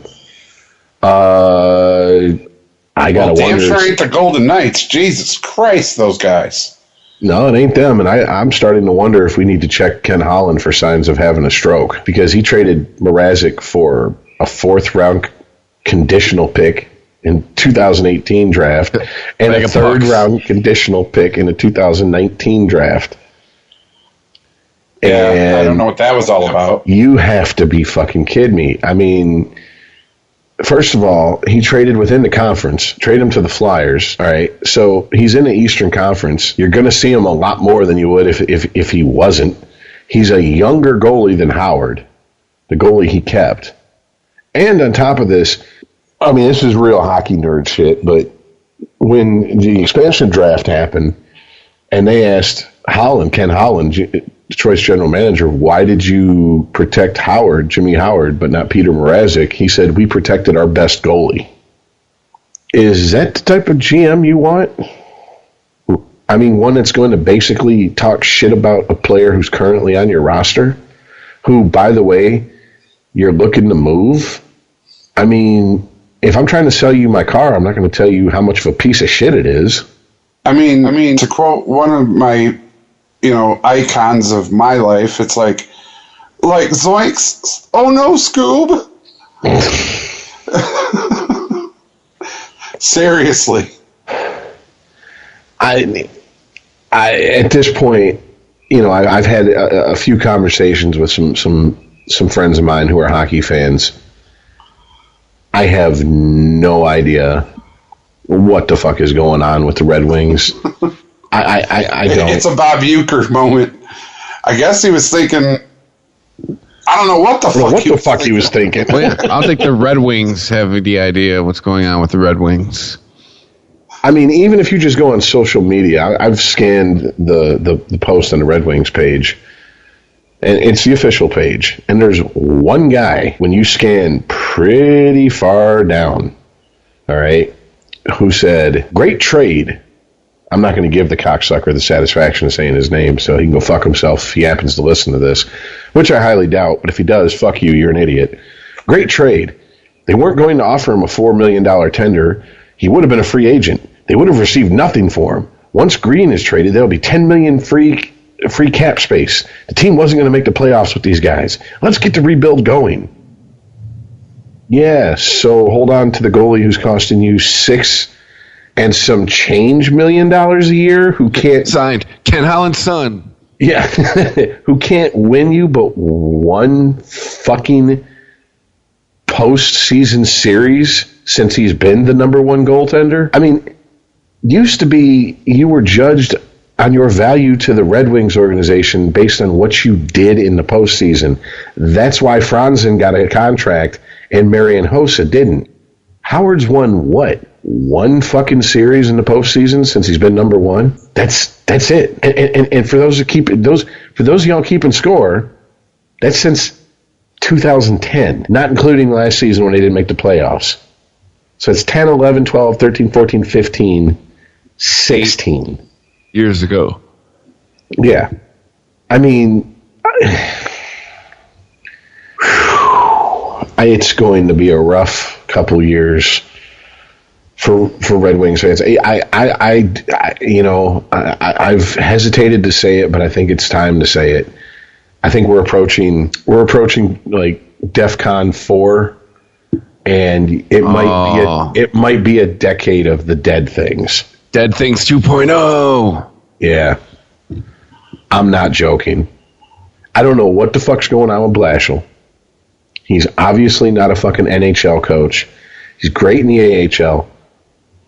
I gotta damn wonder. sure ain't the Golden Knights. Jesus Christ, those guys. No, it ain't them, and I'm starting to wonder if we need to check Ken Holland for signs of having a stroke, because he traded Mrazek for a 4th-round conditional pick in 2018 draft and a 3rd-round conditional pick in the 2019 draft. Yeah, and I don't know what that was all about. You have to be fucking kidding me. I mean, first of all, he traded within the conference, trade him to the Flyers, all right? So he's in the Eastern Conference. You're going to see him a lot more than you would if he wasn't. He's a younger goalie than Howard, the goalie he kept. And on top of this, I mean, this is real hockey nerd shit, but when the expansion draft happened and they asked Ken Holland, Detroit's general manager, why did you protect Jimmy Howard, but not Peter Mrazek? He said, we protected our best goalie. Is that the type of GM you want? I mean, one that's going to basically talk shit about a player who's currently on your roster, who, by the way, you're looking to move? I mean, if I'm trying to sell you my car, I'm not going to tell you how much of a piece of shit it is. I mean, to quote one of my, icons of my life, it's like Zoinks, oh no, Scoob. Seriously. I at this point, I've had a few conversations with some friends of mine who are hockey fans. I have no idea what the fuck is going on with the Red Wings. I don't. It's a Bob Uecker moment. I guess he was thinking, I don't know what the fuck he was thinking. Well, yeah, I think the Red Wings have the idea of what's going on with the Red Wings. I mean, even if you just go on social media, I've scanned the post on the Red Wings page, and it's the official page, and there's one guy, when you scan pretty far down, all right, who said, great trade. I'm not going to give the cocksucker the satisfaction of saying his name, so he can go fuck himself if he happens to listen to this, which I highly doubt, but if he does, fuck you, you're an idiot. Great trade. They weren't going to offer him a $4 million tender. He would have been a free agent. They would have received nothing for him. Once Green is traded, there'll be $10 million free cap space. The team wasn't going to make the playoffs with these guys. Let's get the rebuild going. Yeah, so hold on to the goalie who's costing you $6 and some change $1 million a year, who can't... Signed, Ken Holland's son. Yeah, who can't win you but one fucking postseason series since he's been the number one goaltender. I mean, used to be you were judged on your value to the Red Wings organization based on what you did in the postseason. That's why Franzen got a contract and Marian Hossa didn't. Howard's won what? One fucking series in the postseason since he's been number one. That's it. And for those of y'all keeping score, that's since 2010, not including last season when they didn't make the playoffs. So it's 10, 11, 12, 13, 14, 15, 16 years ago. Yeah. I mean, it's going to be a rough couple years for Red Wings fans. I've hesitated to say it, but I think it's time to say it. I think we're approaching like DEFCON 4, and it might be a decade of the Dead Things. Dead Things 2.0. Yeah. I'm not joking. I don't know what the fuck's going on with Blashill. He's obviously not a fucking NHL coach. He's great in the AHL.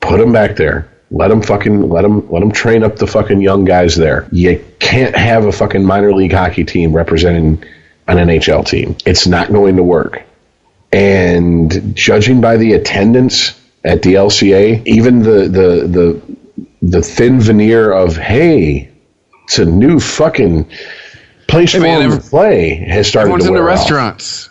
Put him back there. Let him train up the fucking young guys there. You can't have a fucking minor league hockey team representing an NHL team. It's not going to work. And judging by the attendance at the LCA, even the thin veneer of, hey, it's a new fucking place for them to play has started to wear off. Everyone's in the restaurants.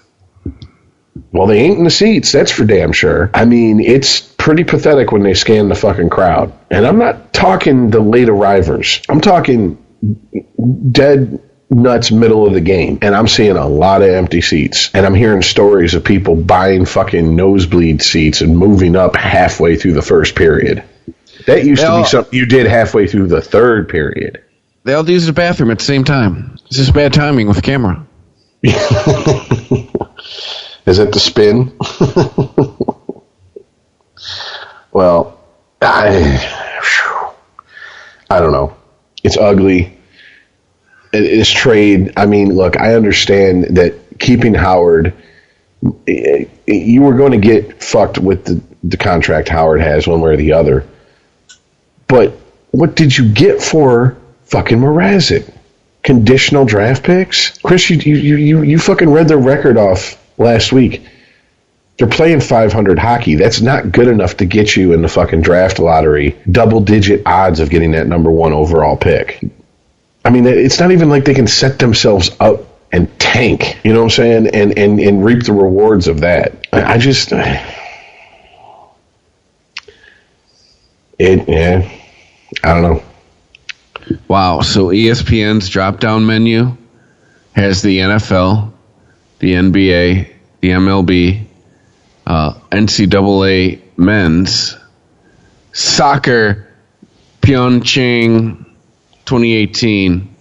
Well, they ain't in the seats, that's for damn sure. I mean, it's pretty pathetic when they scan the fucking crowd. And I'm not talking the late arrivers. I'm talking dead nuts middle of the game. And I'm seeing a lot of empty seats. And I'm hearing stories of people buying fucking nosebleed seats and moving up halfway through the first period. That used to be something you did halfway through the third period. They all use the bathroom at the same time. It's just bad timing with the camera. Is it the spin? Well, I don't know. It's ugly. It's trade. I mean, look, I understand that keeping Howard, you were going to get fucked with the contract Howard has one way or the other. But what did you get for fucking Mrazek? Conditional draft picks? Chris, you fucking read their record off last week. They're playing 500 hockey. That's not good enough to get you in the fucking draft lottery. Double-digit odds of getting that number 1 overall pick. I mean, it's not even like they can set themselves up and tank, you know what I'm saying, and reap the rewards of that. I just... I don't know. Wow, so ESPN's drop-down menu has the NFL, the NBA, the MLB, NCAA men's, soccer, Pyeongchang 2018,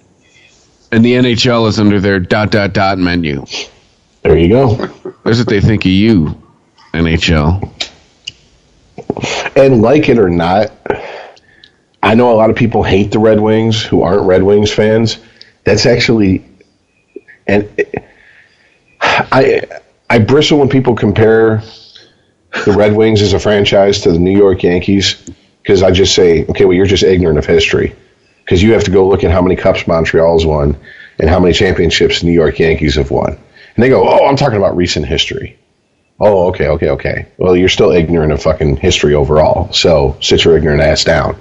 and the NHL is under their ... menu. There you go. There's what they think of you, NHL. And like it or not, I know a lot of people hate the Red Wings who aren't Red Wings fans. That's actually, and I bristle when people compare the Red Wings as a franchise to the New York Yankees, because I just say, okay, well, you're just ignorant of history, because you have to go look at how many Cups Montreal's won and how many championships the New York Yankees have won. And they go, oh, I'm talking about recent history. Oh, okay. Well, you're still ignorant of fucking history overall, so sit your ignorant ass down.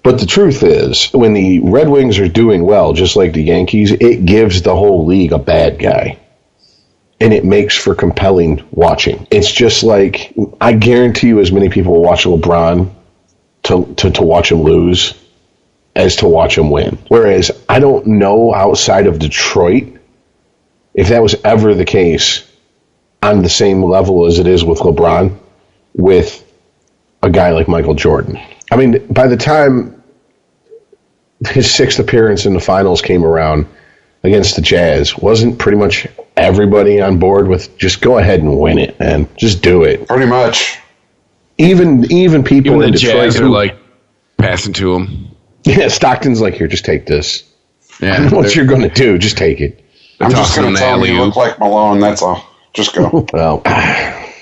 But the truth is, when the Red Wings are doing well, just like the Yankees, it gives the whole league a bad guy. And it makes for compelling watching. It's just like, I guarantee you as many people will watch LeBron to watch him lose as to watch him win. Whereas, I don't know outside of Detroit if that was ever the case on the same level as it is with LeBron with a guy like Michael Jordan. I mean, by the time his 6th appearance in the finals came around against the Jazz, wasn't pretty much everybody on board with just go ahead and win it, and just do it? Pretty much. Even people Even in the Detroit Jazz are like passing to him. Yeah, Stockton's like, here, just take this. Yeah, what you're going to do, just take it. I'm just going to tell him you look like Malone, that's all. Just go. Well, I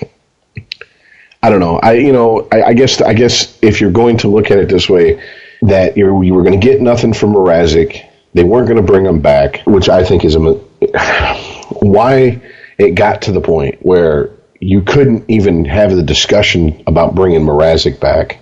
don't know. I guess if you're going to look at it this way, that you were going to get nothing from Mrazek, they weren't going to bring him back, which I think is why it got to the point where you couldn't even have the discussion about bringing Mrazek back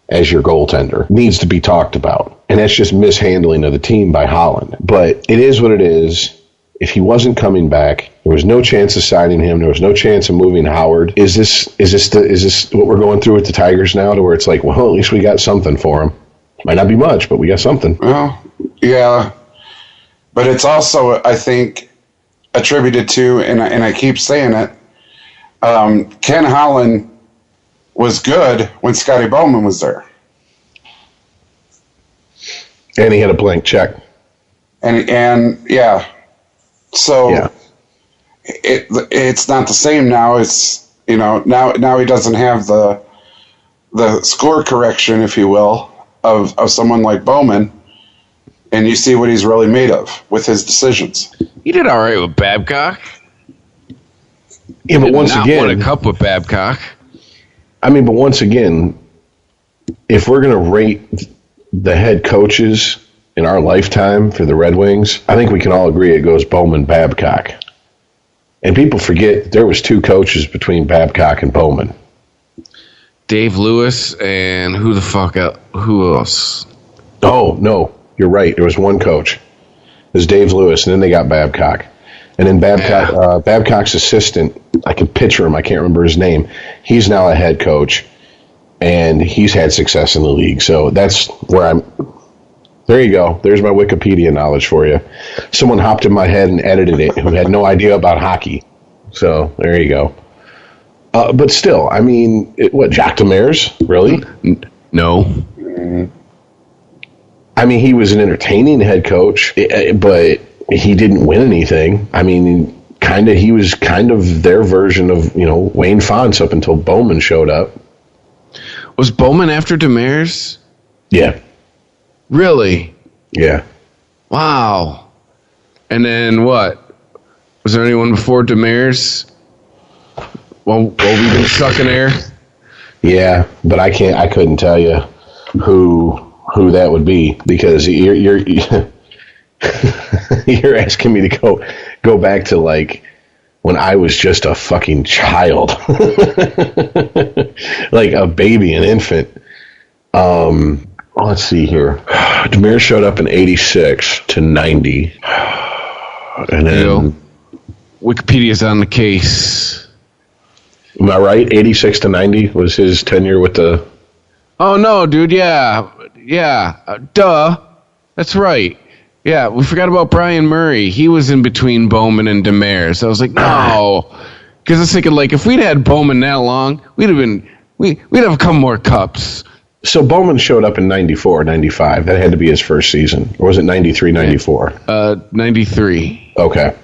as your goaltender. Needs to be talked about, and that's just mishandling of the team by Holland. But it is what it is. If he wasn't coming back, there was no chance of signing him. There was no chance of moving Howard. Is this what we're going through with the Tigers now, to where it's like, well, at least we got something for him. Might not be much, but we got something. Well, yeah, but it's also, I think, attributed to, and I keep saying it, Ken Holland was good when Scotty Bowman was there, and he had a blank check. And yeah. So yeah. It's not the same now. It's, now he doesn't have the score correction, if you will, of someone like Bowman, and you see what he's really made of with his decisions. He did all right with Babcock. Yeah, but once again, won a cup with Babcock. I mean, but once again, if we're going to rate the head coaches in our lifetime for the Red Wings, I think we can all agree it goes Bowman, Babcock. And people forget there was 2 coaches between Babcock and Bowman. Dave Lewis, and who else? Oh, no, you're right. There was one coach. It was Dave Lewis, and then they got Babcock. And then Babcock's assistant, I can picture him, I can't remember his name. He's now a head coach, and he's had success in the league. So that's where there you go. There's my Wikipedia knowledge for you. Someone hopped in my head and edited it who had no idea about hockey. So there you go. But still, I mean, Jacques Demers? Really? No. I mean, he was an entertaining head coach, but he didn't win anything. I mean, he was kind of their version of, Wayne Fonts up until Bowman showed up. Was Bowman after Demers? Yeah. Really? Yeah. Wow. And then what? Was there anyone before Demers? Well, we've been sucking air. Yeah, but I couldn't tell you who that would be, because you're you're asking me to go back to like when I was just a fucking child, like a baby, an infant. Let's see here. Demers showed up in 86 to 90, and then Wikipedia's on the case. Am I right? 86 to 90 was his tenure with the... Oh, no, dude, yeah. Duh. That's right. Yeah, we forgot about Brian Murray. He was in between Bowman and Demers. I was like, no. Because I was thinking, like, if we'd had Bowman that long, we'd have a couple more cups. So Bowman showed up in 94, 95. That had to be his first season. Or was it 93, 94? 93. Okay.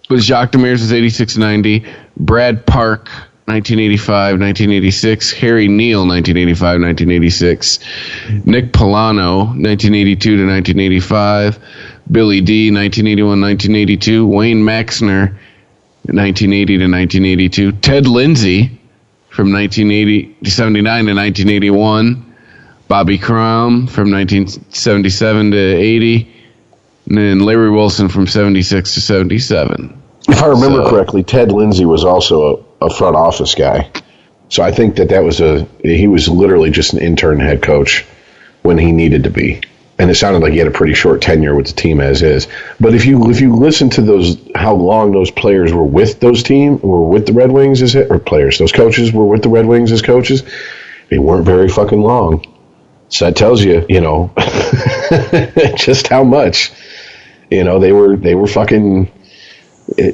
But Jacques Demers was 86-90. Brad Park, 1985, 1986. Harry Neal, 1985, 1986. Nick Polano, 1982 to 1985. Billy D, 1981, 1982. Wayne Maxner, 1980 to 1982. Ted Lindsay, from 1979 to 1981. Bobby Crum, from 1977 to 80. And then Larry Wilson from 76 to 77. If I remember correctly, Ted Lindsay was also a front office guy. So I think he was literally just an intern head coach when he needed to be. And it sounded like he had a pretty short tenure with the team as is. But if you listen to how long those players were with those with the Red Wings those coaches were with the Red Wings as coaches, they weren't very fucking long. So that tells you, just how much, they were fucking,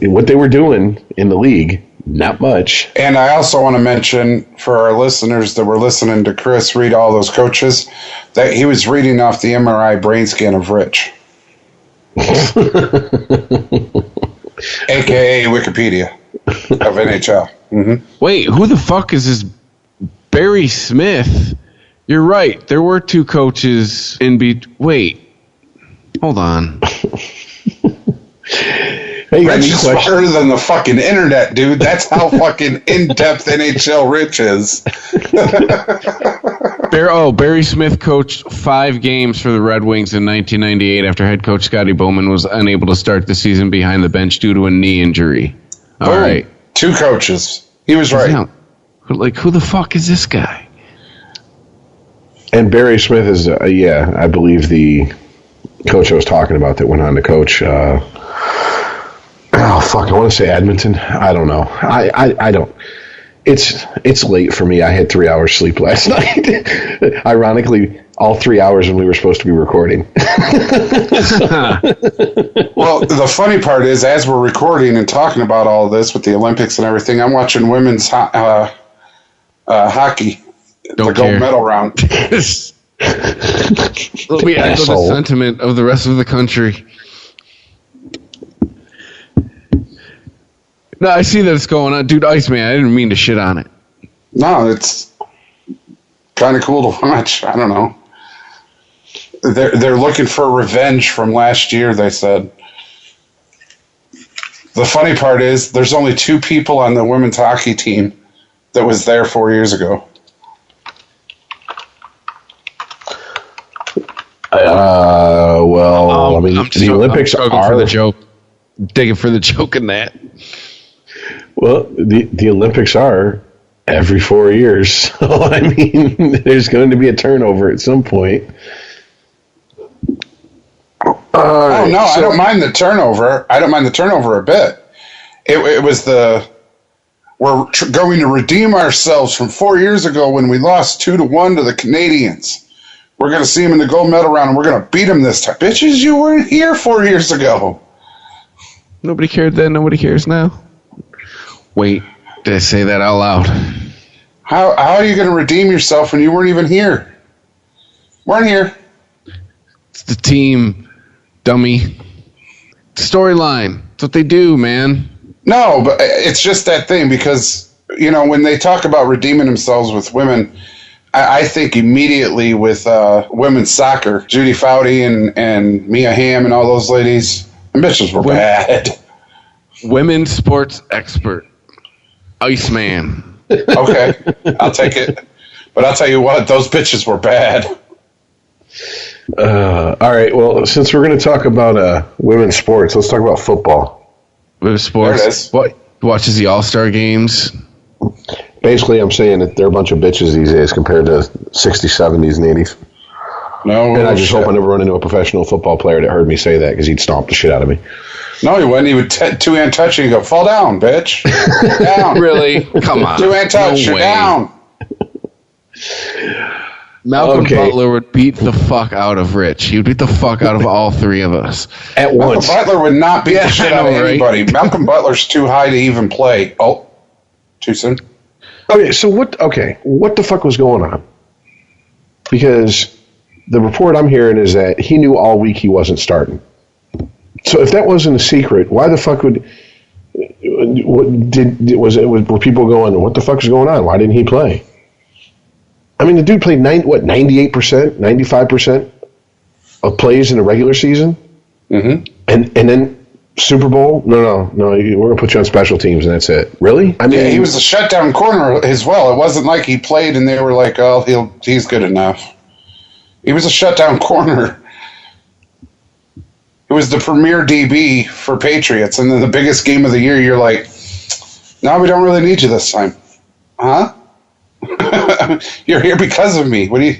what they were doing in the league, not much. And I also want to mention for our listeners that were listening to Chris read all those coaches that he was reading off the MRI brain scan of Rich. AKA Wikipedia of NHL. Mm-hmm. Wait, who the fuck is this Barry Smith? You're right. There were two coaches Wait. Hold on. Hey, Rich is smarter than the fucking internet, dude. That's how fucking in-depth NHL Rich is. Barry Smith coached 5 games for the Red Wings in 1998 after head coach Scotty Bowman was unable to start the season behind the bench due to a knee injury. All right. 2 coaches. He was right. Who the fuck is this guy? And Barry Smith is, I believe the coach I was talking about that went on to coach... I want to say Edmonton. I don't know. I don't. It's late for me. I had 3 hours sleep last night. Ironically, all 3 hours when we were supposed to be recording. Well, the funny part is, as we're recording and talking about all this with the Olympics and everything, I'm watching women's hockey. Don't the care. gold medal round. Let me echo the sentiment of the rest of the country. No, I see that it's going on. Dude, Iceman, I didn't mean to shit on it. No, it's kind of cool to watch. I don't know. They're looking for revenge from last year, they said. The funny part is there's only 2 people on the women's hockey team that was there 4 years ago. The Olympics are for the joke. Digging for the joke in that. Well, the Olympics are every 4 years. So, I mean, there's going to be a turnover at some point. Oh, no, I don't mind the turnover. I don't mind the turnover a bit. It was we're going to redeem ourselves from 4 years ago when we lost 2-1 to the Canadians. We're going to see them in the gold medal round, and we're going to beat them this time. Bitches, you weren't here 4 years ago. Nobody cared then. Nobody cares now. Wait, did I say that out loud? How are you going to redeem yourself when you weren't even here? Weren't here. It's the team, dummy. Storyline. That's what they do, man. No, but it's just that thing because, you know, when they talk about redeeming themselves with women, I think immediately with women's soccer, Judy Foudy and Mia Hamm and all those ladies, and bitches were bad. Women's sports expert. Iceman. Okay, I'll take it. But I'll tell you what, those bitches were bad. All right, well, since we're going to talk about women's sports, let's talk about football. Women's sports. There it is. What watches the All-Star games? Basically, I'm saying that they're a bunch of bitches these days compared to 60s, 70s, and 80s. No, and I just hope I never run into a professional football player that heard me say that because he'd stomp the shit out of me. No, he wouldn't. He would two-hand touch you and go, fall down, bitch. Down. Really? Come on. Two-hand touch, No you're way. down. Malcolm Butler would beat the fuck out of Rich. He would beat the fuck out of all three of us. At once. Malcolm Butler would not beat the shit out of I know, right? anybody. Malcolm Butler's too high to even play. Oh, too soon. Okay, so what the fuck was going on? Because the report I'm hearing is that he knew all week he wasn't starting. So if that wasn't a secret, why the fuck were people going, what the fuck is going on? Why didn't he play? I mean, the dude played 98%, 95% of plays in the regular season? Mm-hmm. And then Super Bowl? No, we're going to put you on special teams and that's it. Really? I mean, Yeah, he was a shutdown corner as well. It wasn't like he played and they were like, oh, he's good enough. He was a shutdown corner. It was the premier DB for Patriots, and then the biggest game of the year, you're like, no, we don't really need you this time. Huh? You're here because of me. What do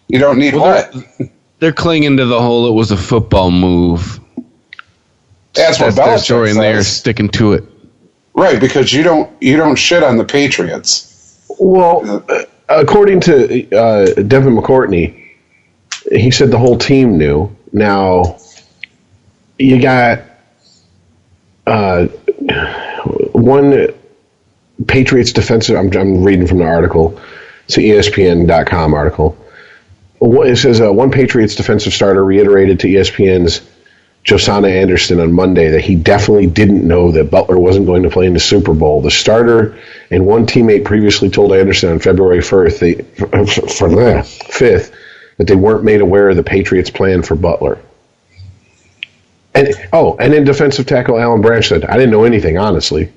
you don't need what? They're clinging to the whole it was a football move. That's what their Belichick story, and they're says. sticking to it. Right, because you don't shit on the Patriots. Well, according to Devin McCourtney, he said the whole team knew. Now, you got one Patriots defensive. I'm reading from the article. It's an ESPN.com article. It says one Patriots defensive starter reiterated to ESPN's Josana Anderson on Monday that he definitely didn't know that Butler wasn't going to play in the Super Bowl. The starter and one teammate previously told Anderson on February 5th that they weren't made aware of the Patriots' plan for Butler. And then defensive tackle Alan Branch said, I didn't know anything, honestly.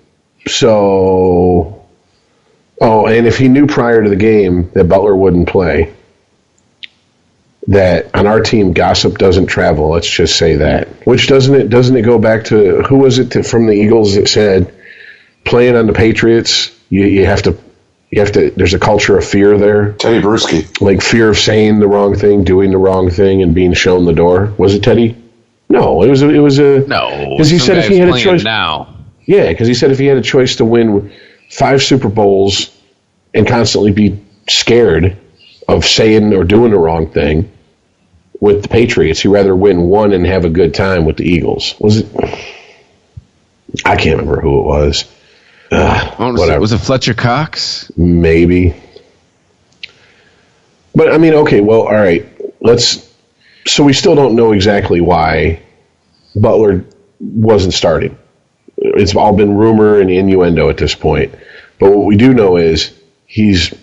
So, and if he knew prior to the game that Butler wouldn't play, that on our team gossip doesn't travel, let's just say that. Which doesn't it go back to, who was it from the Eagles that said, playing on the Patriots, you have to, there's a culture of fear there. Teddy Bruschi. Like fear of saying the wrong thing, doing the wrong thing, and being shown the door. Was it Teddy? No, it was a No, because he said if he had a choice now. Yeah, because he said if he had a choice to win 5 Super Bowls and constantly be scared of saying or doing the wrong thing with the Patriots, he'd rather win one and have a good time with the Eagles. Was it? I can't remember who it was. Whatever. Was it Fletcher Cox? Maybe. But I mean, okay, well, all right. So we still don't know exactly why Butler wasn't starting. It's all been rumor and innuendo at this point. But what we do know is he's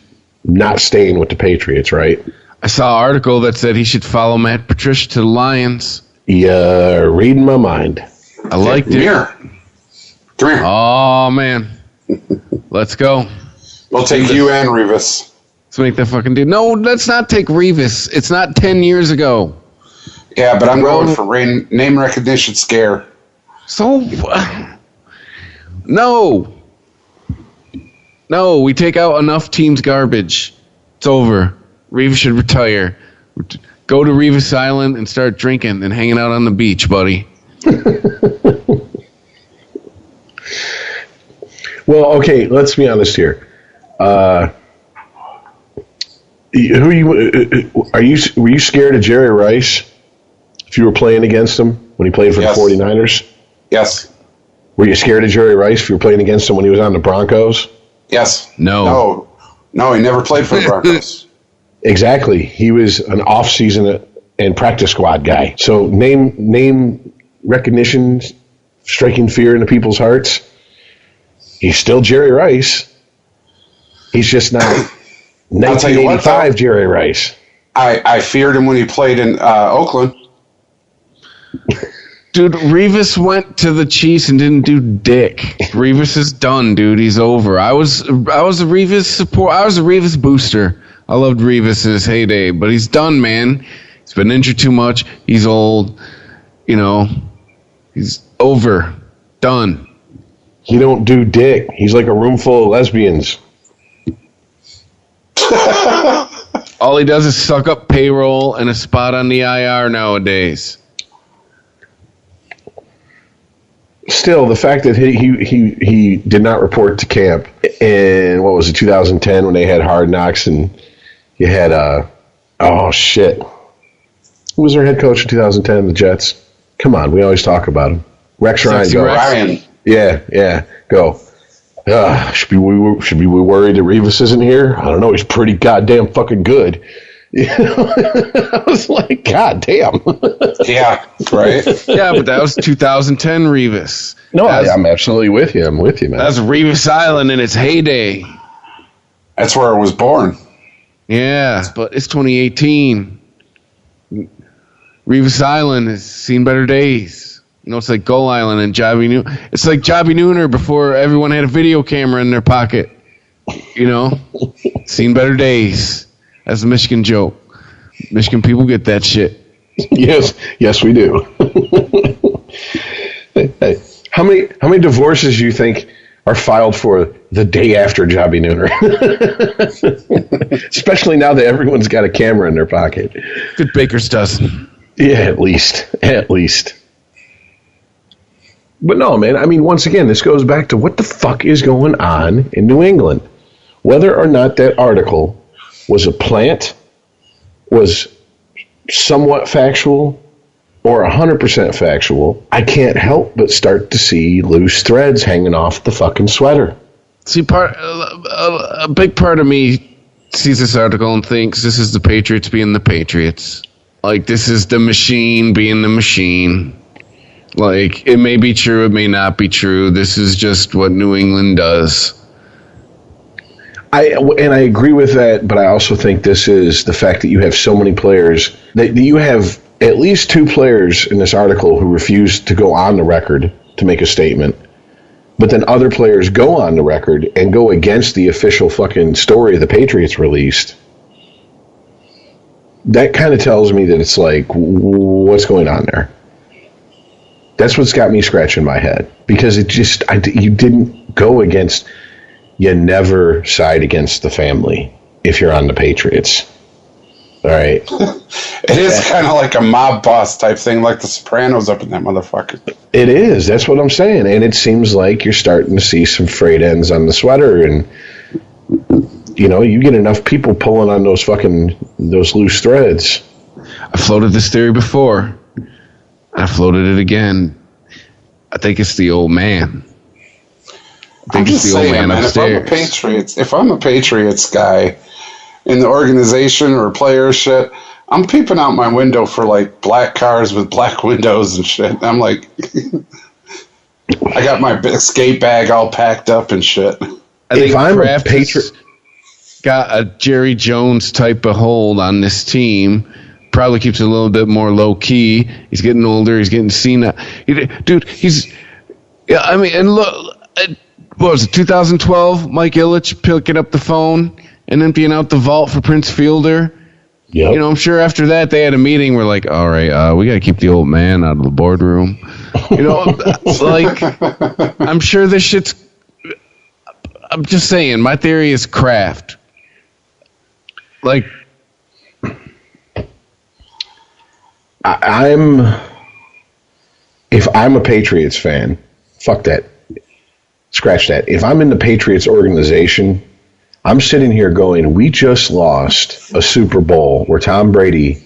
not staying with the Patriots, right? I saw an article that said he should follow Matt Patricia to the Lions. You're reading my mind. I liked it. Come here. Oh, man. Let's go. We'll take you and Revis. Let's make that fucking deal. No, let's not take Revis. It's not 10 years ago. Yeah, but I'm going for name recognition scare. So, no. No, we take out enough teams' garbage. It's over. Revis should retire. Go to Revis Island and start drinking and hanging out on the beach, buddy. Well, okay, let's be honest here. Were you scared of Jerry Rice if you were playing against him when he played for the 49ers? Yes. Were you scared of Jerry Rice if you were playing against him when he was on the Broncos? Yes. No. No, he never played for the Broncos. Exactly. He was an off-season and practice squad guy. So name recognition, striking fear into people's hearts. He's still Jerry Rice. He's just not 1985 Jerry Rice. I feared him when he played in Oakland. Dude, Revis went to the Chiefs and didn't do dick. Revis is done, dude. He's over. I was a Revis support. I was a Revis booster. I loved Revis in his heyday, but he's done, man. He's been injured too much. He's old. You know, he's over. Done. He don't do dick. He's like a room full of lesbians. All he does is suck up payroll and a spot on the IR nowadays. Still, the fact that he did not report to camp in, what was it, 2010 when they had Hard Knocks and you had, oh shit. Who was their head coach in 2010, the Jets? Come on, we always talk about him. Rex Ryan. Go. Ryan. Yeah, go. Should be we worried that Revis isn't here? I don't know. He's pretty goddamn fucking good. I was like, God damn. Yeah, right. Yeah, but that was 2010 Revis. No, I'm absolutely with you. I'm with you, man. That's Revis Island in its heyday. That's where I was born. Yeah, but it's 2018. Revis Island has seen better days. You know, it's like Gull Island and Jobby Nooner. It's like Jobby Nooner before everyone had a video camera in their pocket. You know, seen better days. That's a Michigan joke. Michigan people get that shit. Yes, we do. Hey, how many divorces do you think are filed for the day after Jobby Nooner? Especially now that everyone's got a camera in their pocket. Good baker's dozen. Yeah, at least. But no, man, I mean, once again, this goes back to what the fuck is going on in New England. Whether or not that article was a plant, was somewhat factual, or 100% factual, I can't help but start to see loose threads hanging off the fucking sweater. See, a big part of me sees this article and thinks this is the Patriots being the Patriots. Like, this is the machine being the machine. Like, it may be true, it may not be true. This is just what New England does. I agree with that, but I also think this is the fact that you have so many players, that you have at least two players in this article who refuse to go on the record to make a statement, but then other players go on the record and go against the official fucking story the Patriots released. That kind of tells me that it's like, what's going on there? That's what's got me scratching my head, because it just, you didn't go against, you never side against the family if you're on the Patriots. All right. It is kind of like a mob boss type thing, like the Sopranos up in that motherfucker. It is. That's what I'm saying. And it seems like you're starting to see some frayed ends on the sweater, and you know, you get enough people pulling on those loose threads. I floated this theory before. I floated it again. I think it's the old man. I'm just saying, man, if I'm a Patriots guy in the organization or player shit, I'm peeping out my window for like black cars with black windows and shit. I'm like, I got my skate bag all packed up and shit. I think I'm a Patriot, got a Jerry Jones type of hold on this team. Probably keeps it a little bit more low key. He's getting older. He's getting senile. Dude, and look, what was it, 2012? Mike Ilitch picking up the phone and emptying out the vault for Prince Fielder. Yep. You know, I'm sure after that they had a meeting where like, all right, we got to keep the old man out of the boardroom. You know, like, I'm sure this shit's. I'm just saying, my theory is Kraft. Like, if I'm a Patriots fan, fuck that. Scratch that. If I'm in the Patriots organization, I'm sitting here going, we just lost a Super Bowl where Tom Brady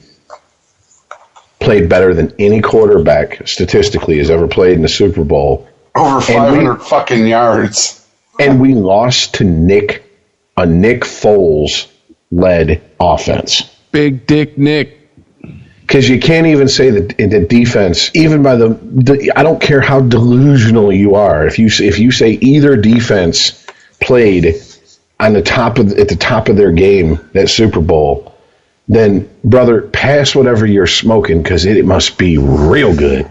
played better than any quarterback statistically has ever played in the Super Bowl. Over 500 fucking yards. And we lost to Nick Foles-led offense. Big Dick Nick. Because you can't even say that in the defense, even by I don't care how delusional you are. If you say either defense played at the top of their game, that Super Bowl, then brother, pass whatever you're smoking because it must be real good.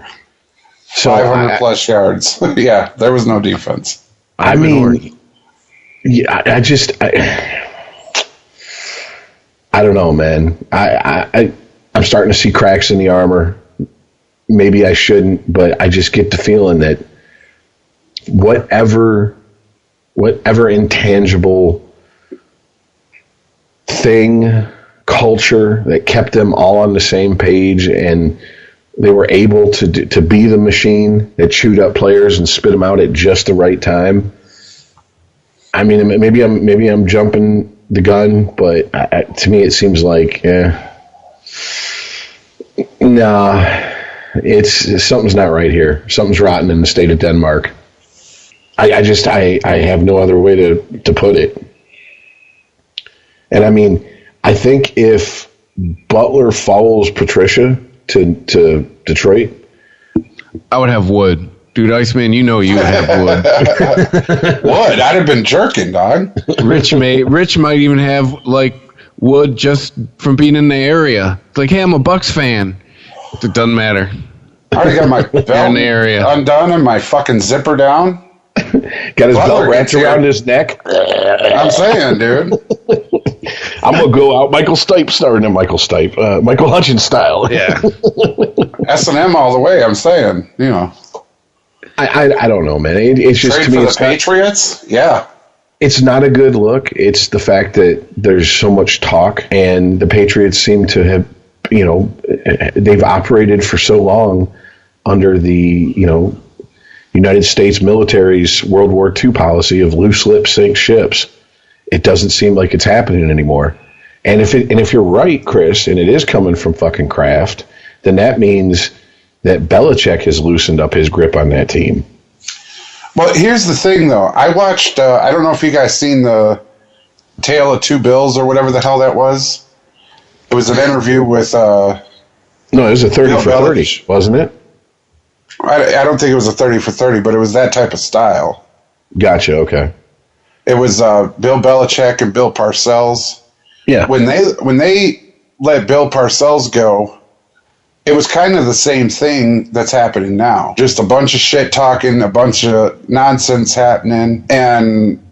So 500 plus yards. Yeah, there was no defense. I mean, yeah, I don't know, man. I'm starting to see cracks in the armor. Maybe I shouldn't, but I just get the feeling that whatever intangible thing, culture that kept them all on the same page and they were able to be the machine that chewed up players and spit them out at just the right time. I mean, maybe I'm jumping the gun, but to me it seems like, it's something's not right here. Something's rotten in the state of Denmark. I have no other way to put it. And I mean, I think if Butler follows Patricia to Detroit, I would have Wood. Dude, Iceman, you know you would have Wood. Wood? I'd have been jerking, dog. Rich might even have, like, Wood just from being in the area. It's like, hey, I'm a Bucks fan. It doesn't matter. I already got my belt in the area. undone and my fucking zipper down. Got his belt wrapped around his neck. I'm saying, dude. I'm going to go out Michael Hutchins style. Yeah. S&M all the way, I'm saying. You know. I don't know, man. It's just, Trade to me, for it's the Patriots? Yeah. It's not a good look. It's the fact that there's so much talk, and the Patriots seem to have, they've operated for so long under the, United States military's World War II policy of loose lips sink ships. It doesn't seem like it's happening anymore. And if you're right, Chris, and it is coming from fucking Kraft, then that means that Belichick has loosened up his grip on that team. Well, here's the thing, though. I watched, I don't know if you guys seen the Tale of Two Bills or whatever the hell that was. It was an interview with... No, it was a 30 for 30, wasn't it? I don't think it was a 30 for 30, but it was that type of style. Gotcha, okay. It was Bill Belichick and Bill Parcells. Yeah. When they let Bill Parcells go, it was kind of the same thing that's happening now. Just a bunch of shit talking, a bunch of nonsense happening, and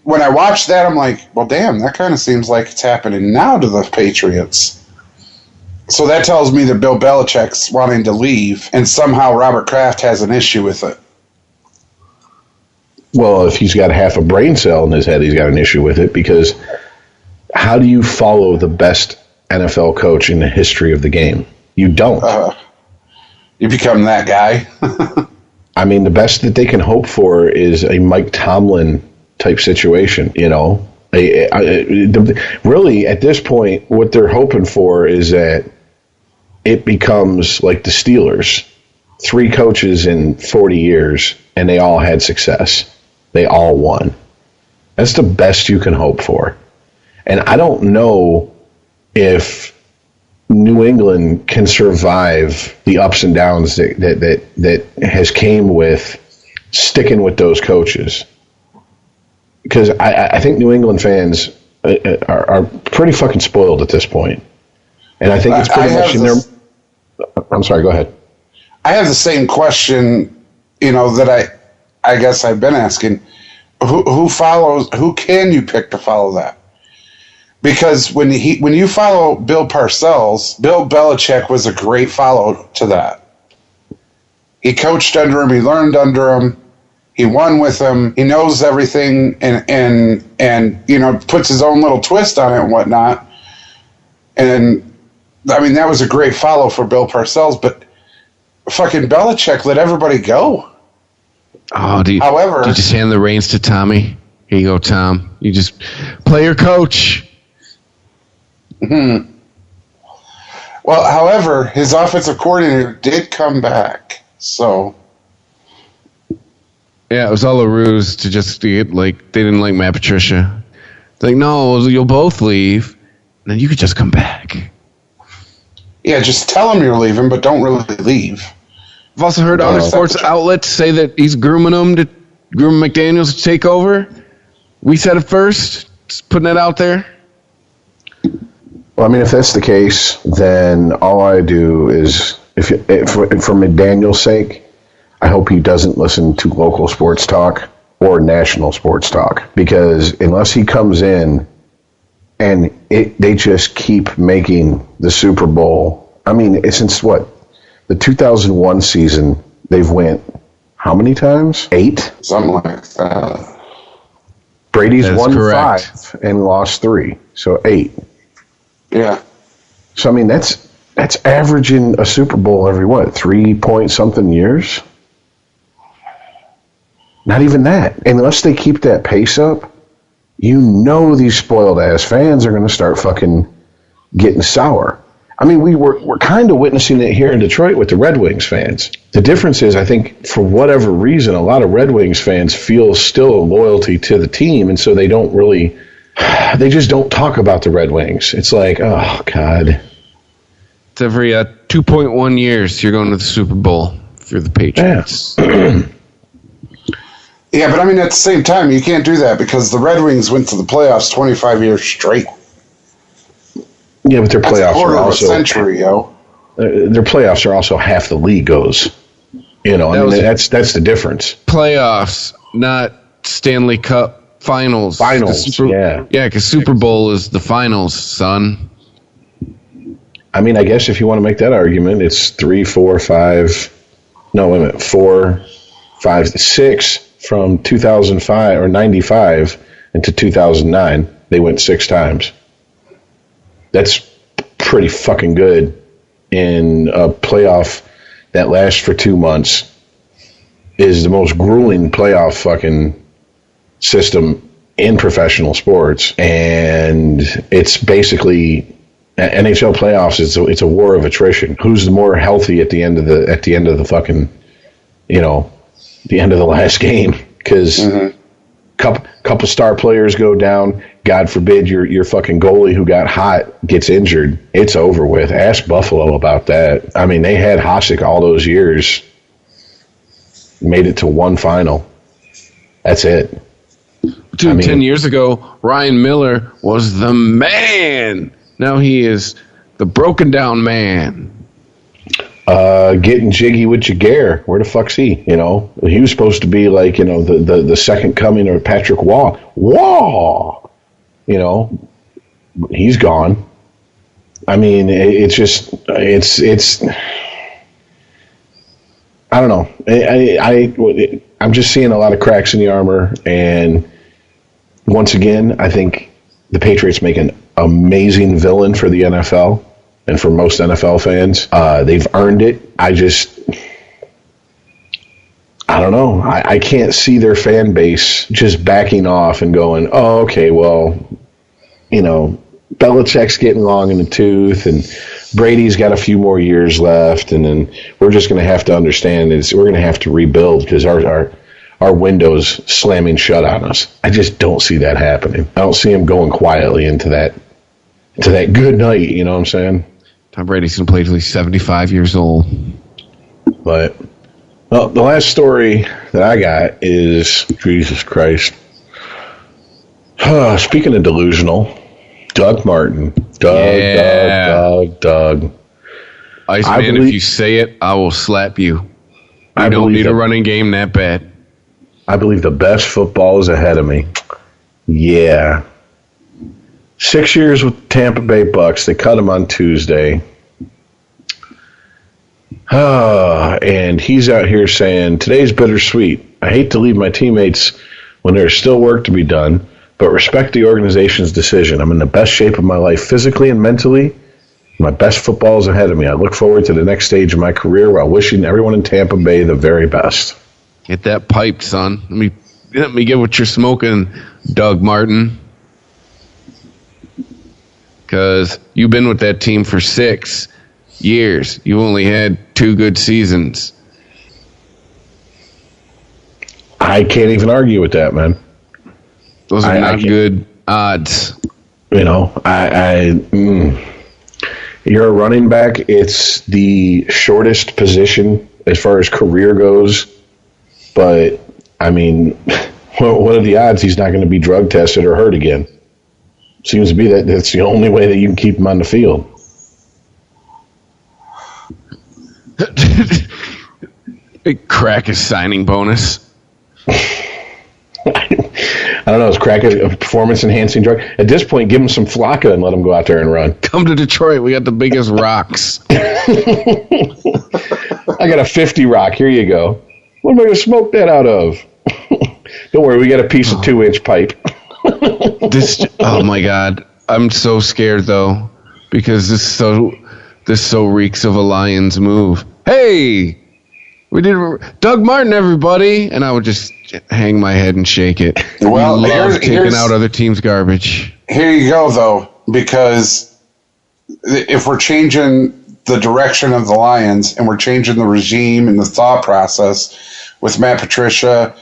when I watched that, I'm like, well, damn, that kind of seems like it's happening now to the Patriots. So that tells me that Bill Belichick's wanting to leave, and somehow Robert Kraft has an issue with it. Well, if he's got half a brain cell in his head, he's got an issue with it, because how do you follow the best NFL coach in the history of the game? You don't. You become that guy. I mean, the best that they can hope for is a Mike Tomlin type situation, really, at this point, what they're hoping for is that it becomes like the Steelers. 3 coaches in 40 years, and they all had success. They all won. That's the best you can hope for. And I don't know if New England can survive the ups and downs that has came with sticking with those coaches. Because I think New England fans are pretty fucking spoiled at this point. And I think it's pretty much in their... I'm sorry, go ahead. I have the same question, that I guess I've been asking. Who can you pick to follow that? Because when you follow Bill Parcells, Bill Belichick was a great follow to that. He coached under him, he learned under him, He won with them. He knows everything, and you know, puts his own little twist on it and whatnot. And I mean, that was a great follow for Bill Parcells, but fucking Belichick let everybody go. Oh, However, do you just hand the reins to Tommy? Here you go, Tom. You just play your coach. Well, however, his offensive coordinator did come back, so. Yeah, it was all a ruse to just get, like, they didn't like Matt Patricia. They're like, no, you'll both leave, and then you could just come back. Yeah, just tell him you're leaving, but don't really leave. I've also heard other sports outlets say that he's grooming McDaniels to take over. We said it first, just putting it out there. Well, I mean, if that's the case, then all I do is, for McDaniel's sake, I hope he doesn't listen to local sports talk or national sports talk, because unless he comes in and they just keep making the Super Bowl. I mean, since what? The 2001 season, they've went how many times? 8? Something like that. Brady's won correct. 5 and lost 3, so 8. Yeah. So I mean, that's averaging a Super Bowl every 3-point-something years. Not even that. Unless they keep that pace up, you know these spoiled ass fans are going to start fucking getting sour. I mean, we're kind of witnessing it here in Detroit with the Red Wings fans. The difference is, I think, for whatever reason, a lot of Red Wings fans feel still a loyalty to the team, and so they just don't talk about the Red Wings. It's like, oh, God. It's every 2.1 years you're going to the Super Bowl if you're the Patriots. Yeah. Yeah, but I mean, at the same time, you can't do that because the Red Wings went to the playoffs 25 years straight. Yeah, but their That's playoffs a quarter are of a also century, yo. Their playoffs are also half the league goes. You know, that's the difference. Playoffs, not Stanley Cup finals. Yeah. Yeah, because Super Bowl is the finals, son. I mean, I guess if you want to make that argument, it's 3, 4, 5. No, wait a minute. 4, 5, 6 from 2005 or 95 into 2009. They went 6 times. That's pretty fucking good in a playoff that lasts for 2 months. Is the most grueling playoff fucking system in professional sports, and it's basically NHL playoffs. It's a war of attrition. Who's the more healthy at the end of the fucking, you know, the end of the last game? Because couple star players go down. God forbid your fucking goalie who got hot gets injured. It's over with. Ask Buffalo about that. I mean, they had Hasek all those years. Made it to one final. That's it. Dude, 10 years ago, Ryan Miller was the man. Now he is the broken down man. Getting jiggy with Jaguar. Where the fuck's he? You know, he was supposed to be like, you know, the second coming of Patrick Waugh. You know, he's gone. I mean, it's just, it's. I don't know. I'm just seeing a lot of cracks in the armor, and once again, I think the Patriots make an amazing villain for the NFL and for most NFL fans. They've earned it. I don't know. I can't see their fan base just backing off and going, oh, okay, well, you know, Belichick's getting long in the tooth, and Brady's got a few more years left, and then we're just going to have to understand is we're going to have to rebuild because our window's slamming shut on us. I just don't see that happening. I don't see him going quietly into that good night. You know what I'm saying? Tom Brady's going to play till he's 75 years old. But well, the last story that I got is Jesus Christ. Speaking of delusional. Doug Martin. Doug. Iceman, if you say it, I will slap you. I don't need a running game that bad. I believe the best football is ahead of me. Yeah. 6 years with Tampa Bay Bucks. They cut him on Tuesday. And he's out here saying, today's bittersweet. I hate to leave my teammates when there's still work to be done, but respect the organization's decision. I'm in the best shape of my life physically and mentally. My best football is ahead of me. I look forward to the next stage of my career while wishing everyone in Tampa Bay the very best. Get that piped, son. Let me get what you're smoking, Doug Martin. Because you've been with that team for 6 years. You only had 2 good seasons. I can't even argue with that, man. Those are not good odds. You know, you're a running back. It's the shortest position as far as career goes. But, I mean, what are the odds he's not going to be drug tested or hurt again? Seems to be that's the only way that you can keep him on the field. Big crack his signing bonus. I don't know. Is crack a performance-enhancing drug? At this point, give him some Flocka and let him go out there and run. Come to Detroit. We got the biggest rocks. I got a 50 rock. Here you go. What am I going to smoke that out of? Don't worry. We got a piece of 2-inch pipe. Oh my God. I'm so scared though, because this so reeks of a Lions move. Hey, we did Doug Martin, everybody, and I would just hang my head and shake it. Well, we love taking out other teams' garbage. Here you go, though, because if we're changing the direction of the Lions and we're changing the regime and the thought process with Matt Patricia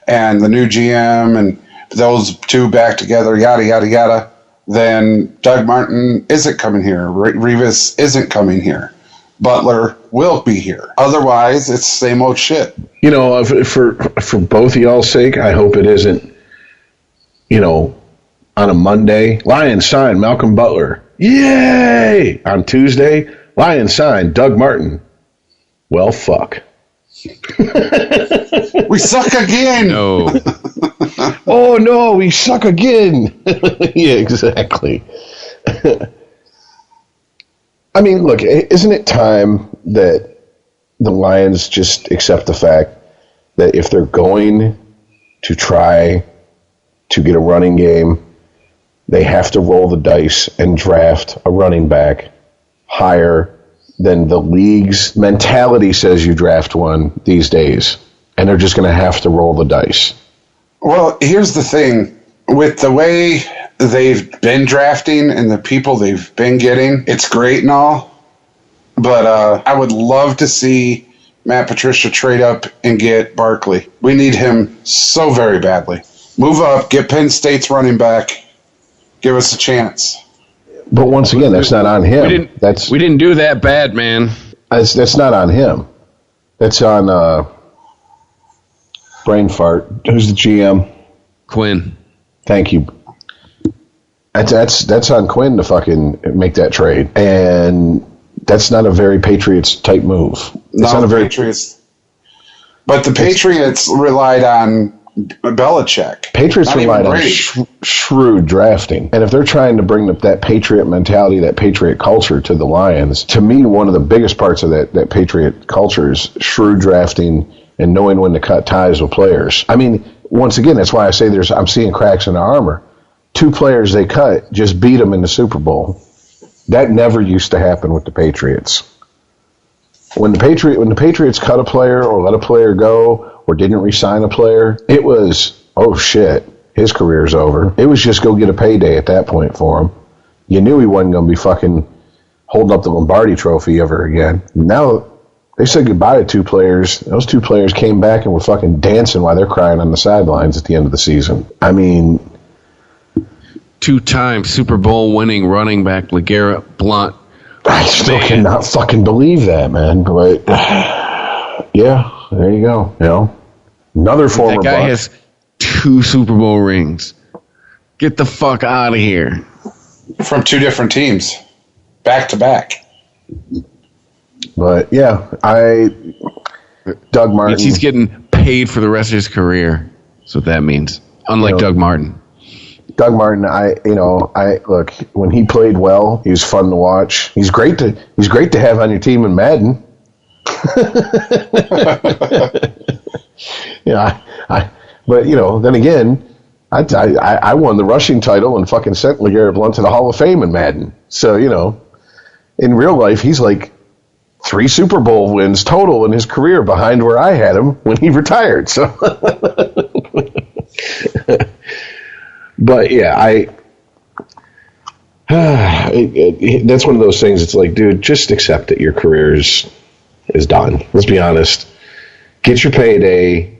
and the new GM and those two back together, yada, yada, yada, then Doug Martin isn't coming here. Revis isn't coming here. Butler will be here. Otherwise, it's the same old shit. You know, for both of y'all's sake, I hope it isn't, you know, on a Monday, Lions sign Malcolm Butler. Yay! On Tuesday, Lions sign Doug Martin. Well, fuck. We suck again. No. Oh, no, we suck again. Yeah, exactly. I mean, look, isn't it time that the Lions just accept the fact that if they're going to try to get a running game, they have to roll the dice and draft a running back higher than the league's mentality says you draft one these days. And they're just going to have to roll the dice. Well, here's the thing. With the way they've been drafting and the people they've been getting, it's great and all. But I would love to see Matt Patricia trade up and get Barkley. We need him so very badly. Move up, get Penn State's running back, give us a chance. But once again, that's not on him. We didn't do that bad, man. That's not on him. That's on brain fart. Who's the GM? Quinn. Thank you. That's on Quinn to fucking make that trade, and that's not a very Patriots type move. It's not a very Patriots. But the Patriots relied on Belichick. Patriots relied on shrewd drafting. And if they're trying to bring that Patriot mentality, that Patriot culture to the Lions, to me, one of the biggest parts of that Patriot culture is shrewd drafting and knowing when to cut ties with players. I mean, once again, that's why I say I'm seeing cracks in the armor. 2 players they cut just beat them in the Super Bowl. That never used to happen with the Patriots. When the Patriots cut a player or let a player go or didn't re-sign a player, it was, oh shit, his career's over. It was just go get a payday at that point for him. You knew he wasn't going to be fucking holding up the Lombardi trophy ever again. Now they said goodbye to 2 players. Those 2 players came back and were fucking dancing while they're crying on the sidelines at the end of the season. I mean, 2-time Super Bowl winning running back LeGarrette Blount. I still cannot fucking believe that, man. But yeah, there you go. You know, another former. That guy has 2 Super Bowl rings. Get the fuck out of here. From 2 different teams, back to back. But yeah, Doug Martin. He's getting paid for the rest of his career. That's what that means. Unlike Doug Martin. Doug Martin, look, when he played well, he was fun to watch. He's great to have on your team in Madden. Yeah, but then again, I won the rushing title and fucking sent LeGarrette Blount to the Hall of Fame in Madden. So in real life, he's like 3 Super Bowl wins total in his career behind where I had him when he retired. So, but yeah, that's one of those things. It's like, dude, just accept that your career is done. Let's be honest. Get your payday.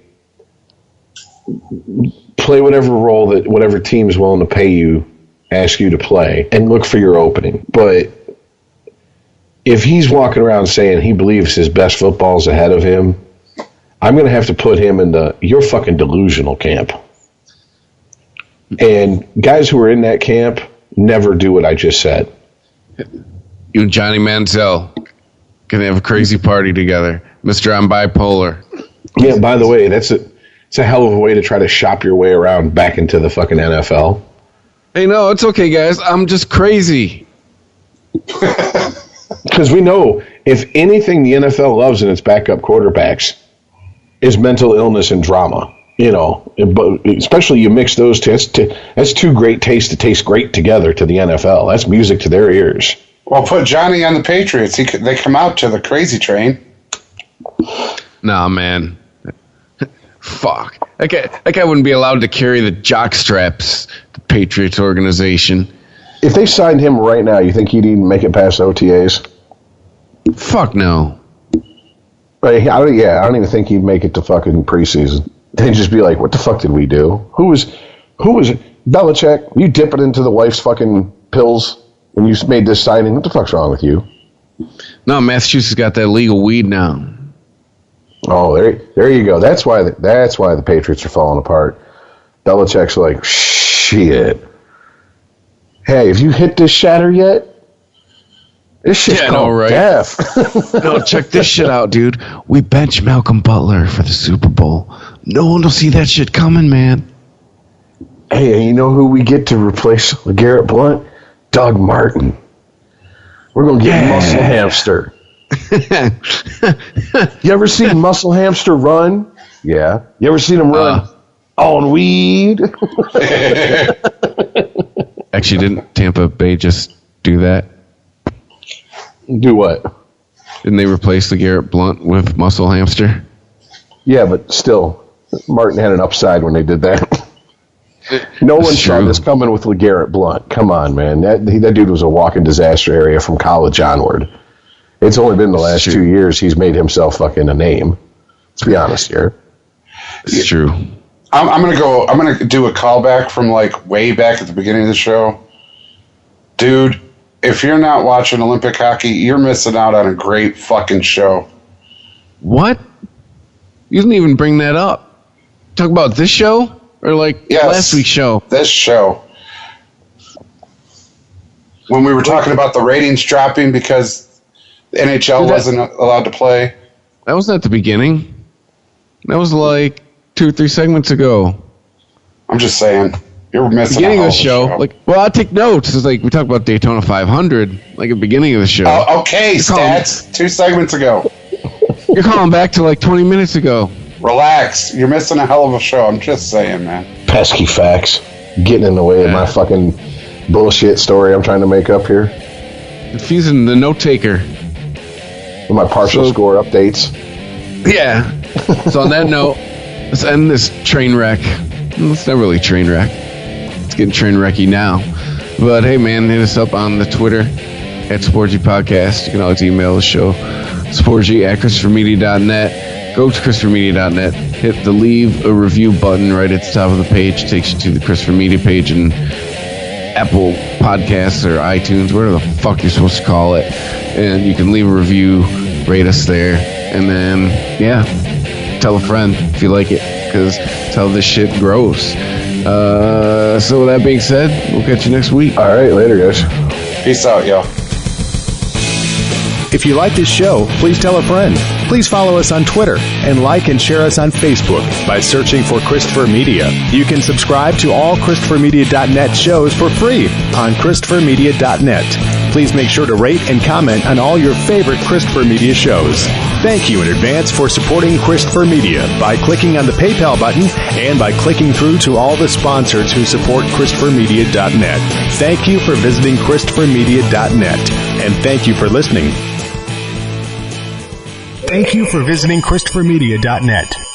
Play whatever role that whatever team's willing to pay you, ask you to play, and look for your opening. But if he's walking around saying he believes his best football's ahead of him, I'm going to have to put him in the "you're fucking delusional" camp. And guys who are in that camp never do what I just said. You and Johnny Manziel gonna have a crazy party together, Mr. I'm bipolar. Yeah. By the way, it's a hell of a way to try to shop your way around back into the fucking NFL. Hey, no, it's okay, guys. I'm just crazy. Because we know if anything the NFL loves in its backup quarterbacks is mental illness and drama. But especially you mix those two. That's 2 great tastes to taste great together to the NFL. That's music to their ears. Well, put Johnny on the Patriots. They come out to the crazy train. Nah, man. Fuck. That guy wouldn't be allowed to carry the jock straps, the Patriots organization. If they signed him right now, you think he'd even make it past OTAs? Fuck no. I don't even think he'd make it to fucking preseason. They'd just be like, what the fuck did we do? Who was Belichick? You dip it into the wife's fucking pills when you made this signing? What the fuck's wrong with you? No, Massachusetts got that legal weed now. Oh, there you go. That's why the Patriots are falling apart. Belichick's like, shit. Hey, have you hit this shatter yet? This shit's called death. No, check this shit out, dude. We bench Malcolm Butler for the Super Bowl. No one will see that shit coming, man. Hey, you know who we get to replace LeGarrette Blount? Doug Martin. We're going to get Muscle Hamster. You ever seen Muscle Hamster run? Yeah. You ever seen him run on weed? Actually, didn't Tampa Bay just do that? Do what? Didn't they replace LeGarrette Blount with Muscle Hamster? Yeah, but still, Martin had an upside when they did that. No one saw this coming with LeGarrette Blount. Come on, man. That dude was a walking disaster area from college onward. It's only been the last 2 years he's made himself fucking a name. Let's be honest here. It's true. I'm gonna do a callback from like way back at the beginning of the show. Dude, if you're not watching Olympic hockey, you're missing out on a great fucking show. What? You didn't even bring that up. Talk about this show? Or last week's show? This show. When we were talking about the ratings dropping because the NHL wasn't allowed to play. That wasn't at the beginning. That was like 2 or 3 segments ago. I'm just saying. You're missing beginning out of the show. Well, I take notes. It's like we talked about Daytona 500, like at the beginning of the show. Oh, okay, stats. 2 segments ago. You're calling back to like 20 minutes ago. Relax. You're missing a hell of a show. I'm just saying, man. Pesky facts. Getting in the way of my fucking bullshit story I'm trying to make up here. Confusing the note taker. With my partial score updates. Yeah. So on that note, let's end this train wreck. It's not really a train wreck. It's getting train wrecky now. But hey, man, hit us up on the Twitter at Sporgy Podcast. You can always email the show, sporgy@ChristopherMedia.net. Go to ChristopherMedia.net. Hit the leave a review button right at the top of the page. It takes you to the Christopher Media page and Apple Podcasts or iTunes, whatever the fuck you're supposed to call it. And you can leave a review, rate us there. And then, tell a friend if you like it, because it's how this shit grows. So with that being said, we'll catch you next week. All right, later, guys. Peace out, y'all. If you like this show, please tell a friend. Please follow us on Twitter and like and share us on Facebook by searching for Christopher Media. You can subscribe to all ChristopherMedia.net shows for free on ChristopherMedia.net. please make sure to rate and comment on all your favorite Christopher Media shows. Thank you in advance for supporting Christopher Media by clicking on the PayPal button and by clicking through to all the sponsors who support ChristopherMedia.net. Thank you for visiting ChristopherMedia.net, and thank you for listening. Thank you for visiting ChristopherMedia.net.